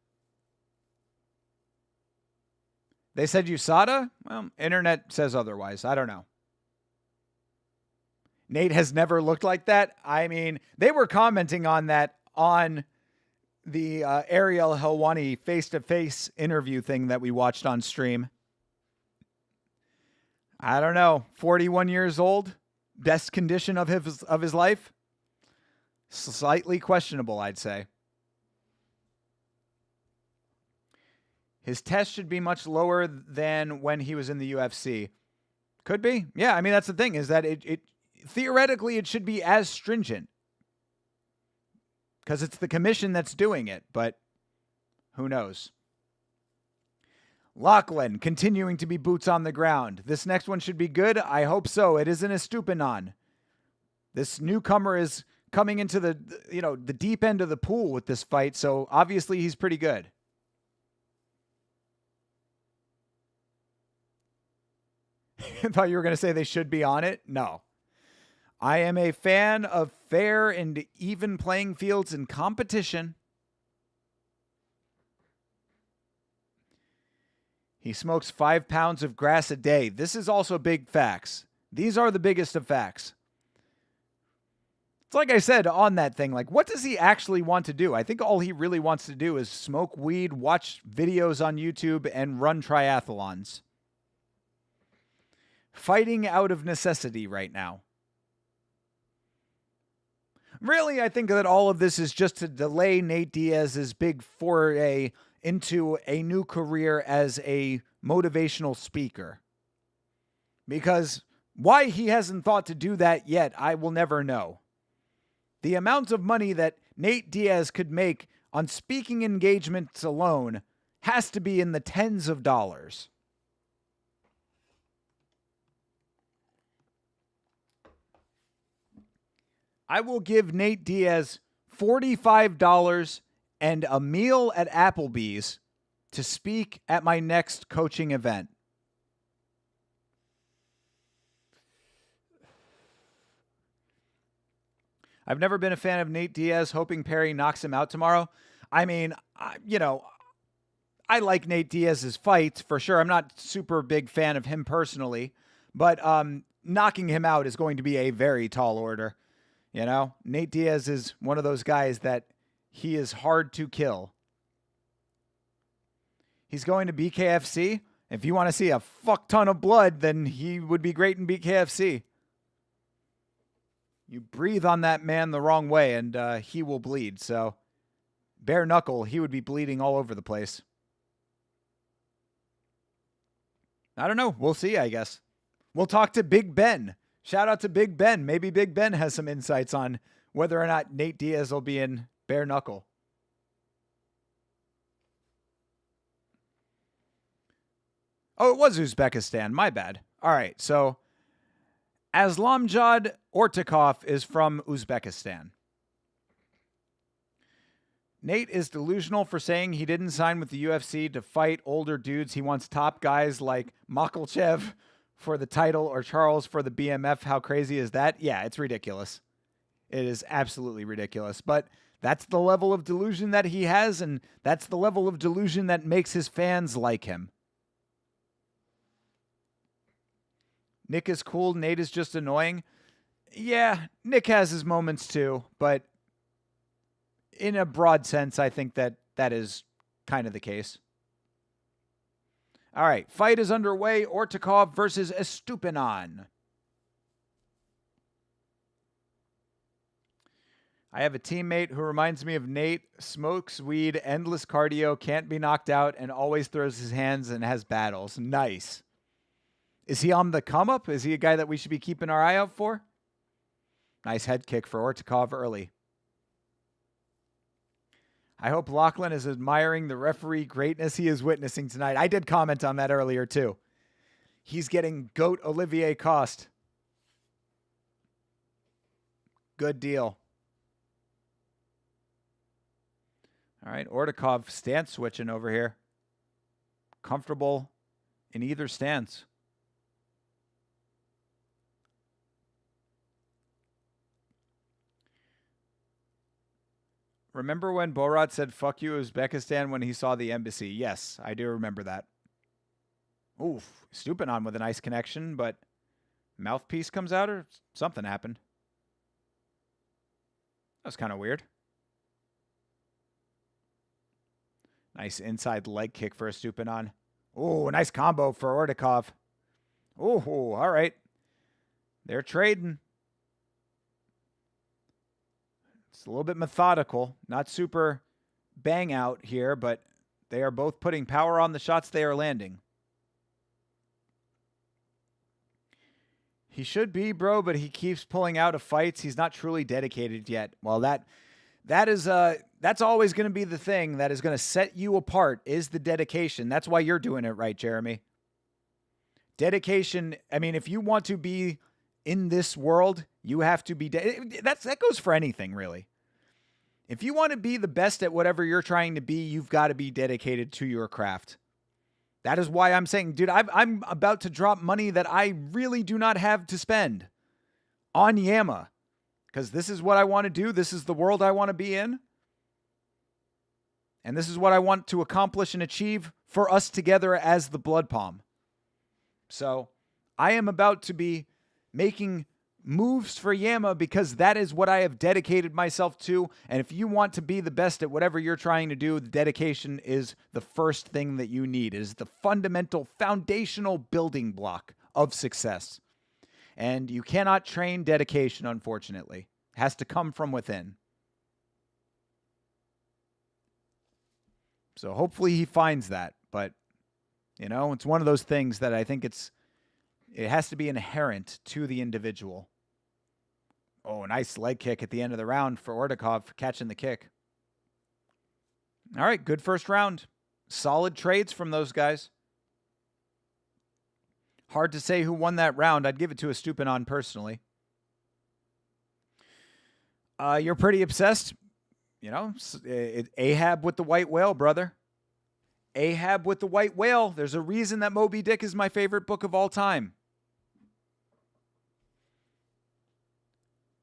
A: They said USADA? Well, internet says otherwise. I don't know. Nate has never looked like that. I mean, they were commenting on that on the Ariel Helwani face-to-face interview thing that we watched on stream. I don't know. 41 years old. Best condition of his life. Slightly questionable, I'd say. His test should be much lower than when he was in the UFC. Could be. Yeah, I mean, that's the thing, is that it theoretically it should be as stringent. Because it's the commission that's doing it, but who knows? Lachlan continuing to be boots on the ground. This next one should be good. I hope so. It isn't a Stupinan. This newcomer is coming into the deep end of the pool with this fight, so obviously he's pretty good. I thought you were going to say they should be on it. No. I am a fan of fair and even playing fields in competition. He smokes 5 pounds of grass a day. This is also big facts. These are the biggest of facts. It's like I said on that thing, like, what does he actually want to do? I think all he really wants to do is smoke weed, watch videos on YouTube, and run triathlons. Fighting out of necessity right now. Really, I think that all of this is just to delay Nate Diaz's big foray into a new career as a motivational speaker. Because why he hasn't thought to do that yet, I will never know. The amount of money that Nate Diaz could make on speaking engagements alone has to be in the tens of dollars. I will give Nate Diaz $45 and a meal at Applebee's to speak at my next coaching event. I've never been a fan of Nate Diaz, hoping Perry knocks him out tomorrow. I mean, I like Nate Diaz's fights for sure. I'm not super big fan of him personally, but knocking him out is going to be a very tall order. You know, Nate Diaz is one of those guys that he is hard to kill. He's going to BKFC. If you want to see a fuck ton of blood, then he would be great in BKFC. You breathe on that man the wrong way and he will bleed. So bare knuckle, he would be bleeding all over the place. I don't know. We'll see, I guess. We'll talk to Big Ben. Shout out to Big Ben. Maybe Big Ben has some insights on whether or not Nate Diaz will be in bare knuckle. Oh, it was Uzbekistan. My bad. All right, so Aslamjad Ortakov is from Uzbekistan. Nate is delusional for saying he didn't sign with the UFC to fight older dudes. He wants top guys like Makhachev for the title or Charles for the BMF. How crazy is that? Yeah, it's ridiculous. It is absolutely ridiculous. But that's the level of delusion that he has, and that's the level of delusion that makes his fans like him. Nick is cool. Nate is just annoying. Yeah, Nick has his moments too, but in a broad sense, I think that is kind of the case. All right, fight is underway. Ortikov versus Estupinan. I have a teammate who reminds me of Nate, smokes weed, endless cardio, can't be knocked out, and always throws his hands and has battles. Nice. Is he on the come up? Is he a guy that we should be keeping our eye out for? Nice head kick for Ortikov early. I hope Lachlan is admiring the referee greatness he is witnessing tonight. I did comment on that earlier, too. He's getting GOAT Olivier Coste. Good deal. All right, Ortikov stance switching over here. Comfortable in either stance. Remember when Borat said, "Fuck you, Uzbekistan," when he saw the embassy? Yes, I do remember that. Oof, Stupinan with a nice connection, but mouthpiece comes out or something happened. That was kind of weird. Nice inside leg kick for Stupinan. Oh, nice combo for Ortikov. Oh, all right. They're trading. It's a little bit methodical, not super bang out here, but they are both putting power on the shots they are landing. He should be, bro, but he keeps pulling out of fights. He's not truly dedicated yet. Well, that's always going to be the thing that is going to set you apart is the dedication. That's why you're doing it right, Jeremy. Dedication, I mean, if you want to be in this world, you have to be that goes for anything, really. If you want to be the best at whatever you're trying to be, you've got to be dedicated to your craft. That is why I'm saying, dude, I'm about to drop money that I really do not have to spend on Yama. Because this is what I want to do. This is the world I want to be in. And this is what I want to accomplish and achieve for us together as the Blood Palm. So I am about to be making moves for Yama because that is what I have dedicated myself to. And if you want to be the best at whatever you're trying to do, the dedication is the first thing that you need. It is the fundamental, foundational building block of success. And you cannot train dedication, unfortunately. It has to come from within. So hopefully he finds that. But, you know, it's one of those things that I think it has to be inherent to the individual. Oh, nice leg kick at the end of the round for Ortikov for catching the kick. All right, good first round. Solid trades from those guys. Hard to say who won that round. I'd give it to Estupinan personally. You're pretty obsessed. You know, Ahab with the white whale, brother. Ahab with the white whale. There's a reason that Moby Dick is my favorite book of all time.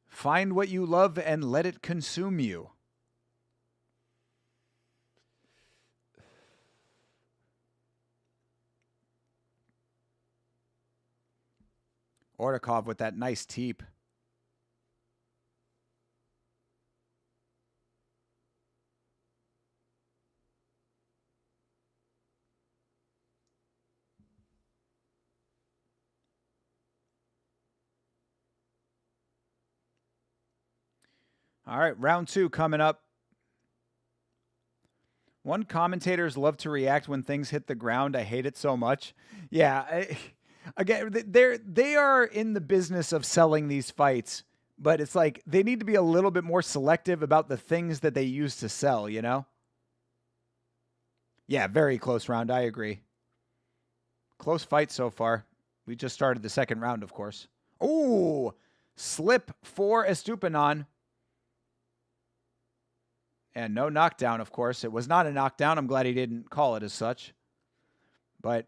A: Find what you love and let it consume you. Ortikov with that nice teep. All right, round 2 coming up. One, commentators love to react when things hit the ground. I hate it so much. Yeah, again, they are in the business of selling these fights, but it's like they need to be a little bit more selective about the things that they use to sell, you know? Yeah, very close round. I agree. Close fight so far. We just started the second round, of course. Ooh, slip for Estupinan. And no knockdown, of course. It was not a knockdown. I'm glad he didn't call it as such. But,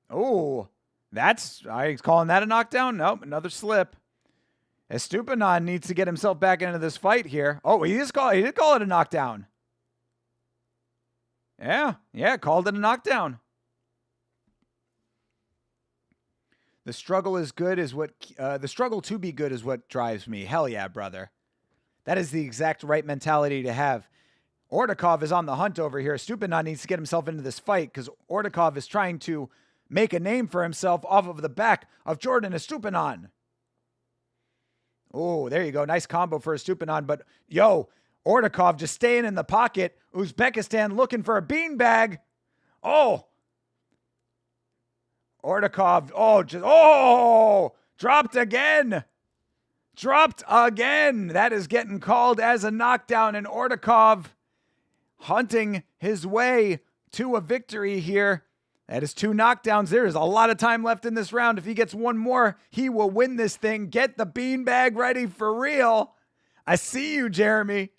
A: oh, he's calling that a knockdown? Nope, another slip. Estupinan needs to get himself back into this fight here. Oh, he did call it a knockdown. Yeah, called it a knockdown. The struggle to be good is what drives me. Hell yeah, brother.
D: That is the exact right mentality to have. Ordakov is on the hunt over here. Stupinan needs to get himself into this fight because Ordakov is trying to make a name for himself off of the back of Jordan Stupinan. Oh, there you go. Nice combo for Stupinan. But, yo, Ordakov just staying in the pocket. Uzbekistan looking for a beanbag. Oh. Ordakov. Dropped again. Dropped again. That is getting called as a knockdown. And Ordakov hunting his way to a victory here. That is 2 knockdowns. There is a lot of time left in this round. If he gets one more, he will win this thing. Get the beanbag ready for real. I see you, Jeremy.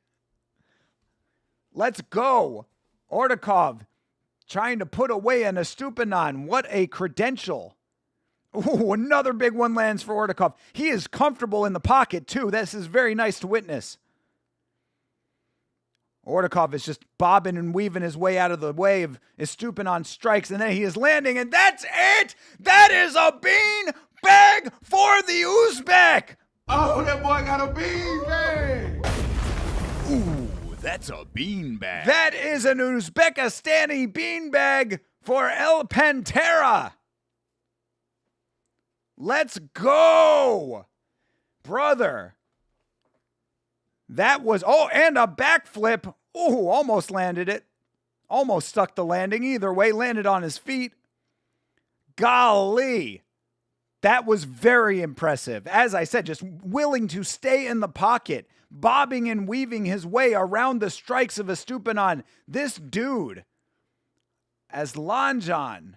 D: Let's go. Ordakov trying to put away an Stupinan. What a credential. Ooh, another big one lands for Ordakov. He is comfortable in the pocket, too. This is very nice to witness. Ordakov is just bobbing and weaving his way out of the way of Stupinan strikes, and then he is landing, and that's it! That is a bean bag for the Uzbek!
C: Oh, that boy got a bean bag!
B: Ooh, that's a beanbag.
D: That is an Uzbekistani beanbag for El Pantera. Let's go! Brother. That was, and a backflip. Oh, almost landed it. Almost stuck the landing. Either way, landed on his feet. Golly. That was very impressive. As I said, just willing to stay in the pocket, bobbing and weaving his way around the strikes of Stupinan. This dude, Aslanjan.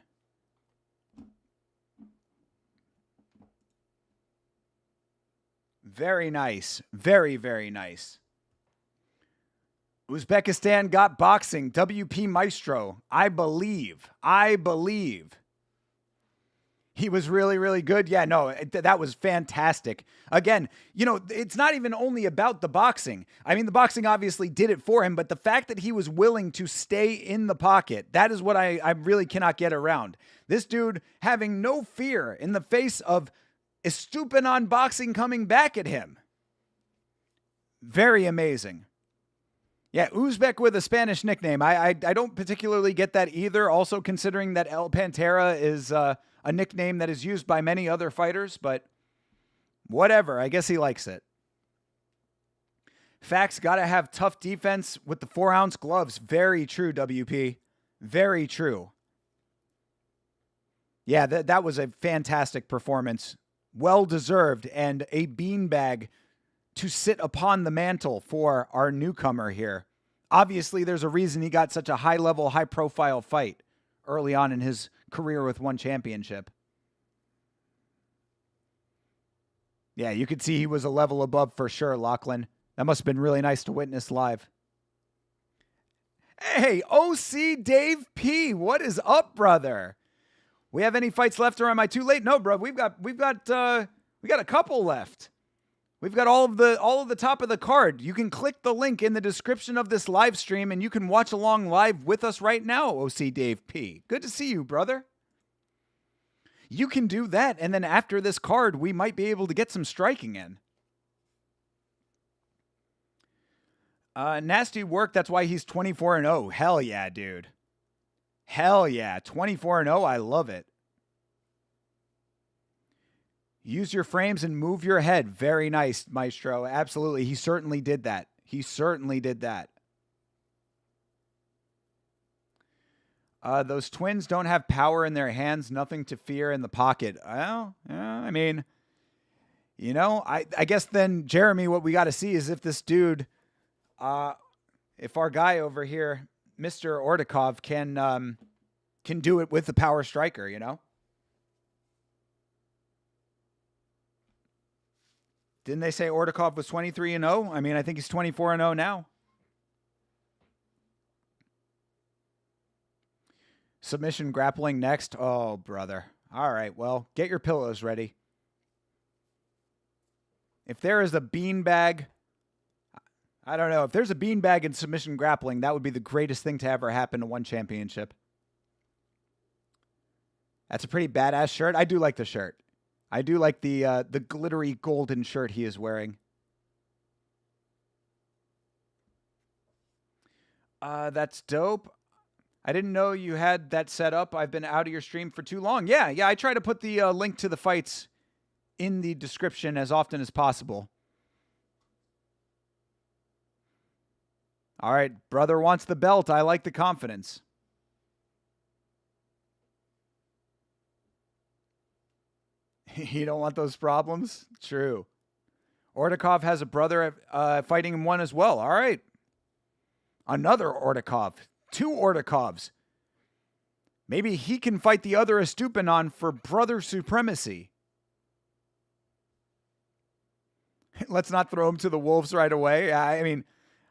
D: Very nice. Very, very nice. Uzbekistan got boxing. WP Maestro. I believe. He was really, really good. Yeah, no, that was fantastic. Again, it's not even only about the boxing. I mean, the boxing obviously did it for him, but the fact that he was willing to stay in the pocket, that is what I really cannot get around. This dude having no fear in the face of Stupinan boxing coming back at him. Very amazing. Yeah, Uzbek with a Spanish nickname. I don't particularly get that either. Also considering that El Pantera is a nickname that is used by many other fighters, but whatever. I guess he likes it. Facts, gotta have tough defense with the 4-ounce gloves. Very true, WP. Very true. Yeah, that was a fantastic performance. Well-deserved, and a beanbag to sit upon the mantle for our newcomer here. Obviously, there's a reason he got such a high-level, high-profile fight early on in his career with one championship. Yeah, you could see he was a level above for sure, Lachlan. That must have been really nice to witness live. Hey, OC Dave P, what is up, brother? We have any fights left, or am I too late? No, bro. We got a couple left. We've got all of the top of the card. You can click the link in the description of this live stream, and you can watch along live with us right now, OC Dave P. Good to see you, brother. You can do that, and then after this card, we might be able to get some striking in. Nasty work. That's why he's 24-0. Hell yeah, dude. Hell yeah. 24-0. I love it. Use your frames and move your head. Very nice, Maestro. Absolutely. He certainly did that. Those twins don't have power in their hands. Nothing to fear in the pocket. Well, I mean, I guess then, Jeremy, what we got to see is if this dude, if our guy over here, Mr. Ordakov, can do it with the power striker, Didn't they say Ordakov was 23-0? I mean, I think he's 24-0 now. Submission grappling next. Oh, brother. All right, well, get your pillows ready. If there is a beanbag, I don't know. If there's a beanbag in submission grappling, that would be the greatest thing to ever happen to one championship. That's a pretty badass shirt. I do like the shirt. I do like the glittery golden shirt he is wearing. That's dope. I didn't know you had that set up. I've been out of your stream for too long. Yeah, I try to put the link to the fights in the description as often as possible. All right, brother wants the belt. I like the confidence. You don't want those problems? True. Ordakov has a brother fighting him one as well. All right. Another Ordakov. 2 Ordakovs. Maybe he can fight the other Estupinan for brother supremacy. Let's not throw him to the wolves right away. I mean,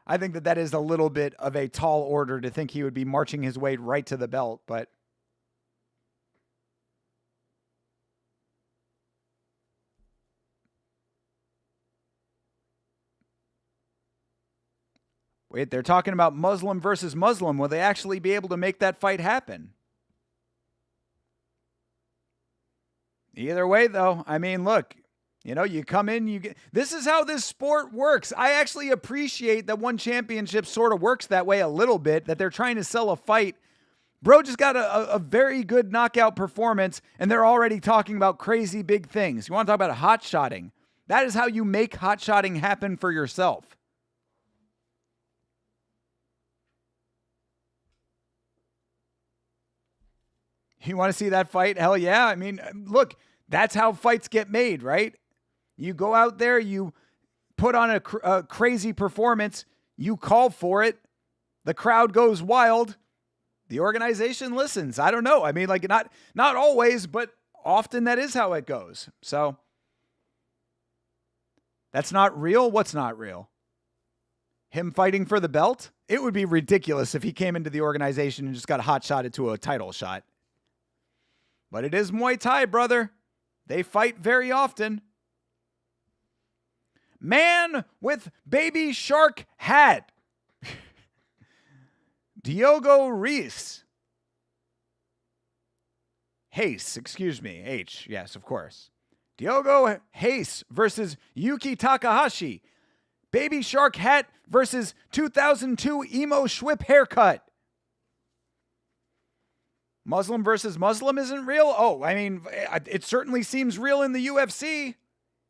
D: I think that is a little bit of a tall order to think he would be marching his way right to the belt, but wait, they're talking about Muslim versus Muslim. Will they actually be able to make that fight happen? Either way, though, I mean, look, you come in, you get. This is how this sport works. I actually appreciate that one championship sort of works that way a little bit, that they're trying to sell a fight. Bro just got a very good knockout performance, and they're already talking about crazy big things. You want to talk about hot-shotting? That is how you make hot-shotting happen for yourself. You want to see that fight? Hell yeah. I mean, look, that's how fights get made, right? You go out there, you put on a crazy performance, you call for it, the crowd goes wild, the organization listens. I don't know. I mean, like not always, but often that is how it goes. So that's not real. What's not real? Him fighting for the belt? It would be ridiculous if he came into the organization and just got hot-shotted to a title shot. But it is Muay Thai, brother. They fight very often. Man with baby shark hat. Diogo Reis. Hayes, excuse me. H, yes, of course. Diogo Hayes versus Yuki Takahashi. Baby shark hat versus 2002 emo Schwip haircut. Muslim versus Muslim isn't real? Oh, I mean, it certainly seems real in the UFC.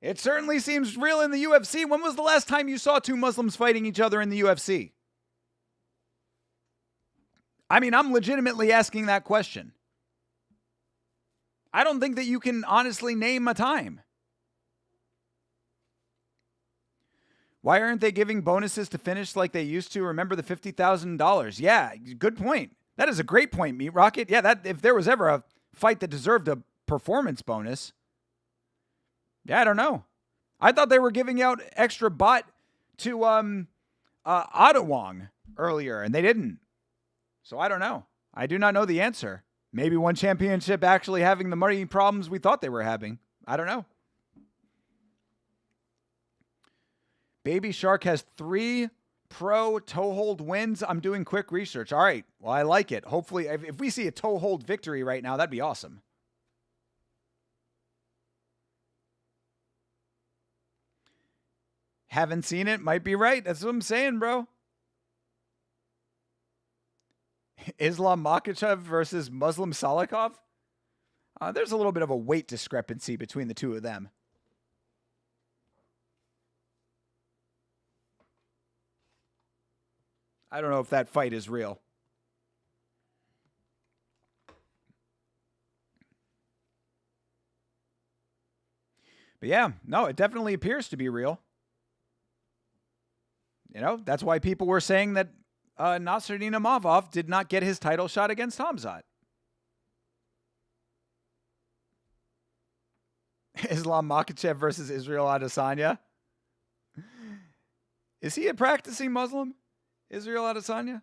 D: It certainly seems real in the UFC. When was the last time you saw 2 Muslims fighting each other in the UFC? I mean, I'm legitimately asking that question. I don't think that you can honestly name a time. Why aren't they giving bonuses to finish like they used to? Remember the $50,000? Yeah, good point. That is a great point, Meat Rocket. Yeah, that if there was ever a fight that deserved a performance bonus. Yeah, I don't know. I thought they were giving out extra bot to Ottawong earlier, and they didn't. So I don't know. I do not know the answer. Maybe one championship actually having the money problems we thought they were having. I don't know. Baby Shark has 3 pro toe hold wins. I'm doing quick research. All right. Well, I like it. Hopefully, if we see a toe hold victory right now, that'd be awesome. Haven't seen it. Might be right. That's what I'm saying, bro. Islam Makhachev versus Muslim Salikov. There's a little bit of a weight discrepancy between the two of them. I don't know if that fight is real. But yeah, no, it definitely appears to be real. You know, that's why people were saying that Nasruddin Imavov did not get his title shot against Hamzat. Islam Makhachev versus Israel Adesanya. Is he a practicing Muslim? Israel Adesanya?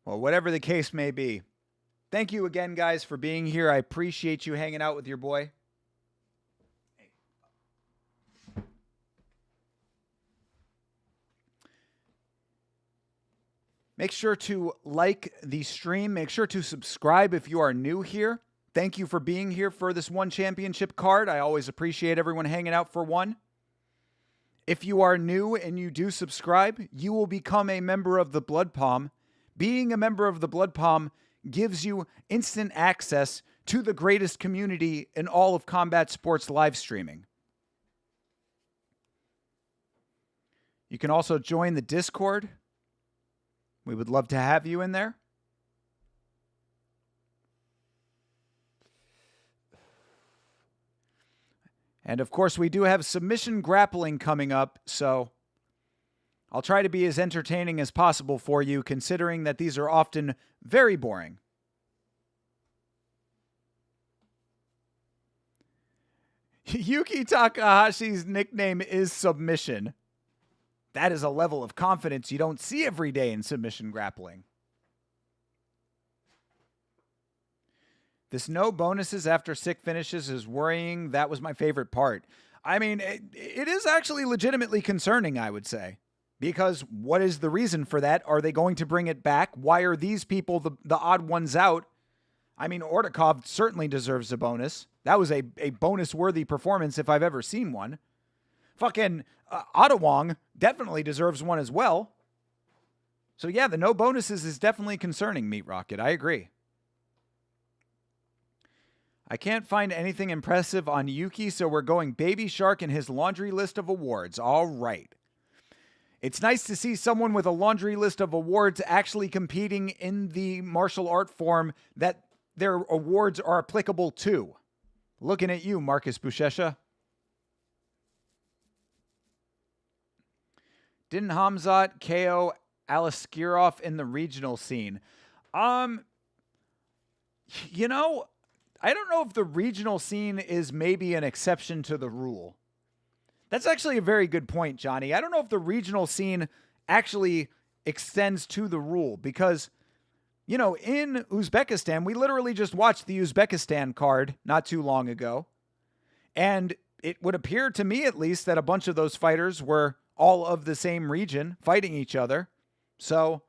D: Well, whatever the case may be, thank you again, guys, for being here. I appreciate you hanging out with your boy. Make sure to like the stream. Make sure to subscribe if you are new here. Thank you for being here for this one championship card. I always appreciate everyone hanging out for one. If you are new and you do subscribe, you will become a member of the Blood Palm. Being a member of the Blood Palm gives you instant access to the greatest community in all of combat sports live streaming. You can also join the Discord. We would love to have you in there. And of course, we do have submission grappling coming up, so I'll try to be as entertaining as possible for you, considering that these are often very boring. Yuki Takahashi's nickname is Submission. That is a level of confidence you don't see every day in submission grappling. This no bonuses after sick finishes is worrying. That was my favorite part. I mean, it is actually legitimately concerning, I would say. Because what is the reason for that? Are they going to bring it back? Why are these people the odd ones out? I mean, Ordakov certainly deserves a bonus. That was a bonus-worthy performance if I've ever seen one. Fucking Ottawong definitely deserves one as well. So yeah, the no bonuses is definitely concerning, Meat Rocket. I agree. I can't find anything impressive on Yuki, so we're going Baby Shark in his laundry list of awards. All right. It's nice to see someone with a laundry list of awards actually competing in the martial art form that their awards are applicable to. Looking at you, Marcus Bushesha. Didn't Hamzat KO Alaskirov in the regional scene? You know, I don't know if the regional scene is maybe an exception to the rule. That's actually a very good point, Johnny. I don't know if the regional scene actually extends to the rule because, you know, in Uzbekistan, we literally just watched the Uzbekistan card not too long ago. And it would appear to me, at least, that a bunch of those fighters were all of the same region fighting each other. So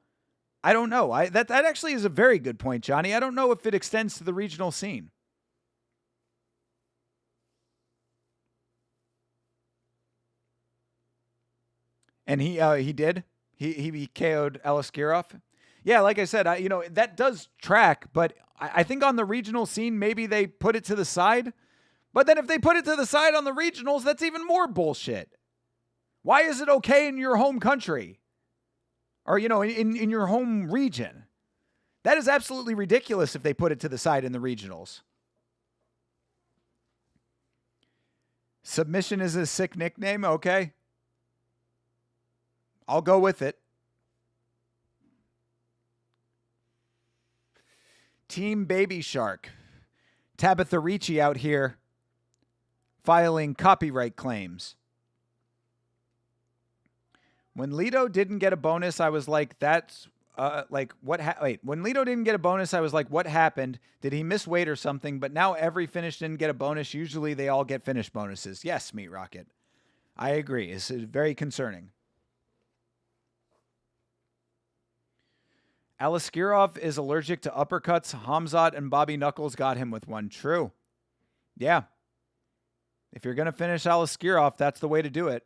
D: I don't know. That actually is a very good point, Johnny. I don't know if it extends to the regional scene. And he did. He KO'd Alaskirov. Yeah, like I said, that does track, but I think on the regional scene, maybe they put it to the side. But then if they put it to the side on the regionals, that's even more bullshit. Why is it okay in your home country? Or, in your home region? That is absolutely ridiculous if they put it to the side in the regionals. Submission is a sick nickname, okay. I'll go with it. Team Baby Shark. Tabitha Ricci out here filing copyright claims. When Lito didn't get a bonus, I was like, that's what when Lito didn't get a bonus, I was like, what happened? Did he miss weight or something? But now every finish didn't get a bonus. Usually they all get finish bonuses. Yes, Meat Rocket. I agree. It's very concerning. Alaskirov is allergic to uppercuts. Hamzat and Bobby Knuckles got him with one. True. Yeah. If you're going to finish Alaskirov, that's the way to do it.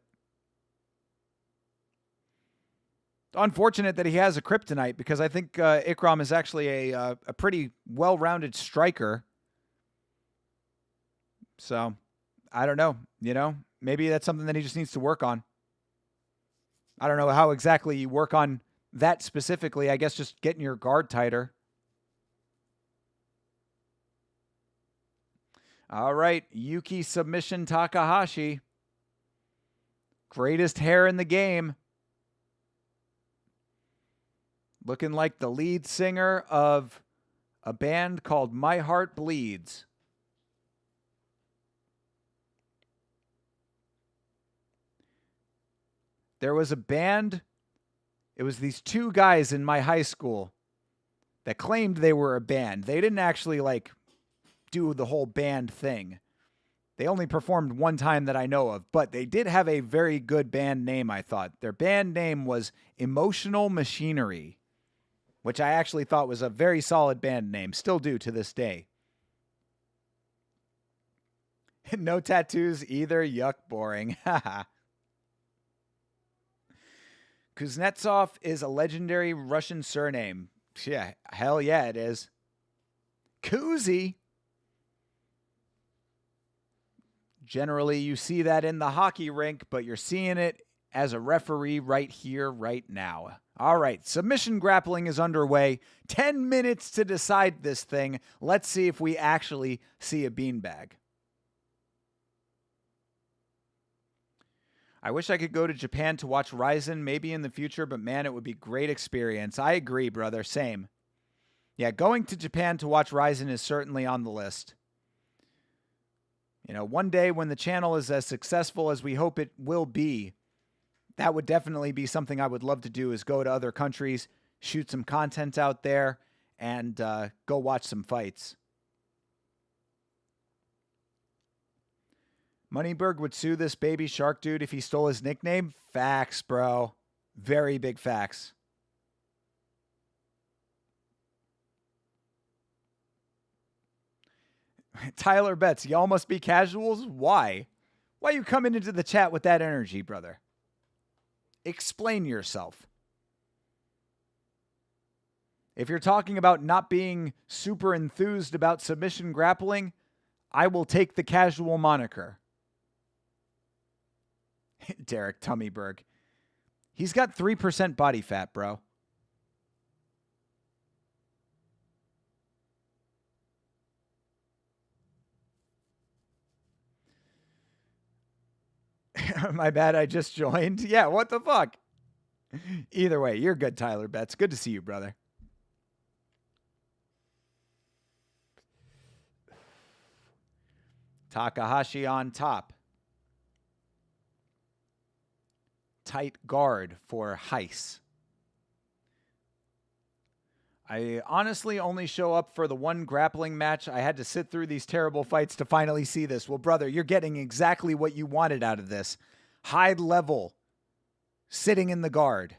D: Unfortunate that he has a kryptonite because I think Ikram is actually a pretty well-rounded striker. So, I don't know. Maybe that's something that he just needs to work on. I don't know how exactly you work on that specifically. I guess just getting your guard tighter. All right, Yuki Submission Takahashi. Greatest hair in the game. Looking like the lead singer of a band called My Heart Bleeds. There was a band. It was these two guys in my high school that claimed they were a band. They didn't actually do the whole band thing. They only performed one time that I know of, but they did have a very good band name, I thought. Their band name was Emotional Machinery, which I actually thought was a very solid band name. Still do to this day. No tattoos either. Yuck, boring. Kuznetsov is a legendary Russian surname. Yeah, hell yeah, it is. Kuzi. Generally, you see that in the hockey rink, but you're seeing it as a referee right here, right now. All right, submission grappling is underway. 10 minutes to decide this thing. Let's see if we actually see a beanbag. I wish I could go to Japan to watch Ryzen maybe in the future, but man, it would be great experience. I agree, brother. Same. Yeah, going to Japan to watch Ryzen is certainly on the list. You know, one day when the channel is as successful as we hope it will be, that would definitely be something I would love to do, is go to other countries, shoot some content out there, and go watch some fights. Moneyberg would sue this baby shark dude if he stole his nickname. Facts, bro. Very big facts. Tyler Betts, y'all must be casuals. Why? Why you coming into the chat with that energy, brother? Explain yourself. If you're talking about not being super enthused about submission grappling, I will take the casual moniker. Derek Tummyberg. He's got 3% body fat, bro. My bad, I just joined. Yeah, what the fuck? Either way, you're good, Tyler Betts. Good to see you, brother. Takahashi on top. Tight guard for Heiss. I honestly only show up for the one grappling match. I had to sit through these terrible fights to finally see this. Well, brother, you're getting exactly what you wanted out of this. High level, sitting in the guard.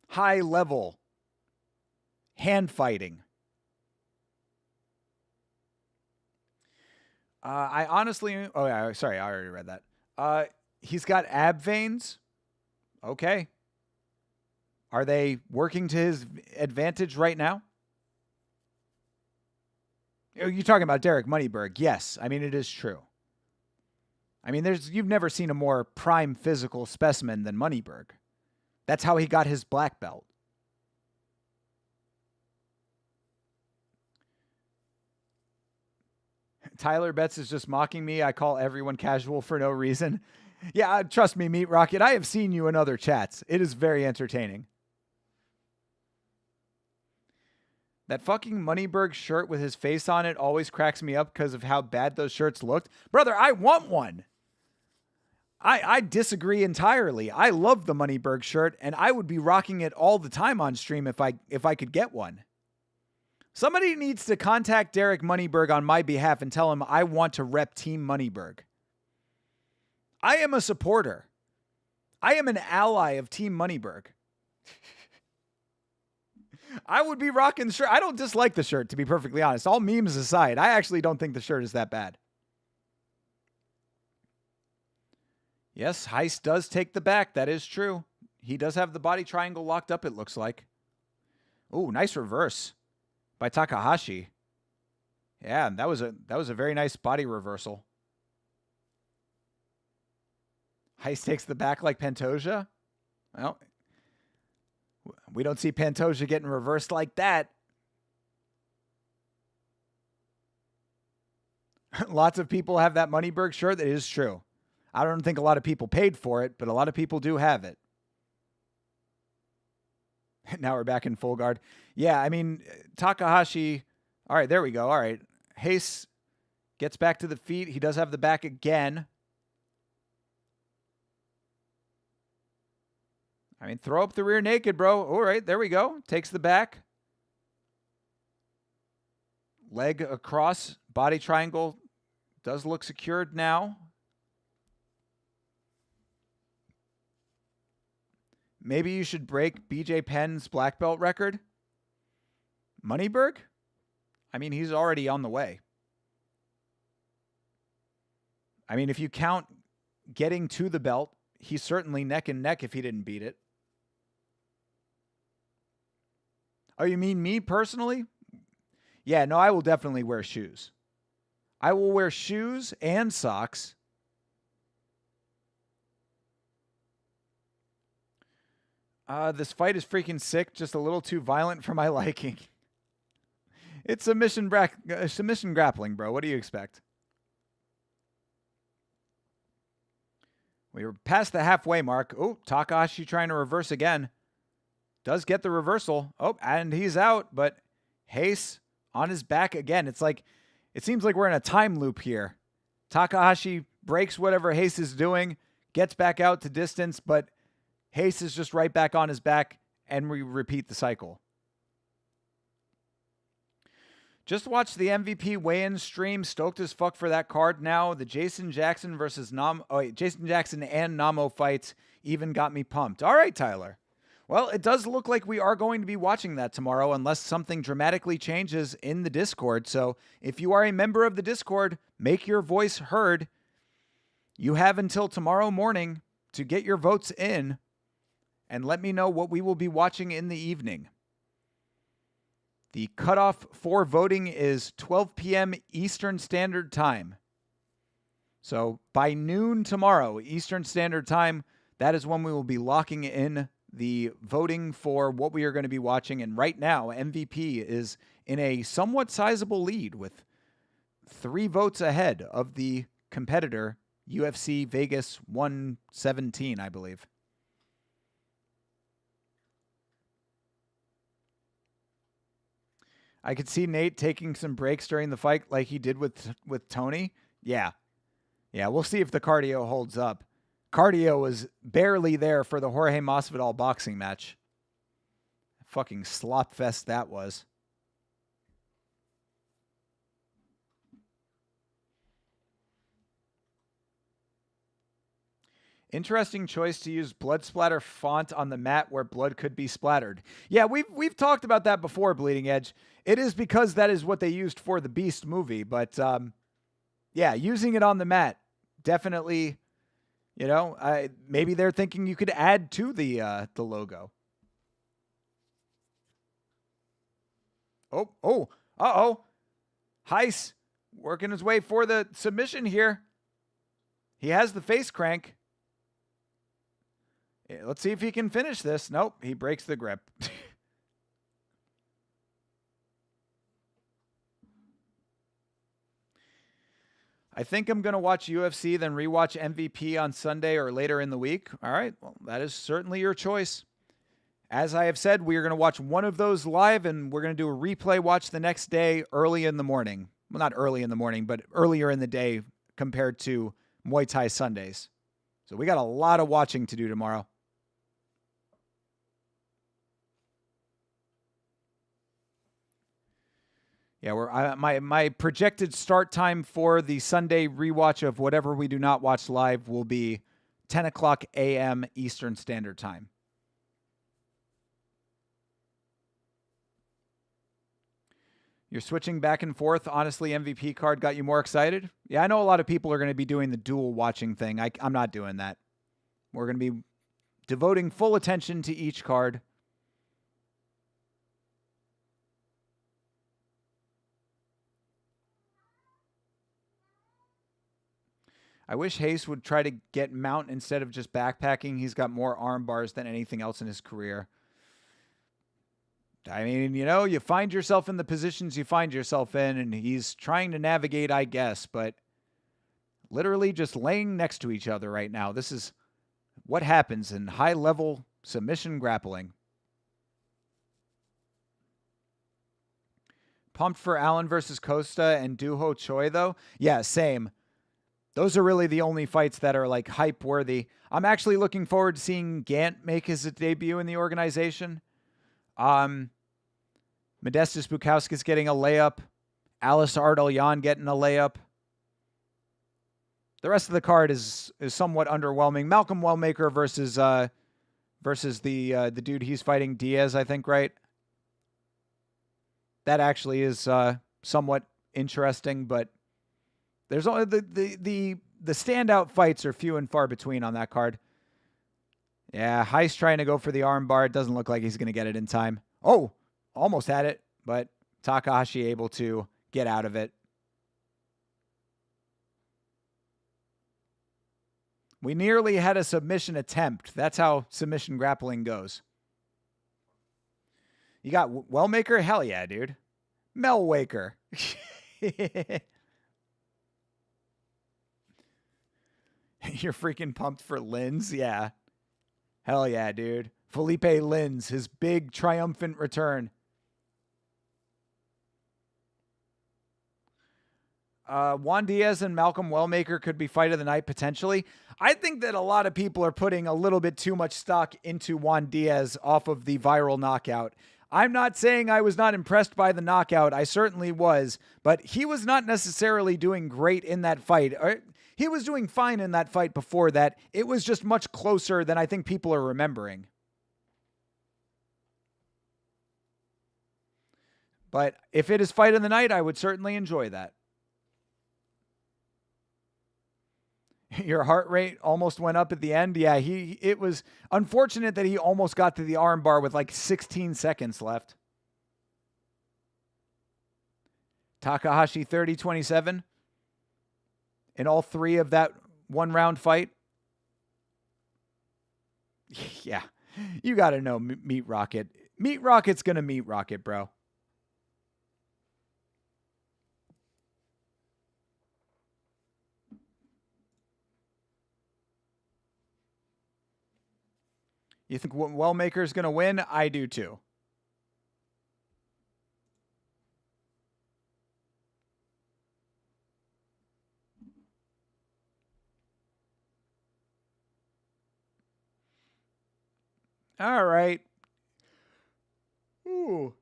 D: High level, hand fighting. I honestly, oh yeah, sorry, I already read that. He's got ab veins. Okay. Are they working to his advantage right now? You're talking about Derek Moneyberg. Yes. I mean, it is true. I mean, you've never seen a more prime physical specimen than Moneyberg. That's how he got his black belt. Tyler Betts is just mocking me. I call everyone casual for no reason. Yeah, trust me, Meat Rocket. I have seen you in other chats. It is very entertaining. That fucking Moneyberg shirt with his face on it always cracks me up because of how bad those shirts looked. Brother, I want one. I disagree entirely. I love the Moneyberg shirt, and I would be rocking it all the time on stream if I could get one. Somebody needs to contact Derek Moneyberg on my behalf and tell him I want to rep Team Moneyberg. I am a supporter. I am an ally of Team Moneyberg. I would be rocking the shirt. I don't dislike the shirt, to be perfectly honest. All memes aside, I actually don't think the shirt is that bad. Yes, Heiss does take the back. That is true. He does have the body triangle locked up, it looks like. Ooh, nice reverse by Takahashi. Yeah, that was a very nice body reversal. Heiss takes the back like Pantoja. Well, we don't see Pantoja getting reversed like that. Lots of people have that Moneyberg shirt. That is true. I don't think a lot of people paid for it, but a lot of people do have it. Now we're back in full guard. Yeah, I mean, Takahashi. All right, there we go. All right. Heiss gets back to the feet. He does have the back again. I mean, throw up the rear naked, bro. All right, there we go. Takes the back. Leg across. Body triangle does look secured now. Maybe you should break BJ Penn's black belt record. Moneyberg? I mean, he's already on the way. I mean, if you count getting to the belt, he's certainly neck and neck if he didn't beat it. Oh, you mean me personally? Yeah, no, I will definitely wear shoes. I will wear shoes and socks. This fight is freaking sick, just a little too violent for my liking. It's submission grappling, bro. What do you expect? We were past the halfway mark. Oh, Takahashi trying to reverse again. Does get the reversal. Oh, and he's out, but Hayes on his back again. It seems like we're in a time loop here. Takahashi breaks whatever Hayes is doing, gets back out to distance, but Hayes is just right back on his back, and we repeat the cycle. Just watched the MVP weigh-in stream. Stoked as fuck for that card now. The Jason Jackson versus Jason Jackson and Namo fights even got me pumped. All right, Tyler. Well, it does look like we are going to be watching that tomorrow unless something dramatically changes in the Discord. So if you are a member of the Discord, make your voice heard. You have until tomorrow morning to get your votes in and let me know what we will be watching in the evening. The cutoff for voting is 12 p.m. Eastern Standard Time. So by noon tomorrow, Eastern Standard Time, that is when we will be locking in the voting for what we are going to be watching. And right now, MVP is in a somewhat sizable lead with 3 votes ahead of the competitor, UFC Vegas 117, I believe. I could see Nate taking some breaks during the fight like he did with Tony. Yeah, we'll see if the cardio holds up. Cardio was barely there for the Jorge Masvidal boxing match. Fucking slop fest that was. Interesting choice to use blood splatter font on the mat where blood could be splattered. Yeah, we've talked about that before, Bleeding Edge. It is because that is what they used for the Beast movie, but yeah, using it on the mat definitely, maybe they're thinking you could add to the logo. Uh-oh. Heiss working his way for the submission here. He has the face crank. Let's see if he can finish this. Nope, he breaks the grip. I think I'm going to watch UFC, then rewatch MVP on Sunday or later in the week. All right, well, that is certainly your choice. As I have said, we are going to watch one of those live, and we're going to do a replay watch the next day early in the morning. Well, not early in the morning, but earlier in the day compared to Muay Thai Sundays. So we got a lot of watching to do tomorrow. Yeah, my projected start time for the Sunday rewatch of whatever we do not watch live will be 10 o'clock a.m. Eastern Standard Time. You're switching back and forth. Honestly, MVP card got you more excited? Yeah, I know a lot of people are going to be doing the dual watching thing. I'm not doing that. We're going to be devoting full attention to each card. I wish Hayes would try to get mount instead of just backpacking. He's got more arm bars than anything else in his career. I mean, you find yourself in the positions you find yourself in, and he's trying to navigate, I guess, but literally just laying next to each other right now. This is what happens in high-level submission grappling. Pumped for Allen versus Costa and Doo-Ho Choi, though? Yeah, same. Those are really the only fights that are like hype worthy. I'm actually looking forward to seeing Gant make his debut in the organization. Modestas Bukauskas getting a layup. Alice Ardalyan getting a layup. The rest of the card is somewhat underwhelming. Malcolm Wellmaker versus the dude he's fighting, Diaz, I think, right? That actually is somewhat interesting, but there's only the the standout fights are few and far between on that card. Yeah, Heist trying to go for the armbar. It doesn't look like he's going to get it in time. Oh, almost had it, but Takahashi able to get out of it. We nearly had a submission attempt. That's how submission grappling goes. You got Wellmaker? Hell yeah, dude. Melwaker. You're freaking pumped for Linz? Yeah. Hell yeah, dude. Felipe Linz, his big triumphant return. Juan Diaz and Malcolm Wellmaker could be fight of the night potentially. I think that a lot of people are putting a little bit too much stock into Juan Diaz off of the viral knockout. I'm not saying I was not impressed by the knockout. I certainly was, but he was not necessarily doing great in that fight. He was doing fine in that fight before that. It was just much closer than I think people are remembering. But if it is fight of the night, I would certainly enjoy that. Your heart rate almost went up at the end. Yeah, it was unfortunate that he almost got to the arm bar with like 16 seconds left. Takahashi 30-27 in all three of that one-round fight. Yeah, you got to know Meat Rocket. Meat Rocket's going to Meat Rocket, bro. You think Wellmaker's going to win? I do too. All right. Ooh.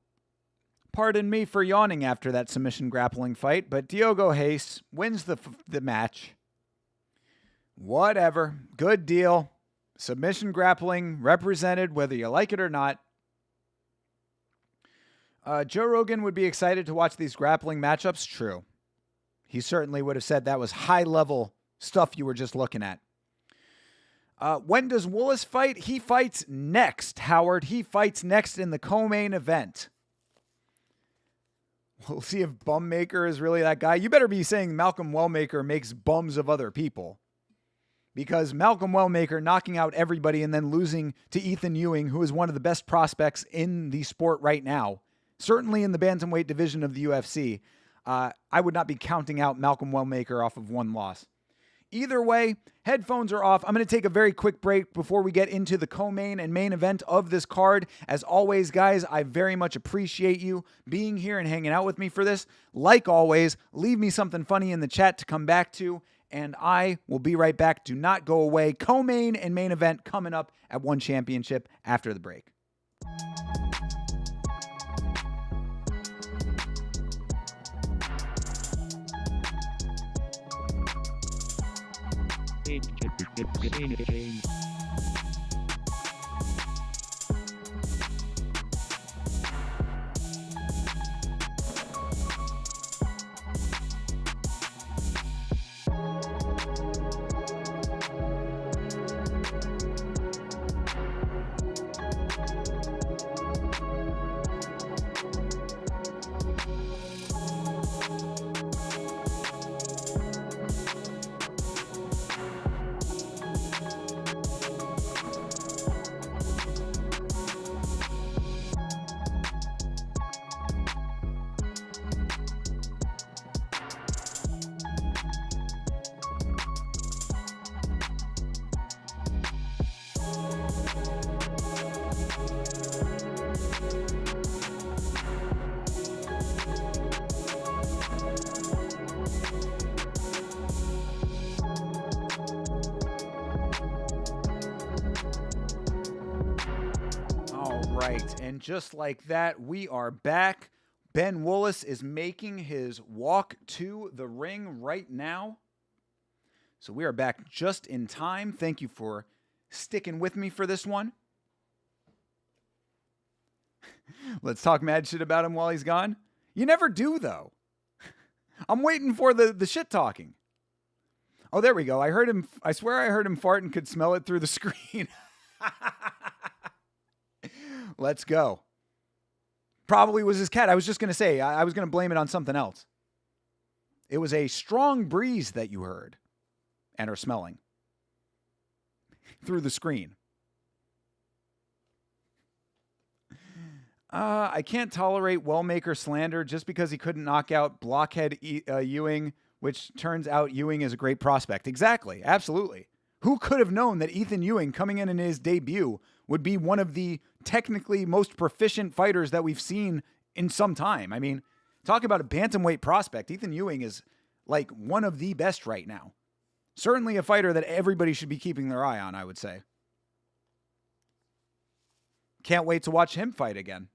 D: Pardon me for yawning after that submission grappling fight, but Diogo Reis wins the match. Whatever. Good deal. Submission grappling represented, whether you like it or not. Joe Rogan would be excited to watch these grappling matchups. True. He certainly would have said that was high-level stuff you were just looking at. When does Willis fight? He fights next, Howard. He fights next in the co-main event. We'll see if Bummaker is really that guy. You better be saying Malcolm Wellmaker makes bums of other people. Because Malcolm Wellmaker knocking out everybody and then losing to Ethan Ewing, who is one of the best prospects in the sport right now, certainly in the bantamweight division of the UFC, I would not be counting out Malcolm Wellmaker off of one loss. Either way, headphones are off. I'm going to take a very quick break before we get into the co-main and main event of this card. As always, guys, I very much appreciate you being here and hanging out with me for this. Like always, leave me something funny in the chat to come back to. And I will be right back. Do not go away. Co-main and main event coming up at One Championship after the break. And just like that, we are back. Ben Willis is making his walk to the ring right now. So we are back just in time. Thank you for sticking with me for this one. Let's talk mad shit about him while he's gone. You never do, though. I'm waiting for the shit talking. Oh, there we go. I heard him. I swear I heard him fart and could smell it through the screen. Let's go. Probably was his cat. I was just going to say, I was going to blame it on something else. It was a strong breeze that you heard and are smelling through the screen. I can't tolerate Wellmaker slander just because he couldn't knock out blockhead Ewing, which turns out Ewing is a great prospect. Exactly. Absolutely. Who could have known that Ethan Ewing coming in his debut would be one of the technically most proficient fighters that we've seen in some time? I mean, talk about a bantamweight prospect. Ethan Ewing is like one of the best right now. Certainly a fighter that everybody should be keeping their eye on, I would say. Can't wait to watch him fight again.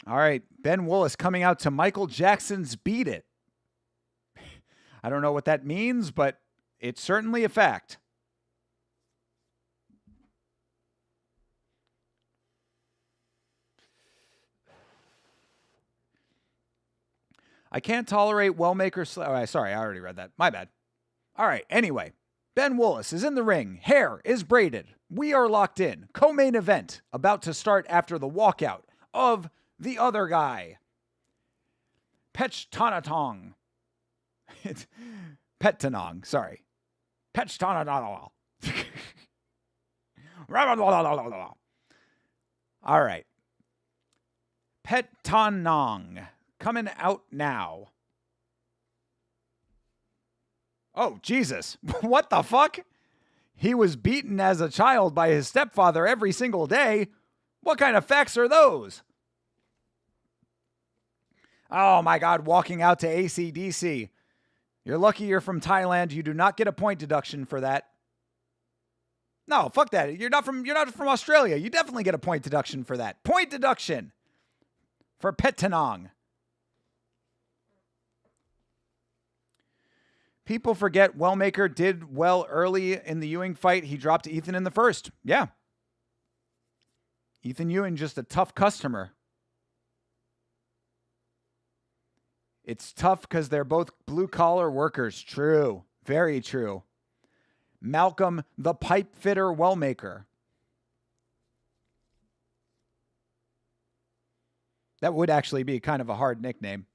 D: All right, Ben Willis coming out to Michael Jackson's Beat It. I don't know what that means, but it's certainly a fact. I can't tolerate Wellmaker. Sorry, I already read that. My bad. All right, anyway. Ben Willis is in the ring. Hair is braided. We are locked in. Co-main event about to start after the walkout of the other guy. Pechtanatong. It's Pettanong, sorry. Pechtanatong. All right. Pettanong. Coming out now. Oh, Jesus. What the fuck? He was beaten as a child by his stepfather every single day. What kind of facts are those? Oh my God, walking out to AC/DC. You're lucky you're from Thailand. You do not get a point deduction for that. No, fuck that. You're not from Australia. You definitely get a point deduction for that. Point deduction for Pettanong. People forget Wellmaker did well early in the Ewing fight. He dropped Ethan in the first. Yeah. Ethan Ewing, just a tough customer. It's tough because they're both blue-collar workers. True. Very true. Malcolm the Pipe Fitter Wellmaker. That would actually be kind of a hard nickname.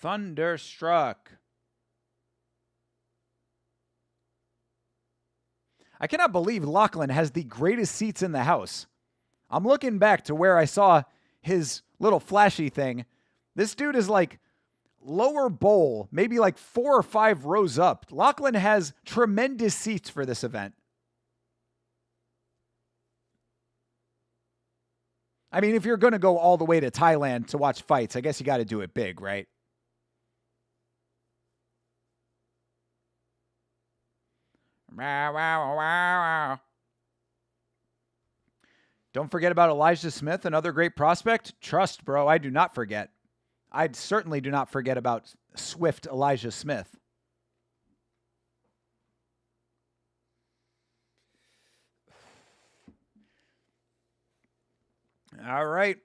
D: Thunderstruck. I cannot believe Lachlan has the greatest seats in the house. I'm looking back to where I saw his little flashy thing. This dude is like lower bowl, maybe like 4 or 5 rows up. Lachlan has tremendous seats for this event. I mean, if you're going to go all the way to Thailand to watch fights, I guess you got to do it big, right? Don't forget about Elijah Smith, another great prospect. Trust, bro, I do not forget. I certainly do not forget about Swift Elijah Smith. All right.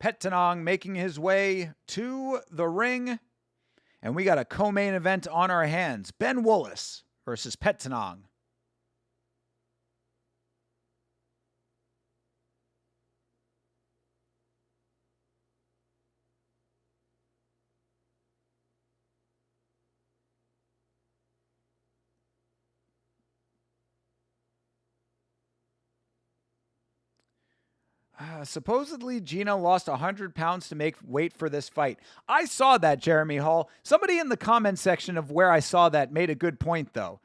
D: Pettanong making his way to the ring. And we got a co-main event on our hands. Ben Willis versus Pettanong. Supposedly, Gina lost 100 pounds to make weight for this fight. I saw that, Jeremy Hall. Somebody in the comment section of where I saw that made a good point, though.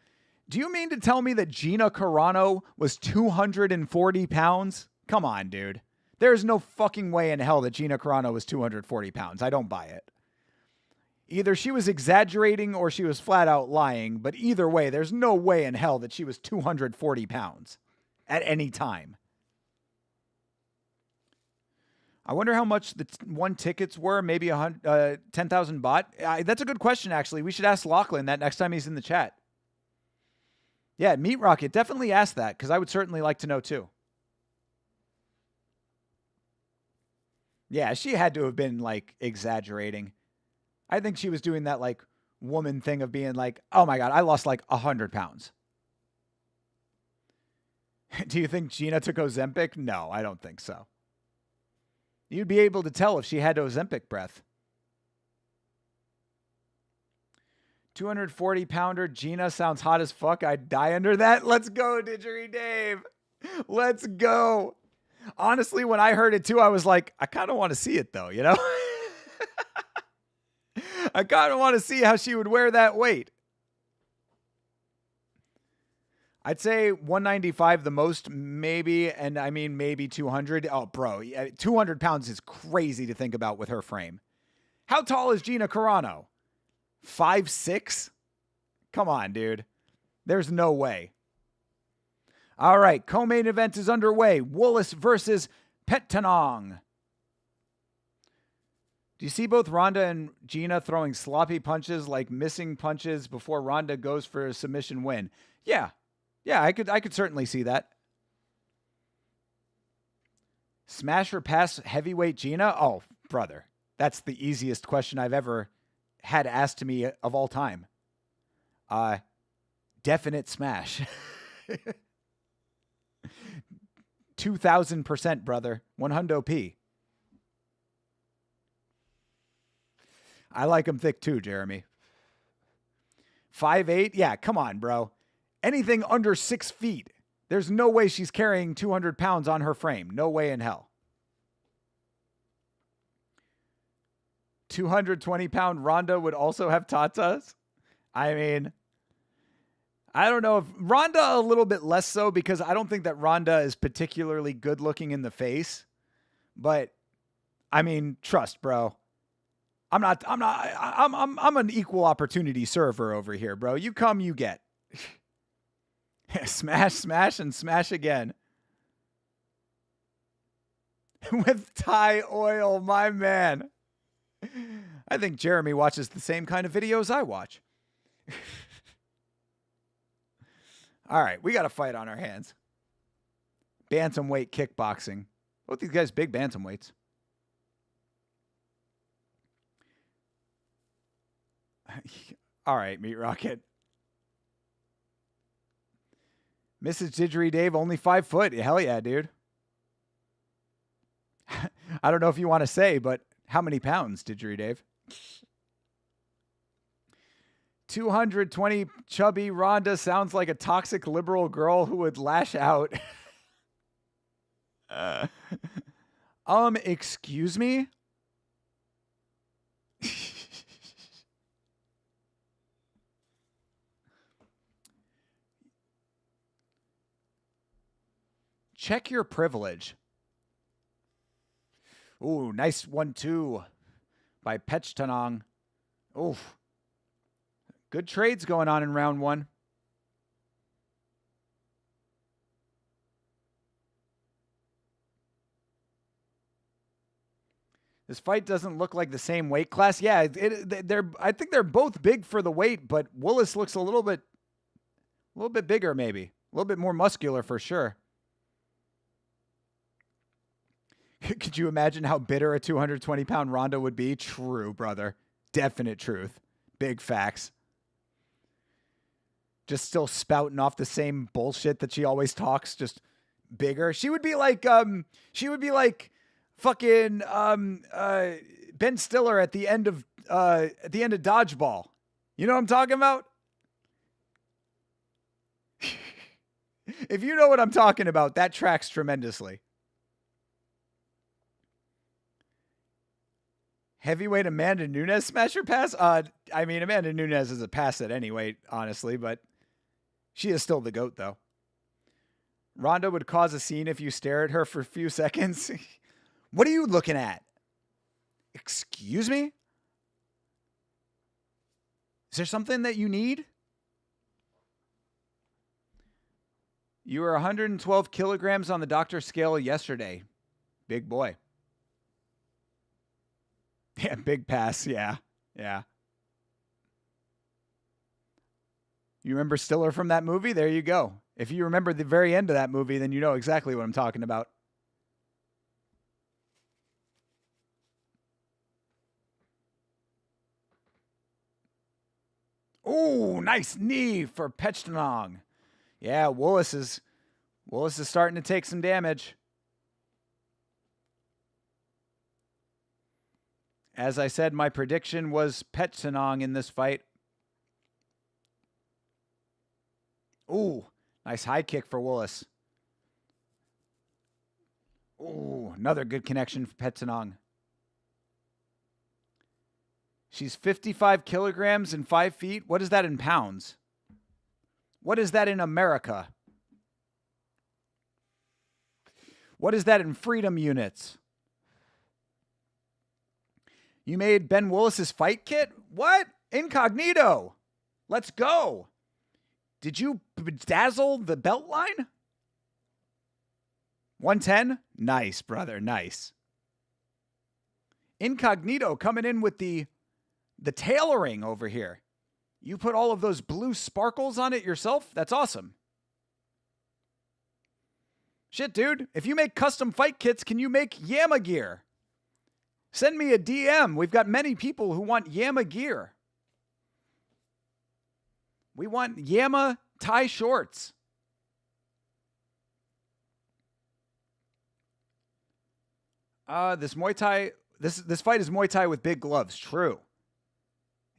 D: Do you mean to tell me that Gina Carano was 240 pounds? Come on, dude. There's no fucking way in hell that Gina Carano was 240 pounds. I don't buy it. Either she was exaggerating or she was flat out lying, but either way, there's no way in hell that she was 240 pounds at any time. I wonder how much the one tickets were. Maybe 10,000 baht. That's a good question, actually. We should ask Lachlan that next time he's in the chat. Yeah, Meat Rocket, definitely ask that, because I would certainly like to know too. Yeah, she had to have been like exaggerating. I think she was doing that like woman thing of being like, oh my God, I lost like 100 pounds. Do you think Gina took Ozempic? No, I don't think so. You'd be able to tell if she had Ozempic breath. 240-pounder Gina sounds hot as fuck. I'd die under that. Let's go, Didgeridoo Dave. Let's go. Honestly, when I heard it too, I was like, I kind of want to see it though, you know? I kind of want to see how she would wear that weight. I'd say 195 the most, maybe, and I mean maybe 200. Oh, bro, 200 pounds is crazy to think about with her frame. How tall is Gina Carano? 5'6"? Come on, dude. There's no way. All right, co-main event is underway. Willis versus Pettanong. Do you see both Ronda and Gina throwing sloppy punches, like missing punches before Ronda goes for a submission win? Yeah. Yeah, I could certainly see that. Smash or pass heavyweight Gina? Oh, brother. That's the easiest question I've ever had asked to me of all time. Definite smash. 2,000%, brother. 100p. I like him thick too, Jeremy. 5'8"? Yeah, come on, bro. Anything under 6 feet. There's no way she's carrying 200 pounds on her frame. No way in hell. 220-pound Ronda would also have tatas? I mean, I don't know if Ronda a little bit less so, because I don't think that Ronda is particularly good looking in the face. But I mean, trust, bro. I'm an equal opportunity server over here, bro. You come, you get. Smash, smash, and smash again. With Thai oil, my man. I think Jeremy watches the same kind of videos I watch. All right, we got a fight on our hands. Bantamweight kickboxing. Both these guys big bantamweights. All right, Meat Rocket. Mrs. Didgeridoo Dave, only 5 foot. Hell yeah, dude. I don't know if you want to say, but how many pounds, Didgeridoo Dave? 220 chubby Ronda sounds like a toxic liberal girl who would lash out. Excuse me? Check your privilege. Ooh, nice 1-2 by Pettanong. Oof. Good trades going on in round 1. This fight doesn't look like the same weight class. Yeah, I think they're both big for the weight, but Willis looks a little bit bigger, maybe. A little bit more muscular for sure. Could you imagine how bitter a 220-pound Ronda would be? True, brother. Definite truth. Big facts. Just still spouting off the same bullshit that she always talks, just bigger. She would be like fucking Ben Stiller at the end of Dodgeball. You know what I'm talking about? If you know what I'm talking about, that tracks tremendously. Heavyweight Amanda Nunes smasher pass? I mean, Amanda Nunes is a pass at any weight, honestly, but she is still the GOAT, though. Ronda would cause a scene if you stare at her for a few seconds. What are you looking at? Excuse me? Is there something that you need? You were 112 kilograms on the doctor scale yesterday. Big boy. Yeah, big pass. Yeah. Yeah. You remember Stiller from that movie? There you go. If you remember the very end of that movie, then you know exactly what I'm talking about. Ooh, nice knee for Pechtanong. Yeah, Willis is starting to take some damage. As I said, my prediction was Pechtanong in this fight. Ooh, nice high kick for Willis. Ooh, another good connection for Pechtanong. She's 55 kilograms and 5 feet. What is that in pounds? What is that in America? What is that in freedom units? You made Ben Willis's fight kit? What? Incognito. Let's go. Did you bedazzle the belt line? 110? Nice, brother. Nice. Incognito coming in with the tailoring over here. You put all of those blue sparkles on it yourself? That's awesome. Shit, dude. If you make custom fight kits, can you make Yama gear? Send me a DM. We've got many people who want Yama gear. We want Yama tie shorts. This Muay Thai, this fight is Muay Thai with big gloves. True.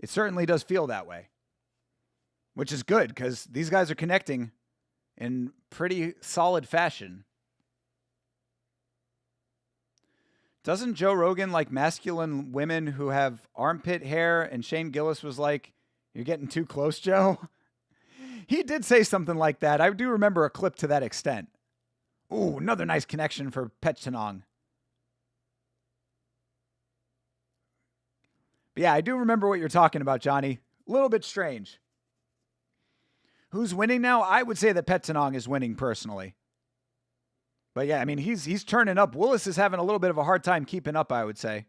D: It certainly does feel that way. Which is good, because these guys are connecting in pretty solid fashion. Doesn't Joe Rogan like masculine women who have armpit hair? And Shane Gillis was like, "You're getting too close, Joe." He did say something like that. I do remember a clip to that extent. Ooh, another nice connection for Pechtanong. But yeah, I do remember what you're talking about, Johnny. A little bit strange. Who's winning now? I would say that Pechtanong is winning personally. But yeah, I mean, he's turning up. Willis is having a little bit of a hard time keeping up, I would say.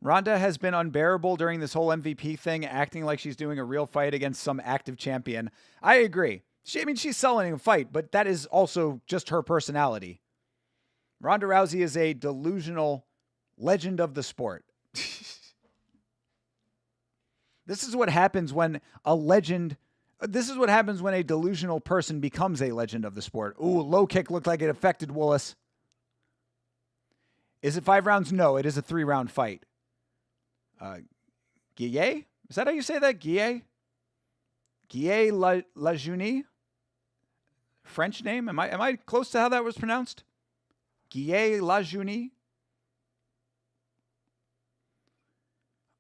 D: Ronda has been unbearable during this whole MVP thing, acting like she's doing a real fight against some active champion. I agree. She's selling a fight, but that is also just her personality. Ronda Rousey is a delusional legend of the sport. This is what happens when a legend... This is what happens when a delusional person becomes a legend of the sport. Ooh, low kick looked like it affected Willis. Is it 5 rounds? No, it is a 3-round fight. Guillet? Is that how you say that? Guillet? Guillet Lajeunie? French name? Am I close to how that was pronounced? Guillet Lajeunie?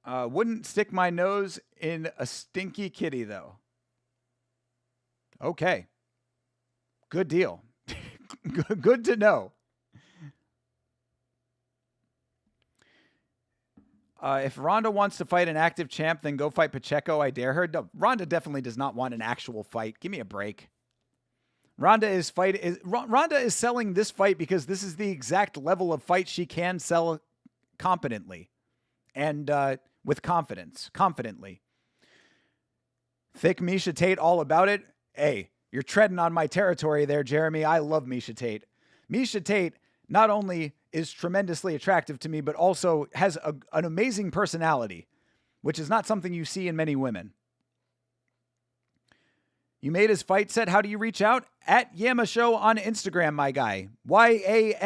D: Wouldn't stick my nose in a stinky kitty, though. Okay. Good deal. Good to know. If Ronda wants to fight an active champ, then go fight Pacheco. I dare her. No, Ronda definitely does not want an actual fight. Give me a break. Ronda is selling this fight because this is the exact level of fight she can sell competently and with confidently. Thick Miesha Tate all about it. Hey, you're treading on my territory there, Jeremy. I love Miesha Tate. Miesha Tate not only is tremendously attractive to me, but also has an amazing personality, which is not something you see in many women. You made his fight set. How do you reach out? At Yama Show on Instagram, my guy. YAMMASHOW.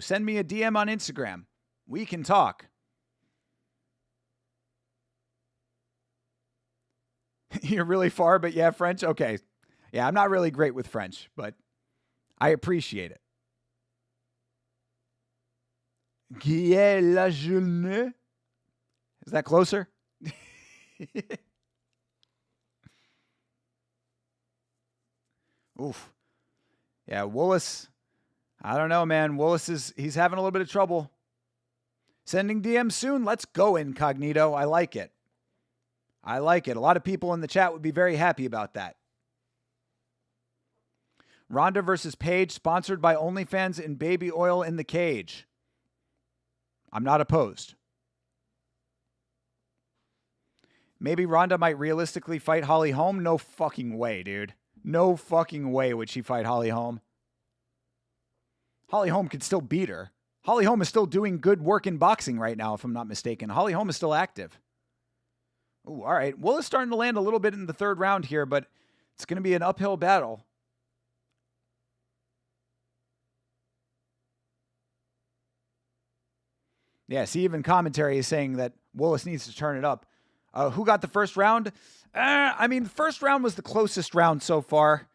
D: Send me a DM on Instagram. We can talk. You're really far, but yeah, French? Okay. Yeah, I'm not really great with French, but I appreciate it. Guillet Lajeunie. Is that closer? Oof. Yeah, Willis. I don't know, man. Willis he's having a little bit of trouble. Sending DMs soon. Let's go, Incognito. I like it. A lot of people in the chat would be very happy about that. Ronda versus Paige, sponsored by OnlyFans and baby oil in the cage. I'm not opposed. Maybe Ronda might realistically fight Holly Holm. No fucking way, dude. No fucking way would she fight Holly Holm. Holly Holm could still beat her. Holly Holm is still doing good work in boxing right now, if I'm not mistaken. Holly Holm is still active. Ooh, all right. Will is starting to land a little bit in the third round here, but it's going to be an uphill battle. Yeah, see, even commentary is saying that Willis needs to turn it up. Who got the first round? The first round was the closest round so far.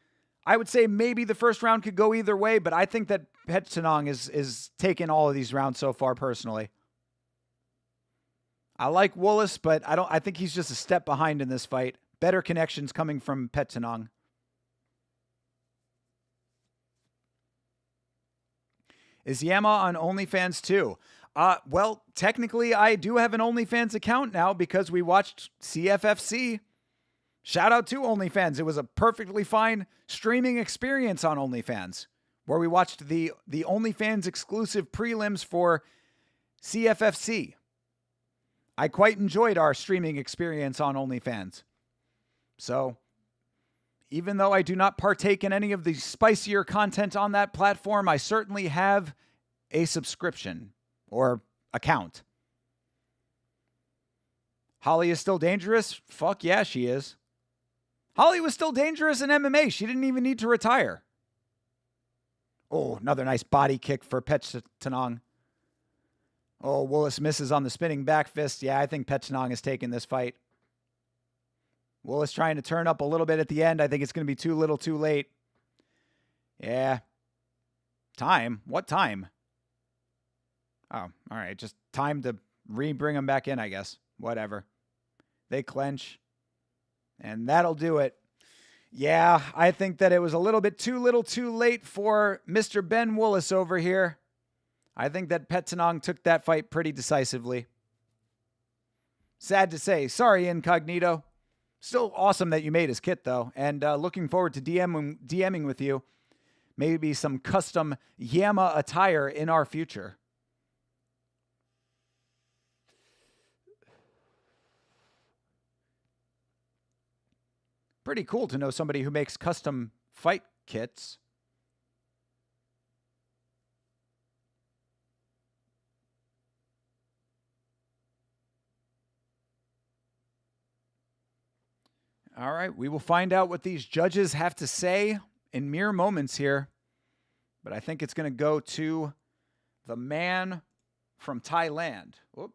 D: I would say maybe the first round could go either way, but I think that Petchnang is taking all of these rounds so far personally. I like Willis, but I think he's just a step behind in this fight. Better connections coming from Petchnang. Is Yama on OnlyFans too? Well, technically I do have an OnlyFans account now because we watched CFFC. Shout out to OnlyFans. It was a perfectly fine streaming experience on OnlyFans where we watched the OnlyFans exclusive prelims for CFFC. I quite enjoyed our streaming experience on OnlyFans. So, even though I do not partake in any of the spicier content on that platform, I certainly have a subscription or account. Holly is still dangerous? Fuck yeah, she is. Holly was still dangerous in MMA. She didn't even need to retire. Oh, another nice body kick for Petchnang. Oh, Willis misses on the spinning back fist. Yeah, I think Petchnang is taking this fight. Willis trying to turn up a little bit at the end. I think it's going to be too little too late. Yeah. Time? What time? Oh, all right. Just time to bring him back in, I guess. Whatever. They clench. And that'll do it. Yeah, I think that it was a little bit too little too late for Mr. Ben Willis over here. I think that Petchnang took that fight pretty decisively. Sad to say. Sorry, Incognito. Still awesome that you made his kit, though. And looking forward to DMing with you. Maybe some custom Yama attire in our future. Pretty cool to know somebody who makes custom fight kits. All right, we will find out what these judges have to say in mere moments here. But I think it's going to go to the man from Thailand. Oops,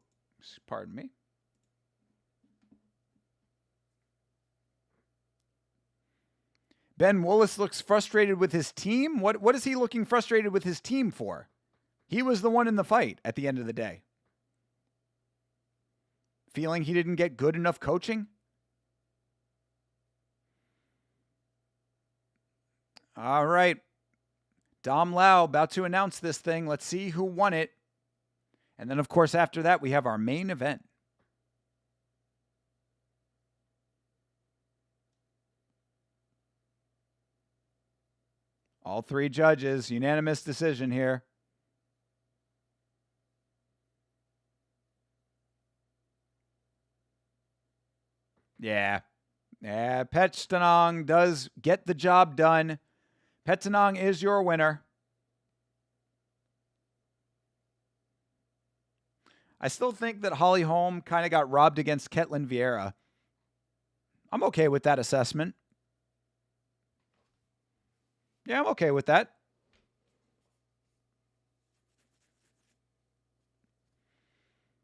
D: pardon me. Ben Willis looks frustrated with his team. What is he looking frustrated with his team for? He was the one in the fight at the end of the day. Feeling he didn't get good enough coaching? All right. Dom Lau about to announce this thing. Let's see who won it. And then, of course, after that, we have our main event. All three judges, unanimous decision here. Yeah. Yeah, Petchnang does get the job done. Petchnang is your winner. I still think that Holly Holm kind of got robbed against Ketlin Vieira. I'm okay with that assessment. Yeah, I'm okay with that.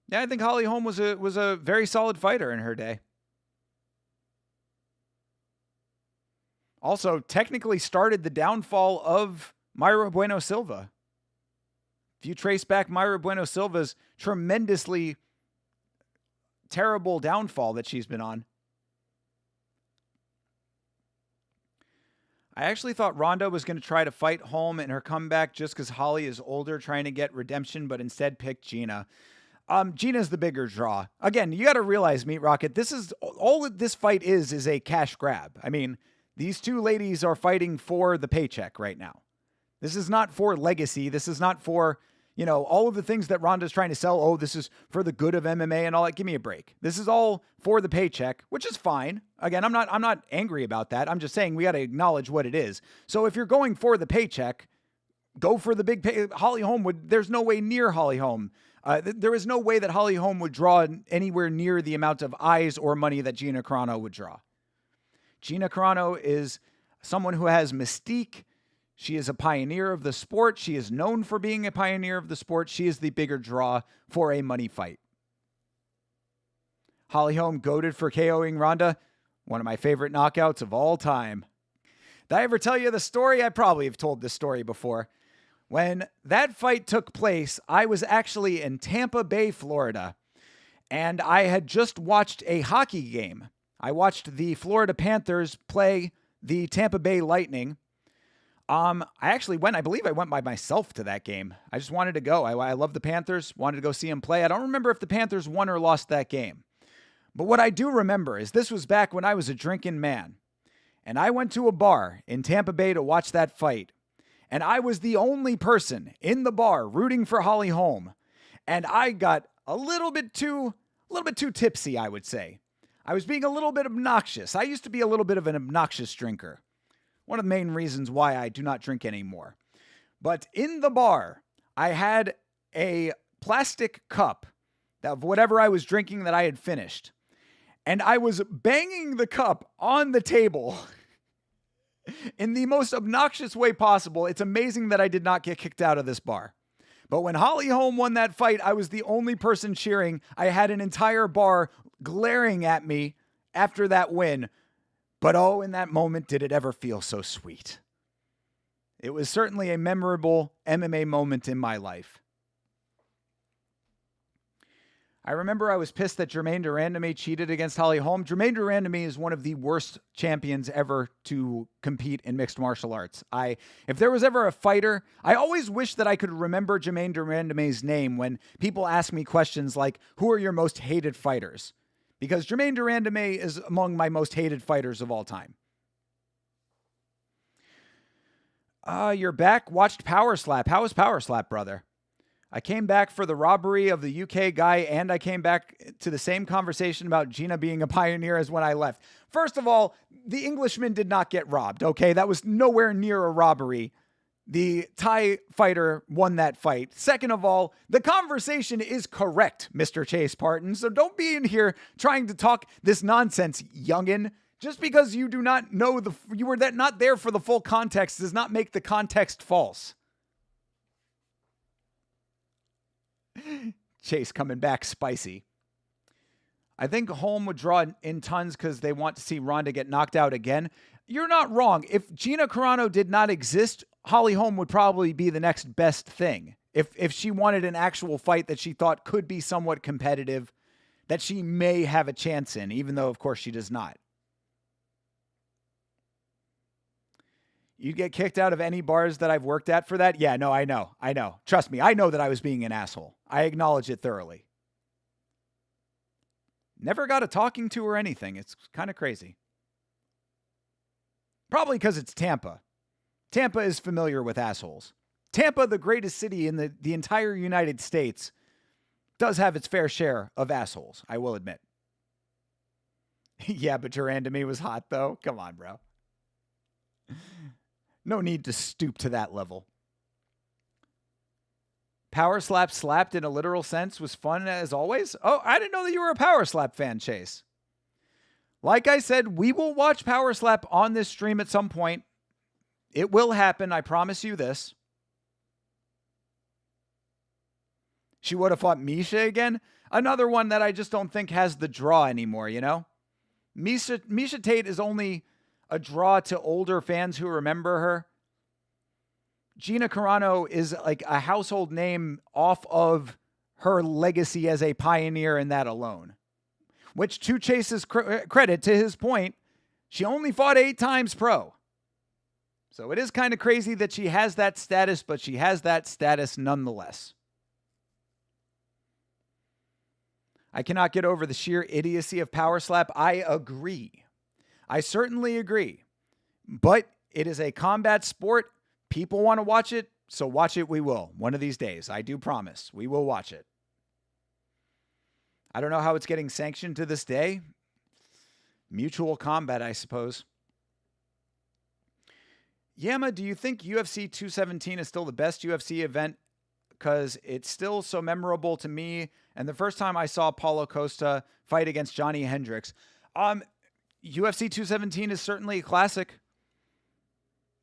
D: Yeah, I think Holly Holm was a very solid fighter in her day. Also, technically started the downfall of Mayra Bueno Silva. If you trace back Mayra Bueno Silva's tremendously terrible downfall that she's been on. I actually thought Ronda was going to try to fight Holm in her comeback just because Holly is older, trying to get redemption, but instead picked Gina. Gina's the bigger draw. Again, you got to realize, Meat Rocket, this is all that this fight is a cash grab. I mean, These two ladies are fighting for the paycheck right now. This is not for legacy. This is not for, all of the things that Ronda's trying to sell. Oh, this is for the good of MMA and all that. Give me a break. This is all for the paycheck, which is fine. Again, I'm not angry about that. I'm just saying we got to acknowledge what it is. So if you're going for the paycheck, go for the big pay. Holly Holm there's no way near Holly Holm. There is no way that Holly Holm would draw anywhere near the amount of eyes or money that Gina Carano would draw. Gina Carano is someone who has mystique. She is a pioneer of the sport. She is known for being a pioneer of the sport. She is the bigger draw for a money fight. Holly Holm goated for KOing Ronda. One of my favorite knockouts of all time. Did I ever tell you the story? I probably have told this story before. When that fight took place, I was actually in Tampa Bay, Florida, and I had just watched a hockey game. I watched the Florida Panthers play the Tampa Bay Lightning. I believe I went by myself to that game. I just wanted to go. I love the Panthers, wanted to go see them play. I don't remember if the Panthers won or lost that game. But what I do remember is this was back when I was a drinking man. And I went to a bar in Tampa Bay to watch that fight. And I was the only person in the bar rooting for Holly Holm. And I got a little bit too tipsy, I would say. I was being a little bit obnoxious. I used to be a little bit of an obnoxious drinker. One of the main reasons why I do not drink anymore. But in the bar, I had a plastic cup of whatever I was drinking that I had finished. And I was banging the cup on the table in the most obnoxious way possible. It's amazing that I did not get kicked out of this bar. But when Holly Holm won that fight, I was the only person cheering. I had an entire bar glaring at me after that win. But oh, in that moment, did it ever feel so sweet. It was certainly a memorable MMA moment in my life. I remember I was pissed that Germaine de Randamie cheated against Holly Holm. Germaine de Randamie is one of the worst champions ever to compete in mixed martial arts. If there was ever a fighter, I always wish that I could remember Germaine de Randamie's name when people ask me questions like, who are your most hated fighters? Because Germaine de Randamie is among my most hated fighters of all time. You're back. Watched Power Slap. How was Power Slap, brother? I came back for the robbery of the UK guy, and I came back to the same conversation about Gina being a pioneer as when I left. First of all, the Englishman did not get robbed, okay? That was nowhere near a robbery. The Thai fighter won that fight. Second of all, the conversation is correct, Mr. Chase Parton, so don't be in here trying to talk this nonsense, youngin'. Just because you do not know you were not there for the full context does not make the context false. Chase coming back spicy. I think Holm would draw in tons because they want to see Ronda get knocked out again. You're not wrong. If Gina Carano did not exist, Holly Holm would probably be the next best thing. If she wanted an actual fight that she thought could be somewhat competitive, that she may have a chance in, even though, of course, she does not. You'd get kicked out of any bars that I've worked at for that? Yeah, no, I know. Trust me, I know that I was being an asshole. I acknowledge it thoroughly. Never got a talking to or anything. It's kind of crazy. Probably because it's Tampa. Tampa is familiar with assholes. Tampa, the greatest city in the entire United States, does have its fair share of assholes, I will admit. Yeah, but Durand to me was hot, though. Come on, bro. No need to stoop to that level. Power Slap slapped in a literal sense was fun as always. Oh, I didn't know that you were a Power Slap fan, Chase. Like I said, we will watch Power Slap on this stream at some point. It will happen, I promise you this. She would have fought Misha again. Another one that I just don't think has the draw anymore, you know? Misha Tate is only a draw to older fans who remember her. Gina Carano is like a household name off of her legacy as a pioneer in that alone. Which, to Chase's credit, to his point, she only fought 8 times pro. So it is kind of crazy that she has that status, but she has that status nonetheless. I cannot get over the sheer idiocy of Power Slap. I agree. I certainly agree. But it is a combat sport. People want to watch it, so watch it we will. One of these days, I do promise, we will watch it. I don't know how it's getting sanctioned to this day. Mutual combat, I suppose. Yama, do you think UFC 217 is still the best UFC event? Because it's still so memorable to me. And the first time I saw Paulo Costa fight against Johnny Hendricks. UFC 217 is certainly a classic.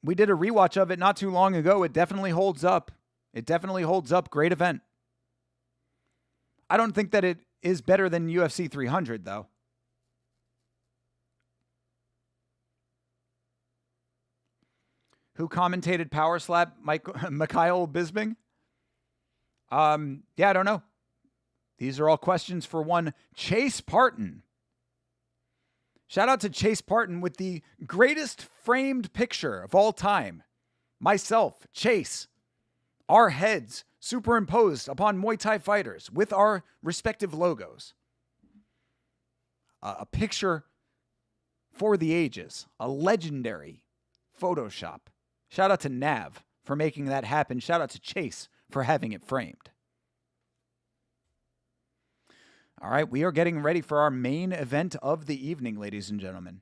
D: We did a rewatch of it not too long ago. It definitely holds up. It definitely holds up. Great event. I don't think that it is better than UFC 300, though. Who commentated Power Slap? Mikhail Bisping? Yeah, I don't know. These are all questions for one Chase Parton. Shout out to Chase Parton with the greatest framed picture of all time. Myself, Chase, our heads superimposed upon Muay Thai fighters with our respective logos. A picture for the ages. A legendary Photoshop. Shout out to Nav for making that happen. Shout out to Chase for having it framed. All right, we are getting ready for our main event of the evening, ladies and gentlemen.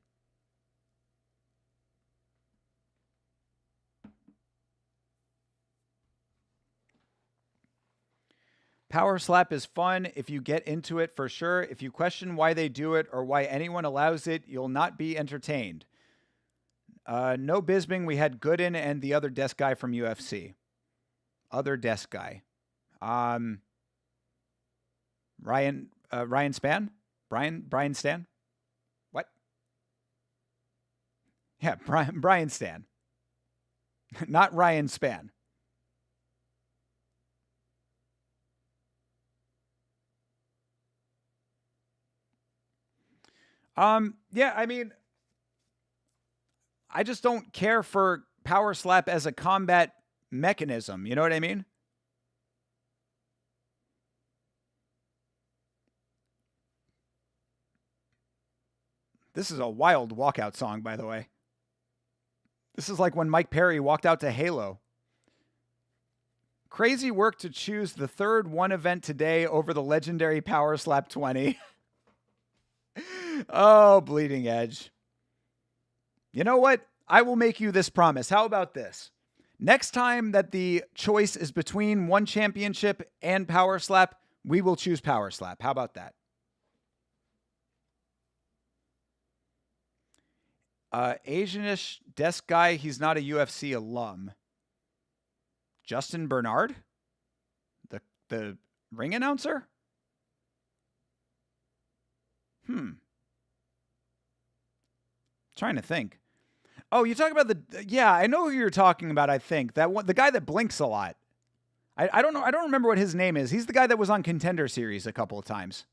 D: Power Slap is fun if you get into it for sure. If you question why they do it or why anyone allows it, you'll not be entertained. No Bisping, we had Gooden and the other desk guy from UFC. Other desk guy. Ryan Spann? Brian Stan? What? Yeah, Brian Stan. Not Ryan Spann. Yeah, I mean, I just don't care for Power Slap as a combat mechanism. You know what I mean? This is a wild walkout song, by the way. This is like when Mike Perry walked out to Halo. Crazy work to choose the third one event today over the legendary Power Slap 20. Oh, Bleeding Edge. You know what? I will make you this promise. How about this? Next time that the choice is between one championship and Power Slap, we will choose Power Slap. How about that? Asianish desk guy, he's not a UFC alum. Justin Bernard? The ring announcer? Trying to think. Oh, you talk about yeah, I know who you're talking about, I think. That one, the guy that blinks a lot. I don't know. I don't remember what his name is. He's the guy that was on Contender Series a couple of times.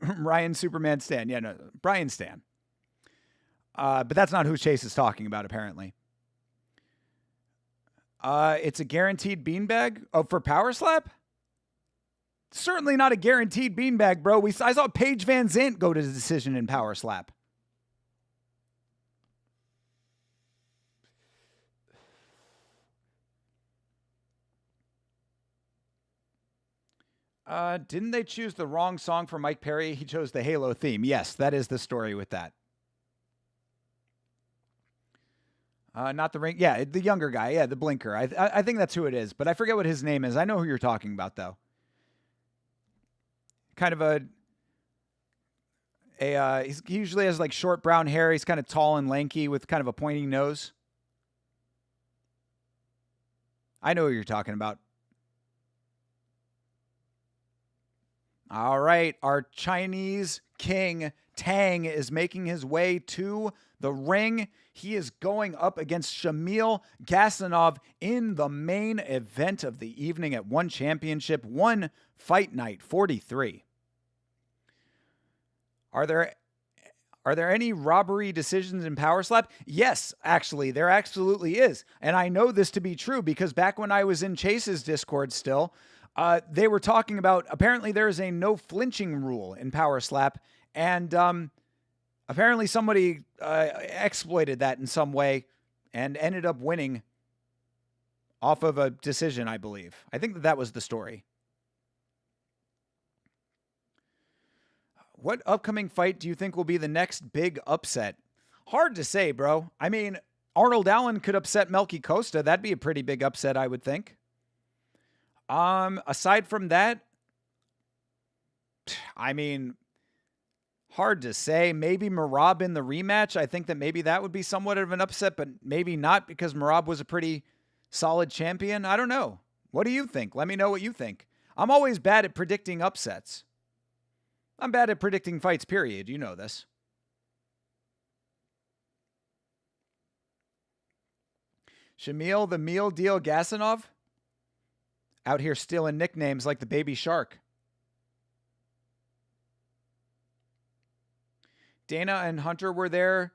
D: Ryan Superman Stan. Yeah, no, Brian Stan. But that's not who Chase is talking about, apparently. It's a guaranteed beanbag? Oh, for Power Slap? Certainly not a guaranteed beanbag, bro. I saw Paige Van Zandt go to the decision in Power Slap. Didn't they choose the wrong song for Mike Perry? He chose the Halo theme. Yes, that is the story with that. Not the ring. Yeah, the younger guy. Yeah, the blinker. I think that's who it is, but I forget what his name is. I know who you're talking about, though. Kind of he usually has like short brown hair. He's kind of tall and lanky with kind of a pointy nose. I know who you're talking about. All right, our Chinese king, Tang, is making his way to the ring. He is going up against Shamil Gasanov in the main event of the evening at One Championship, One Fight Night 43. Are there any robbery decisions in Power Slap? Yes, actually, there absolutely is. And I know this to be true because back when I was in Chase's Discord still, they were talking about, apparently there is a no flinching rule in Power Slap. And Apparently somebody exploited that in some way and ended up winning off of a decision, I believe. I think that was the story. What upcoming fight do you think will be the next big upset? Hard to say, bro. I mean, Arnold Allen could upset Melky Costa. That'd be a pretty big upset, I would think. Aside from that, I mean, hard to say. Maybe Merab in the rematch. I think that maybe that would be somewhat of an upset, but maybe not because Merab was a pretty solid champion. I don't know. What do you think? Let me know what you think. I'm always bad at predicting upsets. I'm bad at predicting fights, period. You know this. Shamil, the meal deal Gasanov? Out here stealing nicknames like the baby shark. Dana and Hunter were there.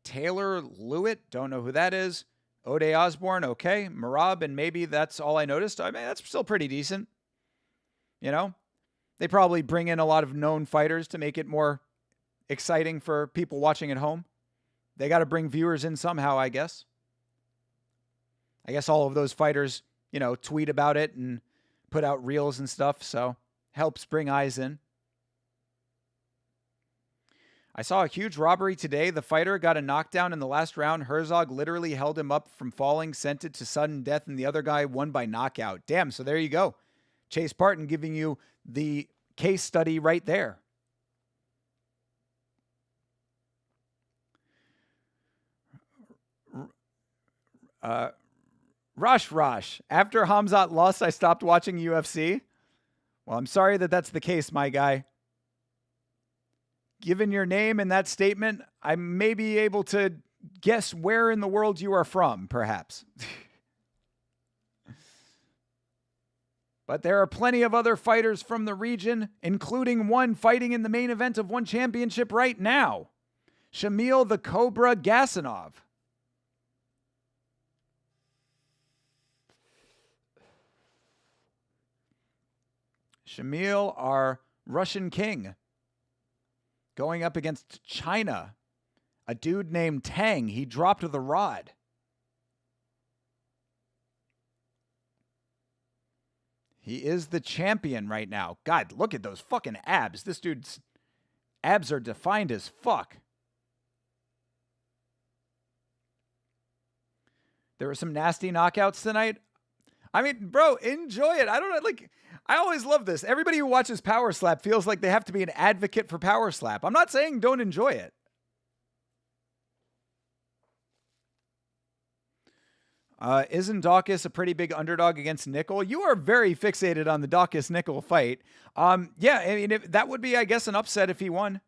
D: Taylor Lewitt, don't know who that is. O'Day Osborne, okay. Merab, and maybe that's all I noticed. I mean, that's still pretty decent. You know? They probably bring in a lot of known fighters to make it more exciting for people watching at home. They got to bring viewers in somehow, I guess. I guess all of those fighters, you know, tweet about it and put out reels and stuff, so helps bring eyes in. I saw a huge robbery today. The fighter got a knockdown in the last round. Herzog literally held him up from falling, sent it to sudden death, and the other guy won by knockout. Damn, so there you go. Chase Parton giving you the case study right there. Rosh. After Hamzat lost, I stopped watching UFC. Well, I'm sorry that that's the case, my guy. Given your name and that statement, I may be able to guess where in the world you are from, perhaps. But there are plenty of other fighters from the region, including one fighting in the main event of one championship right now. Shamil the Cobra Gasanov. Shamil, our Russian king, going up against China. A dude named Tang. He dropped the rod. He is the champion right now. God, look at those fucking abs. This dude's abs are defined as fuck. There were some nasty knockouts tonight. I mean, bro, enjoy it. I don't know, like, I always love this. Everybody who watches Power Slap feels like they have to be an advocate for Power Slap. I'm not saying don't enjoy it. Isn't Dawkins a pretty big underdog against Nickel? You are very fixated on the Dawkins-Nickel fight. Yeah, I mean, that would be, I guess, an upset if he won.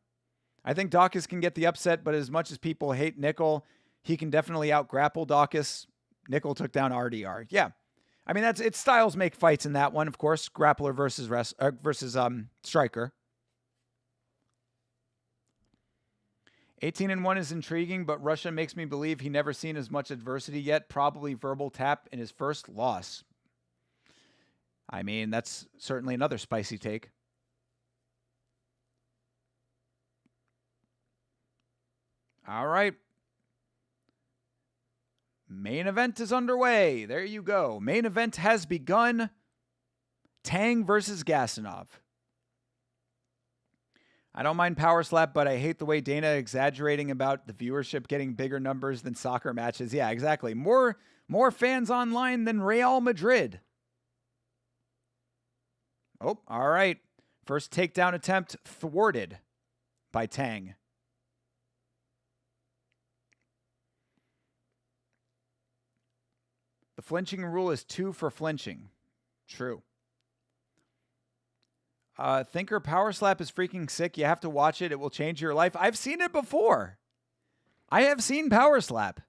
D: I think Dawkins can get the upset, but as much as people hate Nickel, he can definitely out-grapple Dawkins. Nickel took down RDR. Yeah. I mean, it's styles make fights in that one, of course. Grappler versus striker. 18-1 is intriguing, but Russia makes me believe he never seen as much adversity yet. Probably verbal tap in his first loss. I mean, that's certainly another spicy take. All right. Main event is underway. There you go. Main event has begun. Tang versus Gasanov. I don't mind Power Slap, but I hate the way Dana exaggerating about the viewership getting bigger numbers than soccer matches. Yeah, exactly. More fans online than Real Madrid. Oh, all right. First takedown attempt thwarted by Tang. The flinching rule is 2 for flinching. True. Thinker Power Slap is freaking sick. You have to watch it. It will change your life. I've seen it before. I have seen Power Slap.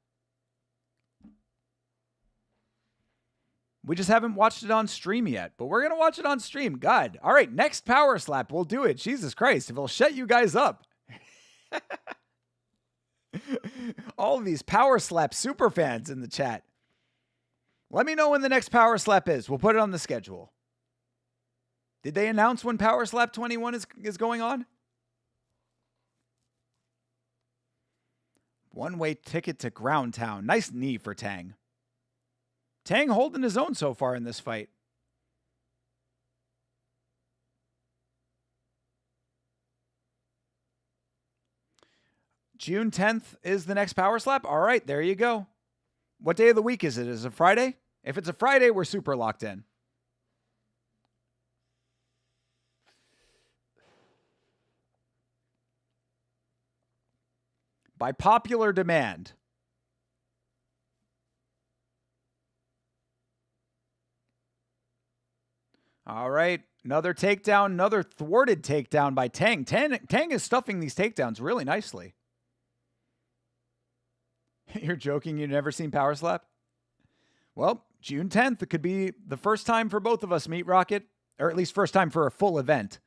D: We just haven't watched it on stream yet, but we're going to watch it on stream. God. All right, next Power Slap. We'll do it. Jesus Christ. If it'll shut you guys up. All of these Power Slap super fans in the chat. Let me know when the next Power Slap is. We'll put it on the schedule. Did they announce when Power Slap 21 is going on? One-way ticket to Ground Town. Nice knee for Tang. Tang holding his own so far in this fight. June 10th is the next Power Slap. All right, there you go. What day of the week is it? Is it Friday? If it's a Friday, we're super locked in. By popular demand. All right, another takedown, another thwarted takedown by Tang. Tang is stuffing these takedowns really nicely. You're joking you've never seen Power Slap? Well, June 10th, it could be the first time for both of us, Meat Rocket, or at least first time for a full event.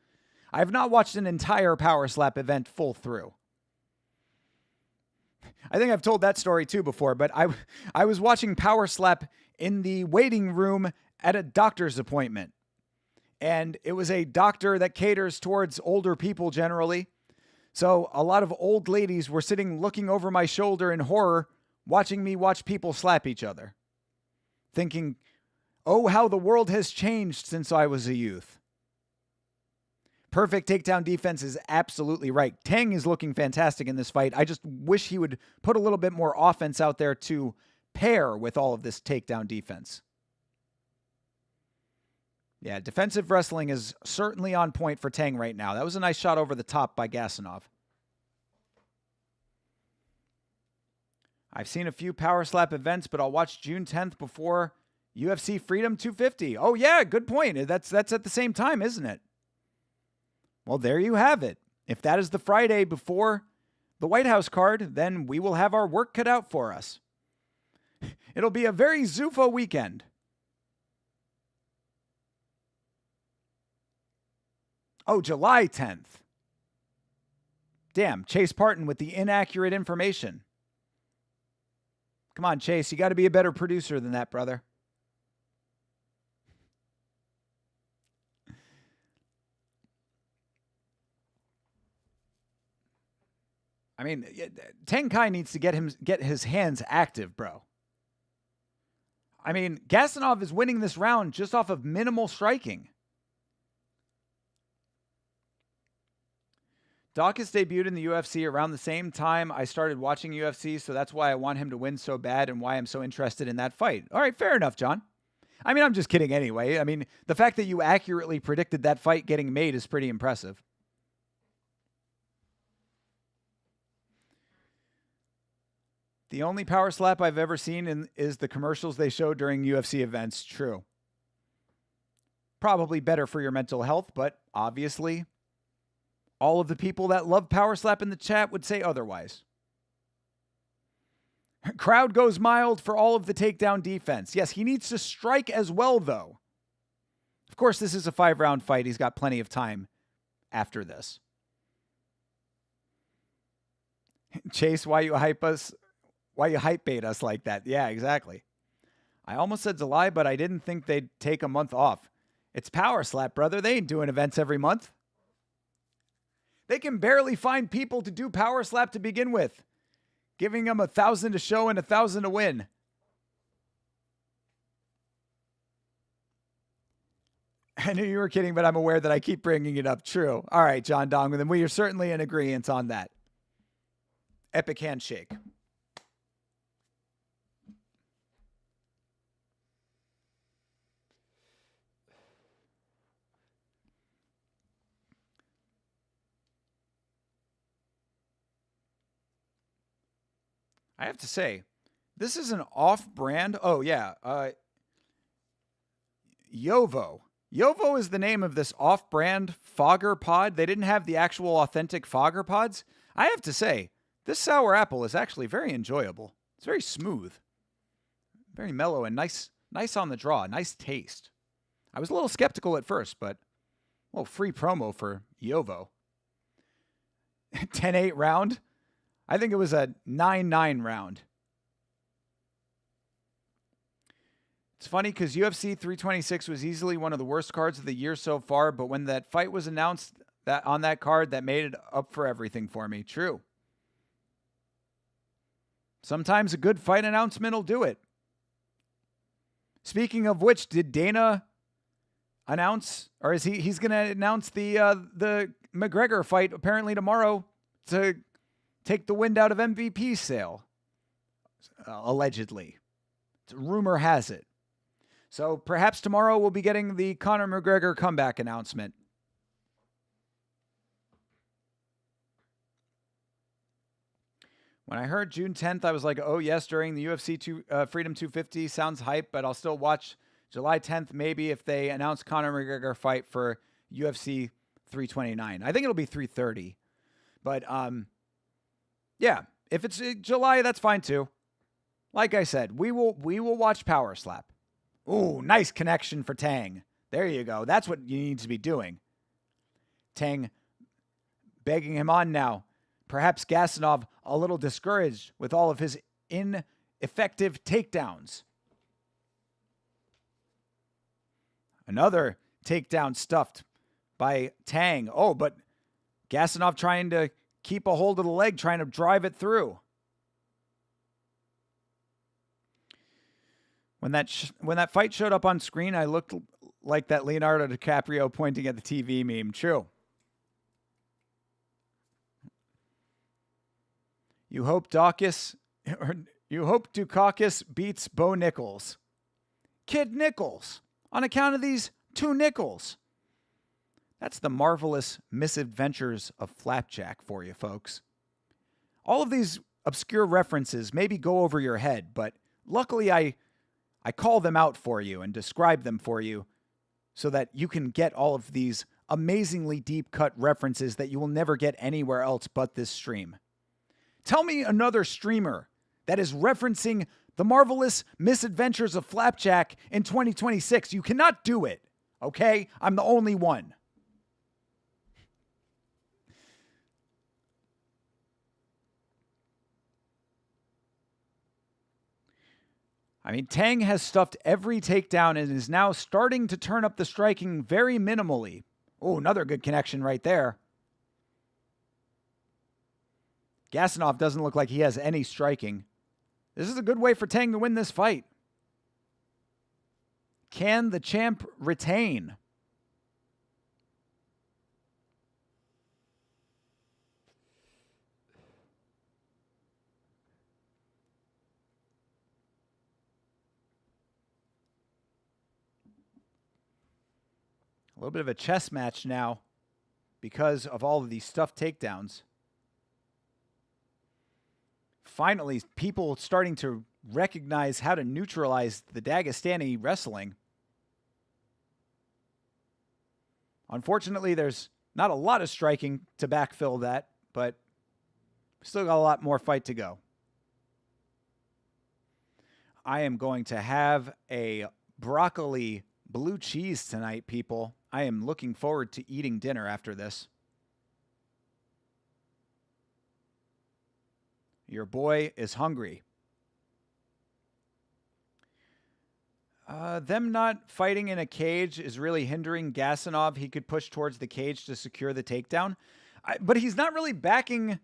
D: I have not watched an entire Power Slap event full through. I think I've told that story too before, but I was watching Power Slap in the waiting room at a doctor's appointment. And it was a doctor that caters towards older people generally. So a lot of old ladies were sitting looking over my shoulder in horror, watching me watch people slap each other. Thinking, oh, how the world has changed since I was a youth. Perfect takedown defense is absolutely right. Tang is looking fantastic in this fight. I just wish he would put a little bit more offense out there to pair with all of this takedown defense. Yeah, defensive wrestling is certainly on point for Tang right now. That was a nice shot over the top by Gasanov. I've seen a few Power Slap events, but I'll watch June 10th before UFC Freedom 250. Oh, yeah, good point. That's at the same time, isn't it? Well, there you have it. If that is the Friday before the White House card, then we will have our work cut out for us. It'll be a very Zufo weekend. Oh, July 10th. Damn, Chase Parton with the inaccurate information. Come on, Chase, you got to be a better producer than that, brother. I mean, Tang Kai needs to get his hands active, bro. I mean, Gasanov is winning this round just off of minimal striking. Dawkins debuted in the UFC around the same time I started watching UFC, so that's why I want him to win so bad and why I'm so interested in that fight. All right, fair enough, John. I mean, I'm just kidding anyway. I mean, the fact that you accurately predicted that fight getting made is pretty impressive. The only Power Slap I've ever seen is the commercials they show during UFC events. True. Probably better for your mental health, but obviously all of the people that love Power Slap in the chat would say otherwise. Crowd goes mild for all of the takedown defense. Yes, he needs to strike as well, though. Of course, this is a 5-round fight. He's got plenty of time after this. Chase, why you hype bait us like that? Yeah, exactly. I almost said July, but I didn't think they'd take a month off. It's Power Slap, brother. They ain't doing events every month. They can barely find people to do Power Slap to begin with, giving them 1,000 to show and 1,000 to win. I knew you were kidding, but I'm aware that I keep bringing it up. True. All right, John Dong, then we are certainly in agreement on that. Epic handshake. I have to say, this is an off-brand. Oh, yeah. Yovo. Yovo is the name of this off-brand Fogger pod. They didn't have the actual authentic Fogger pods. I have to say, this sour apple is actually very enjoyable. It's very smooth. Very mellow and nice on the draw. Nice taste. I was a little skeptical at first, but, well, free promo for Yovo. 10-8 round. I think it was a 9-9 round. It's funny because UFC 326 was easily one of the worst cards of the year so far, but when that fight was announced on that card, that made it up for everything for me. True. Sometimes a good fight announcement will do it. Speaking of which, did Dana announce, or is he's going to announce the McGregor fight apparently tomorrow to take the wind out of MVP's sail? Allegedly. Rumor has it. So perhaps tomorrow we'll be getting the Conor McGregor comeback announcement. When I heard June 10th, I was like, oh, yes, during the UFC Freedom 250. Sounds hype, but I'll still watch July 10th, maybe if they announce Conor McGregor fight for UFC 329. I think it'll be 330. But, yeah, if it's July, that's fine too. Like I said, we will watch Power Slap. Ooh, nice connection for Tang. There you go. That's what you need to be doing. Tang begging him on now. Perhaps Gasanov a little discouraged with all of his ineffective takedowns. Another takedown stuffed by Tang. Oh, but Gasanov trying to keep a hold of the leg, trying to drive it through. When that fight showed up on screen, I looked like that Leonardo DiCaprio pointing at the TV meme. True. You hope Dukakis beats Bo Nichols. Kid Nichols. On account of these 2 nickels. That's the marvelous misadventures of Flapjack for you, folks. All of these obscure references maybe go over your head, but luckily I call them out for you and describe them for you so that you can get all of these amazingly deep-cut references that you will never get anywhere else but this stream. Tell me another streamer that is referencing the marvelous misadventures of Flapjack in 2026. You cannot do it, okay? I'm the only one. I mean, Tang has stuffed every takedown and is now starting to turn up the striking very minimally. Oh, another good connection right there. Gasanov doesn't look like he has any striking. This is a good way for Tang to win this fight. Can the champ retain? A little bit of a chess match now because of all of these stuffed takedowns. Finally, people starting to recognize how to neutralize the Dagestani wrestling. Unfortunately, there's not a lot of striking to backfill that, but still got a lot more fight to go. I am going to have a broccoli blue cheese tonight, people. I am looking forward to eating dinner after this. Your boy is hungry. Them not fighting in a cage is really hindering Gasanov. He could push towards the cage to secure the takedown. But he's not really backing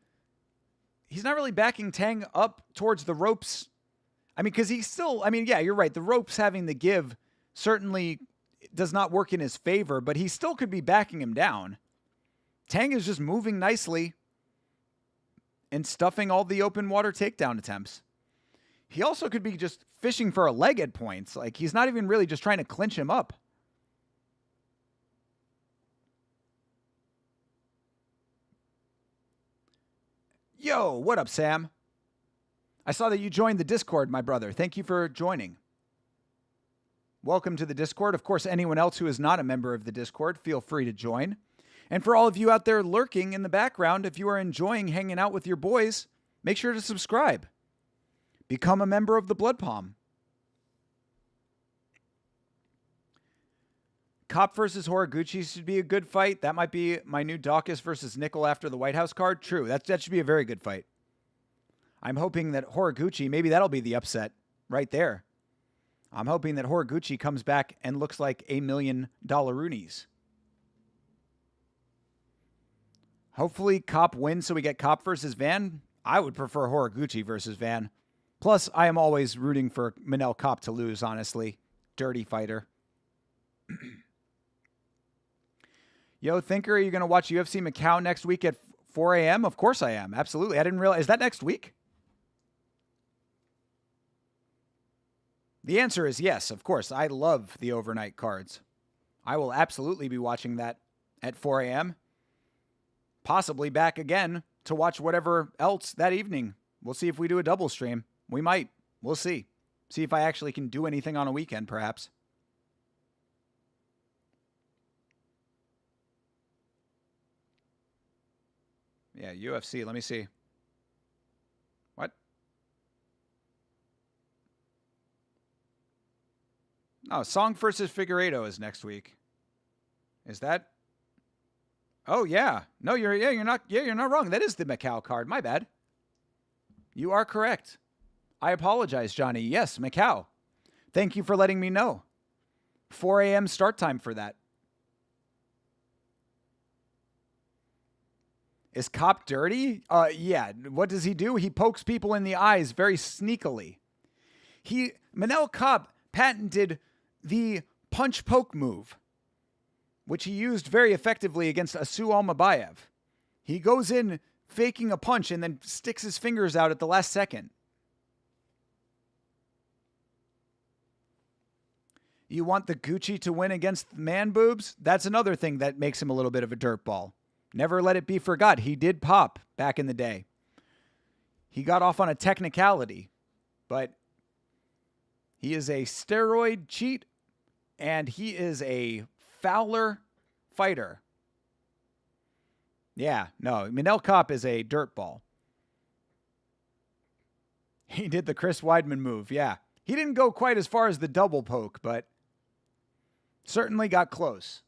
D: Tang up towards the ropes. I mean, because he's still, yeah, you're right. The ropes having the give certainly does not work in his favor, but he still could be backing him down. Tang is just moving nicely and stuffing all the open water takedown attempts. He also could be just fishing for a leg at points. Like, he's not even really just trying to clinch him up. Yo, what up, Sam? I saw that you joined the Discord, my brother. Thank you for joining. Welcome to the Discord. Of course, anyone else who is not a member of the Discord, feel free to join. And for all of you out there lurking in the background, if you are enjoying hanging out with your boys, make sure to subscribe. Become a member of the Blood Palm. Kopp versus Horiguchi should be a good fight. That might be my new Dawkins versus Nickel after the White House card. True, that should be a very good fight. I'm hoping that Horiguchi, maybe that'll be the upset right there. I'm hoping that Horiguchi comes back and looks like $1 million Roonies. Hopefully Kopp wins so we get Kopp versus Van. I would prefer Horiguchi versus Van. Plus, I am always rooting for Manel Kopp to lose, honestly. Dirty fighter. Yo, Thinker, are you going to watch UFC Macau next week at 4 a.m.? Of course I am. Absolutely. I didn't realize. Is that next week? The answer is yes, of course. I love the overnight cards. I will absolutely be watching that at 4 a.m. Possibly back again to watch whatever else that evening. We'll see if we do a double stream. We might. We'll see. See if I actually can do anything on a weekend, perhaps. Yeah, UFC. Let me see. What? Oh, Song versus Figueiredo is next week. Is that? Oh yeah. No, you're not wrong. That is the Macau card. My bad. You are correct. I apologize, Johnny. Yes, Macau. Thank you for letting me know. 4 a.m. start time for that. Is Kopp dirty? Yeah. What does he do? He pokes people in the eyes very sneakily. Manel Kopp patented the punch-poke move, which he used very effectively against Asu Almabayev. He goes in faking a punch and then sticks his fingers out at the last second. You want the Gucci to win against man boobs? That's another thing that makes him a little bit of a dirtball. Never let it be forgot. He did pop back in the day. He got off on a technicality, but he is a steroid cheat and he is a Fowler fighter. Yeah, no, Manel Kopp is a dirtball. He did the Chris Weidman move, yeah. He didn't go quite as far as the double poke, but certainly got close.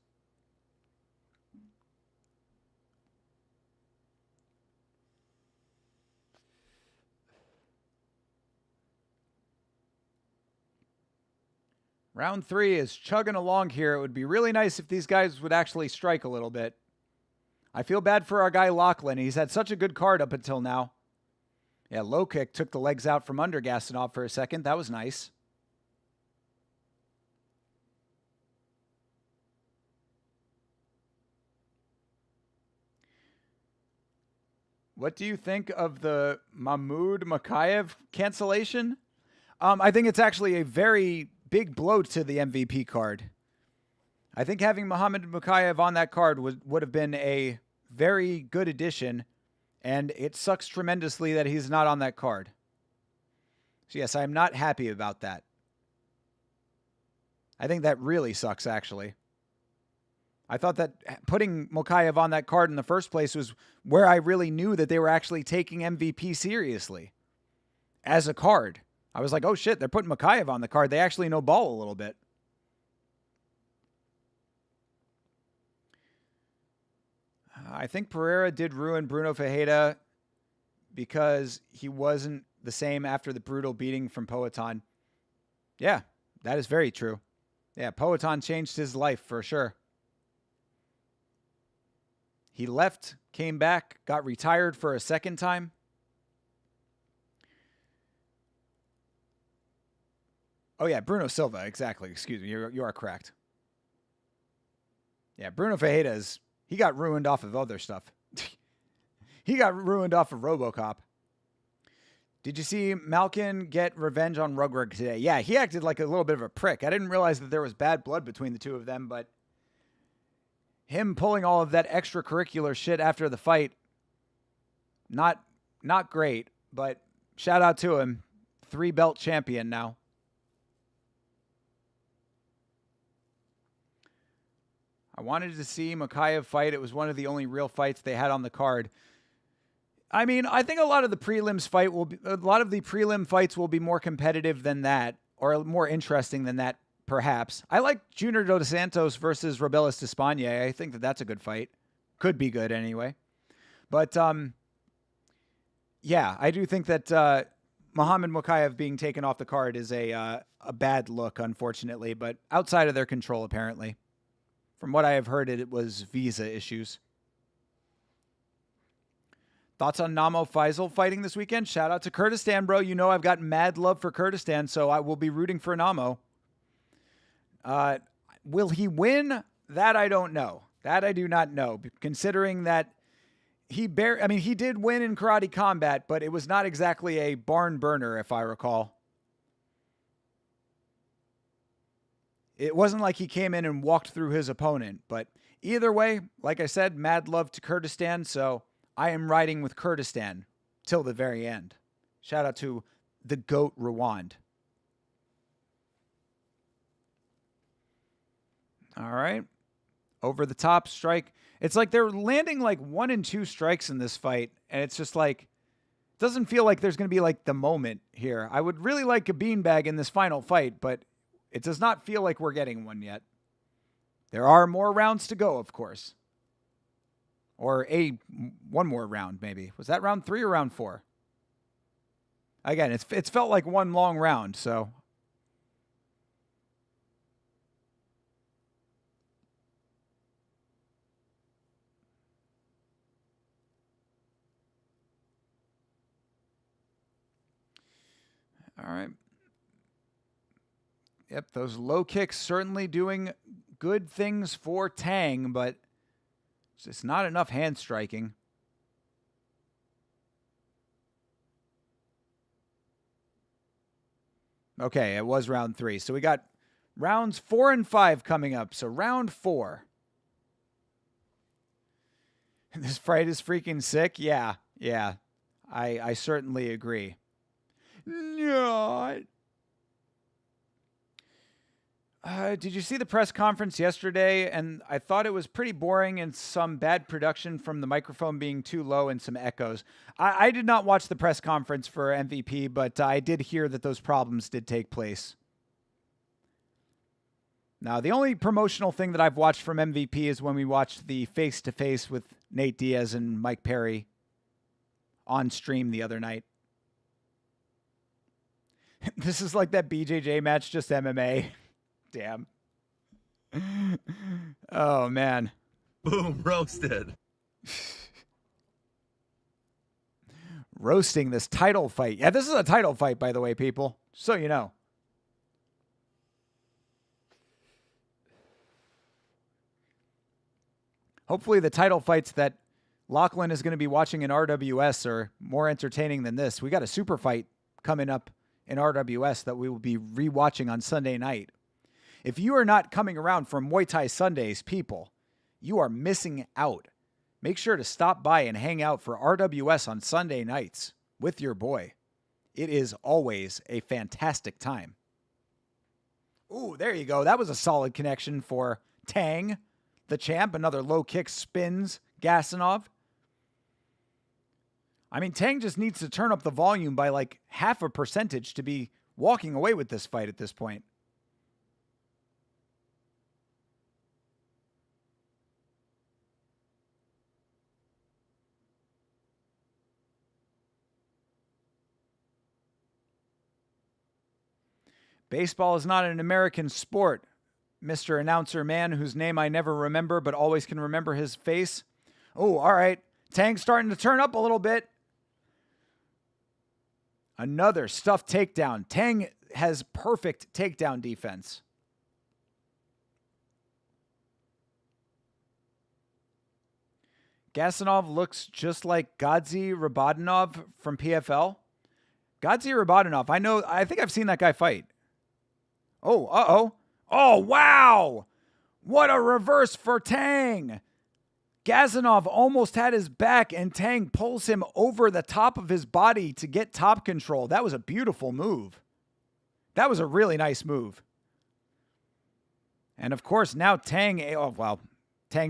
D: Round 3 is chugging along here. It would be really nice if these guys would actually strike a little bit. I feel bad for our guy Lachlan. He's had such a good card up until now. Yeah, low kick took the legs out from under Gasanov for a second. That was nice. What do you think of the Mahmoud Makayev cancellation? I think it's actually a very big blow to the MVP card. I think having Muhammad Makayev on that card would have been a very good addition, and it sucks tremendously that he's not on that card. So yes, I'm not happy about that. I think that really sucks, actually. I thought that putting Makayev on that card in the first place was where I really knew that they were actually taking MVP seriously as a card. I was like, oh shit, they're putting Makayev on the card. They actually know ball a little bit. I think Pereira did ruin Bruno Ferreira because he wasn't the same after the brutal beating from Poatan. Yeah, that is very true. Yeah, Poatan changed his life for sure. He left, came back, got retired for a second time. Oh, yeah, Bruno Silva, exactly. Excuse me, you are correct. Yeah, Bruno Ferreira he got ruined off of other stuff. He got ruined off of RoboCop. Did you see Malkin get revenge on Rugrig today? Yeah, he acted like a little bit of a prick. I didn't realize that there was bad blood between the two of them, but him pulling all of that extracurricular shit after the fight, not great, but shout out to him. 3-belt champion now. I wanted to see Makayev fight. It was one of the only real fights they had on the card. I mean, I think a lot of the prelim fights will be more competitive than that, or more interesting than that, perhaps. I like Junior Dos Santos versus Robelis Despagne. I think that that's a good fight. Could be good anyway. But yeah, I do think that Muhammad Makayev being taken off the card is a bad look, unfortunately, but outside of their control, apparently. From what I have heard, it was visa issues. Thoughts on Namo Faisal fighting this weekend? Shout out to Kurdistan, bro. You know I've got mad love for Kurdistan, so I will be rooting for Namo. Will he win? That I don't know. That I do not know, considering that he did win in karate combat, but it was not exactly a barn burner, if I recall. It wasn't like he came in and walked through his opponent, but either way, like I said, mad love to Kurdistan, so I am riding with Kurdistan till the very end. Shout out to the GOAT Rwand. All right. Over the top strike. It's like they're landing like 1 and 2 strikes in this fight, and it's just like, it doesn't feel like there's going to be like the moment here. I would really like a beanbag in this final fight, but it does not feel like we're getting one yet. There are more rounds to go, of course. Or one more round, maybe. Was that round 3 or round 4? Again, it's felt like one long round, so. All right. Yep, those low kicks certainly doing good things for Tang, but it's just not enough hand striking. Okay, it was round 3. So we got rounds 4 and 5 coming up. So round 4. This fight is freaking sick. Yeah. I certainly agree. No. Did you see the press conference yesterday? And I thought it was pretty boring and some bad production from the microphone being too low and some echoes. I did not watch the press conference for MVP, but I did hear that those problems did take place. Now, the only promotional thing that I've watched from MVP is when we watched the face-to-face with Nate Diaz and Mike Perry on stream the other night. This is like that BJJ match, just MMA. Damn. Oh, man.
B: Boom, roasted.
D: Roasting this title fight. Yeah, this is a title fight, by the way, people. So you know. Hopefully the title fights that Lachlan is going to be watching in RWS are more entertaining than this. We got a super fight coming up in RWS that we will be rewatching on Sunday night. If you are not coming around for Muay Thai Sundays, people, you are missing out. Make sure to stop by and hang out for RWS on Sunday nights with your boy. It is always a fantastic time. Ooh, there you go. That was a solid connection for Tang, the champ. Another low kick spins Gasanov. I mean, Tang just needs to turn up the volume by like 0.5% to be walking away with this fight at this point. Baseball is not an American sport, Mr. Announcer Man, whose name I never remember but always can remember his face. Oh, all right. Tang's starting to turn up a little bit. Another stuffed takedown. Tang has perfect takedown defense. Gasanov looks just like Gadzi Rabadanov from PFL. Gadzi Rabadanov, I think I've seen that guy fight. Oh, uh-oh. Oh, wow. What a reverse for Tang. Gasanov almost had his back, and Tang pulls him over the top of his body to get top control. That was a beautiful move. That was a really nice move. And, of course, now Tang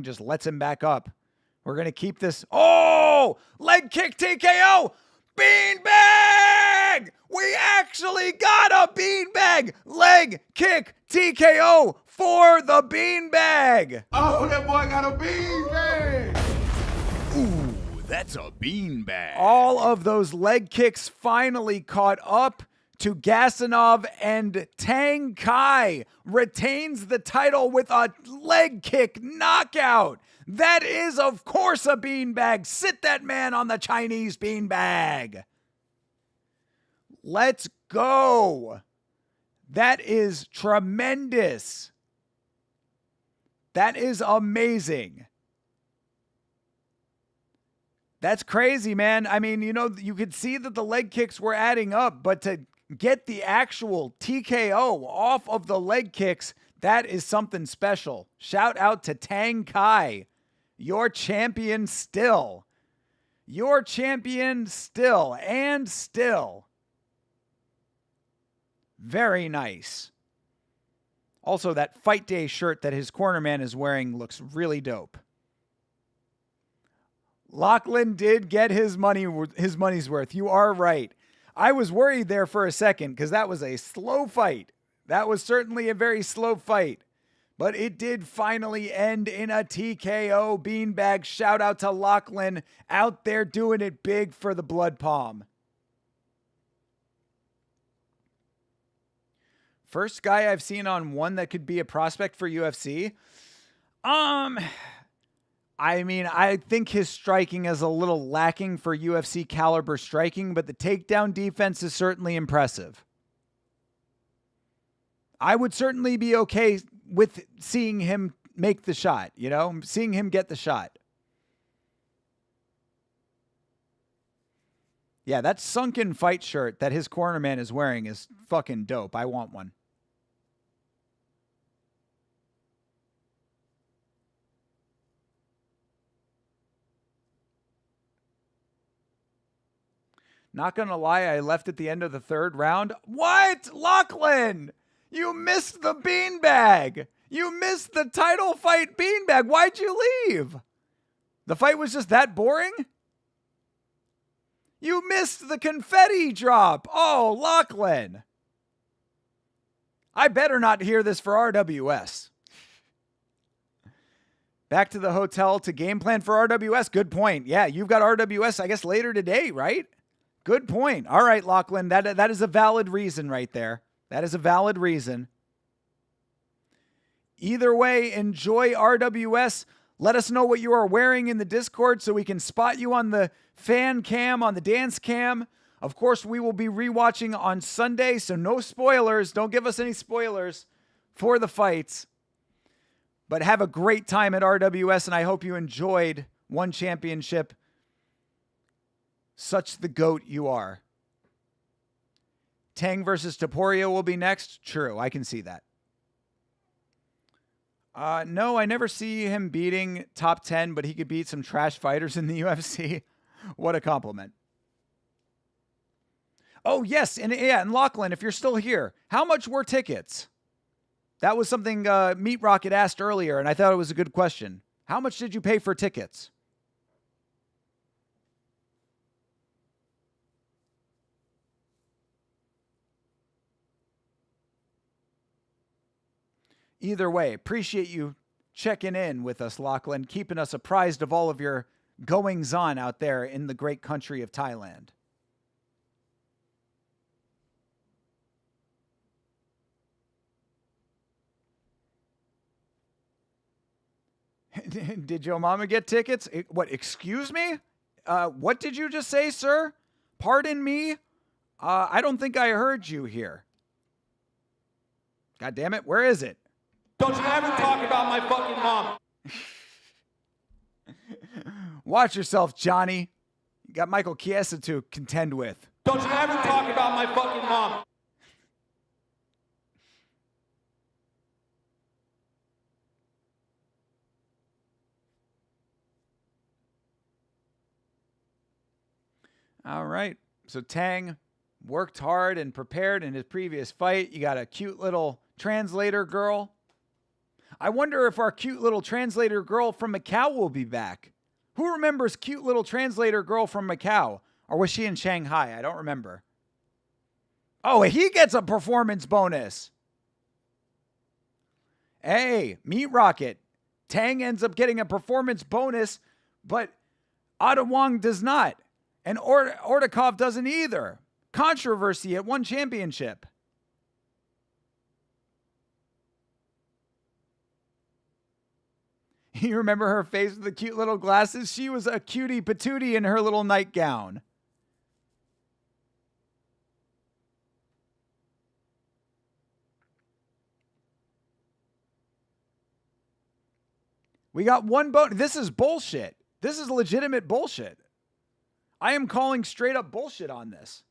D: just lets him back up. We're going to keep this. Oh, leg kick TKO. Beanbag! We actually got a beanbag! Leg kick TKO for the beanbag!
C: Oh, that boy got a beanbag!
B: Ooh, that's a beanbag.
D: All of those leg kicks finally caught up to Gasanov, and Tang retains the title with a leg kick knockout. That is, of course, a beanbag. Sit that man on the Chinese beanbag. Let's go. That is tremendous. That is amazing. That's crazy, man. I mean, you could see that the leg kicks were adding up, but to get the actual TKO off of the leg kicks, that is something special. Shout out to Tang, your champion still. Your champion still and still. Very nice. Also, that Fight Day shirt that his cornerman is wearing looks really dope. Lachlan did get his money's worth. You are right. I was worried there for a second because that was a slow fight. That was certainly a very slow fight. But it did finally end in a TKO beanbag. Shout out to Lachlan out there doing it big for the Blood Palm. First guy I've seen on one that could be a prospect for UFC. I mean, I think his striking is a little lacking for UFC caliber striking, but the takedown defense is certainly impressive. I would certainly be okay with seeing him make the shot, seeing him get the shot. Yeah, that sunken fight shirt that his cornerman is wearing is fucking dope. I want one. Not going to lie, I left at the end of the third round. What? Lachlan! You missed the beanbag! You missed the title fight beanbag! Why'd you leave? The fight was just that boring? You missed the confetti drop! Oh, Lachlan! I better not hear this for RWS. Back to the hotel to game plan for RWS. Good point. Yeah, you've got RWS, I guess, later today, right? Good point. All right, Lachlan. That is a valid reason right there. That is a valid reason. Either way, enjoy RWS. Let us know what you are wearing in the Discord so we can spot you on the fan cam, on the dance cam. Of course, we will be rewatching on Sunday, so no spoilers. Don't give us any spoilers for the fights. But have a great time at RWS, and I hope you enjoyed one championship. Such the GOAT you are. Tang versus Topuria will be next. True, I can see that. No, I never see him beating top 10, but he could beat some trash fighters in the UFC. What a compliment. Oh, yes, and Lachlan, if you're still here, how much were tickets? That was something Meat Rocket asked earlier, and I thought it was a good question. How much did you pay for tickets? Either way, appreciate you checking in with us, Lachlan, keeping us apprised of all of your goings-on out there in the great country of Thailand. Did your mama get tickets? What, excuse me? What did you just say, sir? Pardon me? I don't think I heard you here. God damn it, where is it?
E: Don't you ever talk about my fucking mom.
D: Watch yourself, Johnny. You got Michael Chiesa to contend with.
E: Don't you ever talk about my fucking mom.
D: All right. So Tang worked hard and prepared in his previous fight. You got a cute little translator girl. I wonder if our cute little translator girl from Macau will be back. Who remembers cute little translator girl from Macau? Or was she in Shanghai? I don't remember. Oh, he gets a performance bonus. Hey, Meat Rocket. Tang ends up getting a performance bonus, but Adewang does not. And Ordakov doesn't either. controversy at one championship. You remember her face with the cute little glasses? She was a cutie patootie in her little nightgown. We got one bonus. This is bullshit. This is legitimate bullshit. I am calling straight up bullshit on this.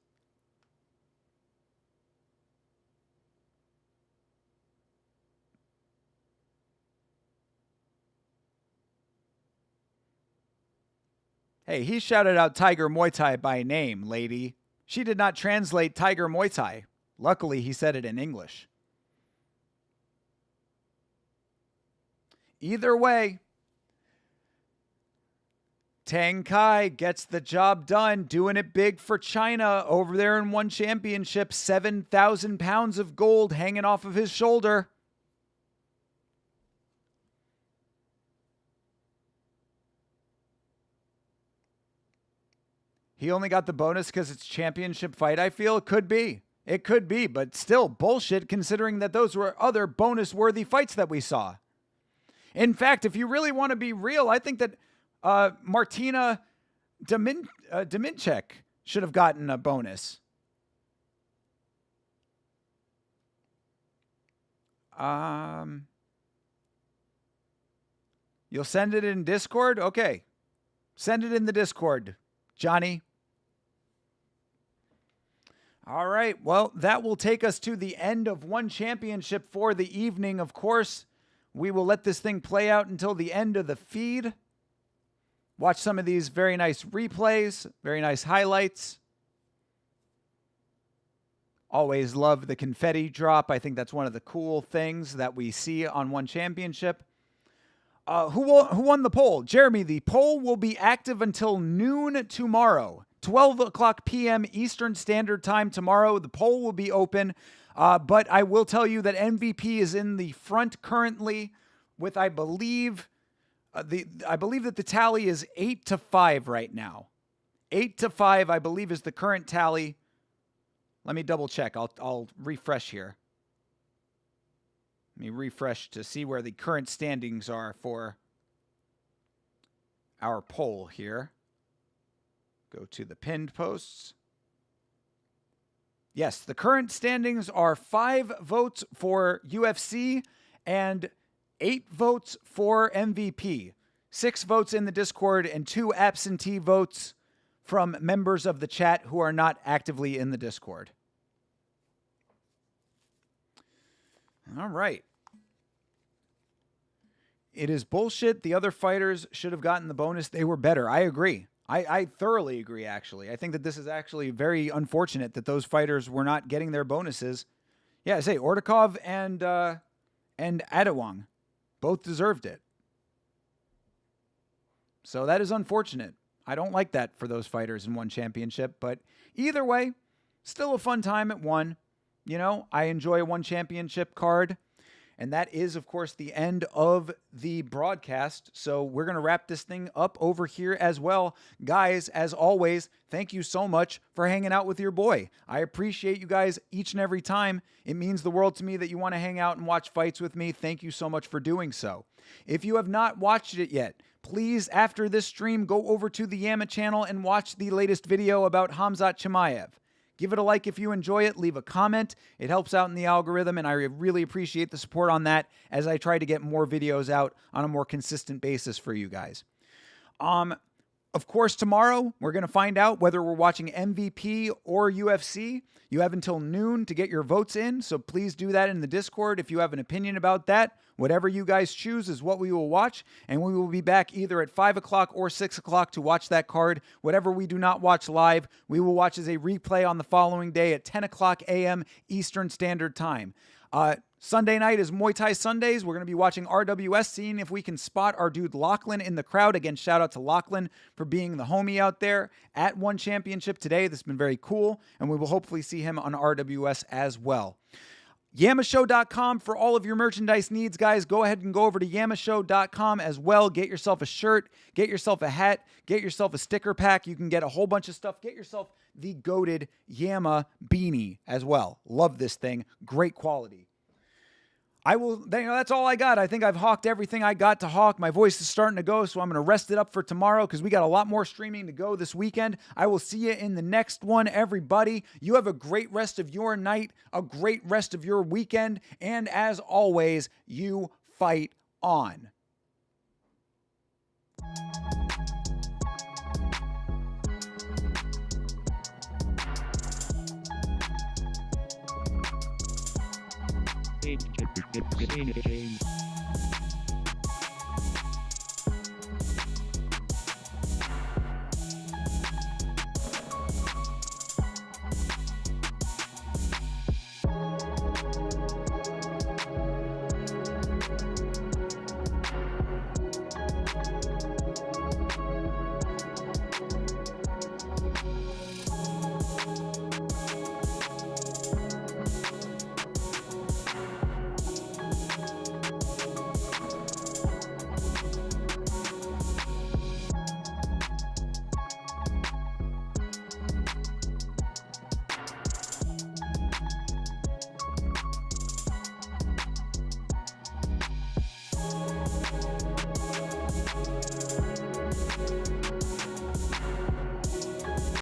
D: Hey, he shouted out Tiger Muay Thai by name, lady. She did not translate Tiger Muay Thai. Luckily, he said it in English. Either way, Tang Kai gets the job done, doing it big for China over there in one championship. 7,000 pounds of gold hanging off of his shoulder. He only got the bonus because it's championship fight, I feel. It could be. It could be, but still bullshit considering that those were other bonus-worthy fights that we saw. In fact, if you really want to be real, I think that Martina Dominchek should have gotten a bonus. You'll send it in Discord? Okay. Send it in the Discord, Johnny. All right. Well, that will take us to the end of one championship for the evening. Of course, we will let this thing play out until the end of the feed. Watch some of these very nice replays, very nice highlights. Always love the confetti drop. I think that's one of the cool things that we see on one championship. Who won the poll? Jeremy, the poll will be active until noon tomorrow. 12 o'clock p.m. Eastern Standard Time tomorrow. The poll will be open. But I will tell you that MVP is in the front currently with, I believe that the tally is 8-5 right now. 8-5, I believe, is the current tally. Let me double check. I'll refresh here. Let me refresh to see where the current standings are for our poll here. Go to the pinned posts. Yes, the current standings are 5 votes for UFC and 8 votes for MVP. 6 votes in the Discord and 2 absentee votes from members of the chat who are not actively in the Discord. All right. It is bullshit. The other fighters should have gotten the bonus. They were better. I agree. I thoroughly agree, actually. I think that this is actually very unfortunate that those fighters were not getting their bonuses. Yeah, I say Ordakov and Adewang both deserved it. So that is unfortunate. I don't like that for those fighters in one championship, but either way, still a fun time at one. You know, I enjoy a one championship card. And that is, of course, the end of the broadcast. So we're going to wrap this thing up over here as well. Guys, as always, thank you so much for hanging out with your boy. I appreciate you guys each and every time. It means the world to me that you want to hang out and watch fights with me. Thank you so much for doing so. If you have not watched it yet, please, after this stream, go over to the Yama channel and watch the latest video about Khamzat Chimaev. Give it a like if you enjoy it. Leave a comment. It helps out in the algorithm, and I really appreciate the support on that as I try to get more videos out on a more consistent basis for you guys. Of course, tomorrow, we're going to find out whether we're watching MVP or UFC. You have until noon to get your votes in, so please do that in the Discord if you have an opinion about that. Whatever you guys choose is what we will watch, and we will be back either at 5 o'clock or 6 o'clock to watch that card. Whatever we do not watch live, we will watch as a replay on the following day at 10 o'clock a.m. Eastern Standard Time. Sunday night is Muay Thai Sundays. We're going to be watching RWS, seeing if we can spot our dude Lachlan in the crowd. Again, shout out to Lachlan for being the homie out there at One Championship today. This has been very cool, and we will hopefully see him on RWS as well. Yamashow.com for all of your merchandise needs, guys. Go ahead and go over to Yamashow.com as well. Get yourself a shirt, get yourself a hat, get yourself a sticker pack. You can get a whole bunch of stuff. Get yourself the goated Yama beanie as well. Love this thing. Great quality. That's all I got. I think I've hawked everything I got to hawk. My voice is starting to go, so I'm going to rest it up for tomorrow because we got a lot more streaming to go this weekend. I will see you in the next one, everybody. You have a great rest of your night, a great rest of your weekend, and as always, you fight on.
F: Game.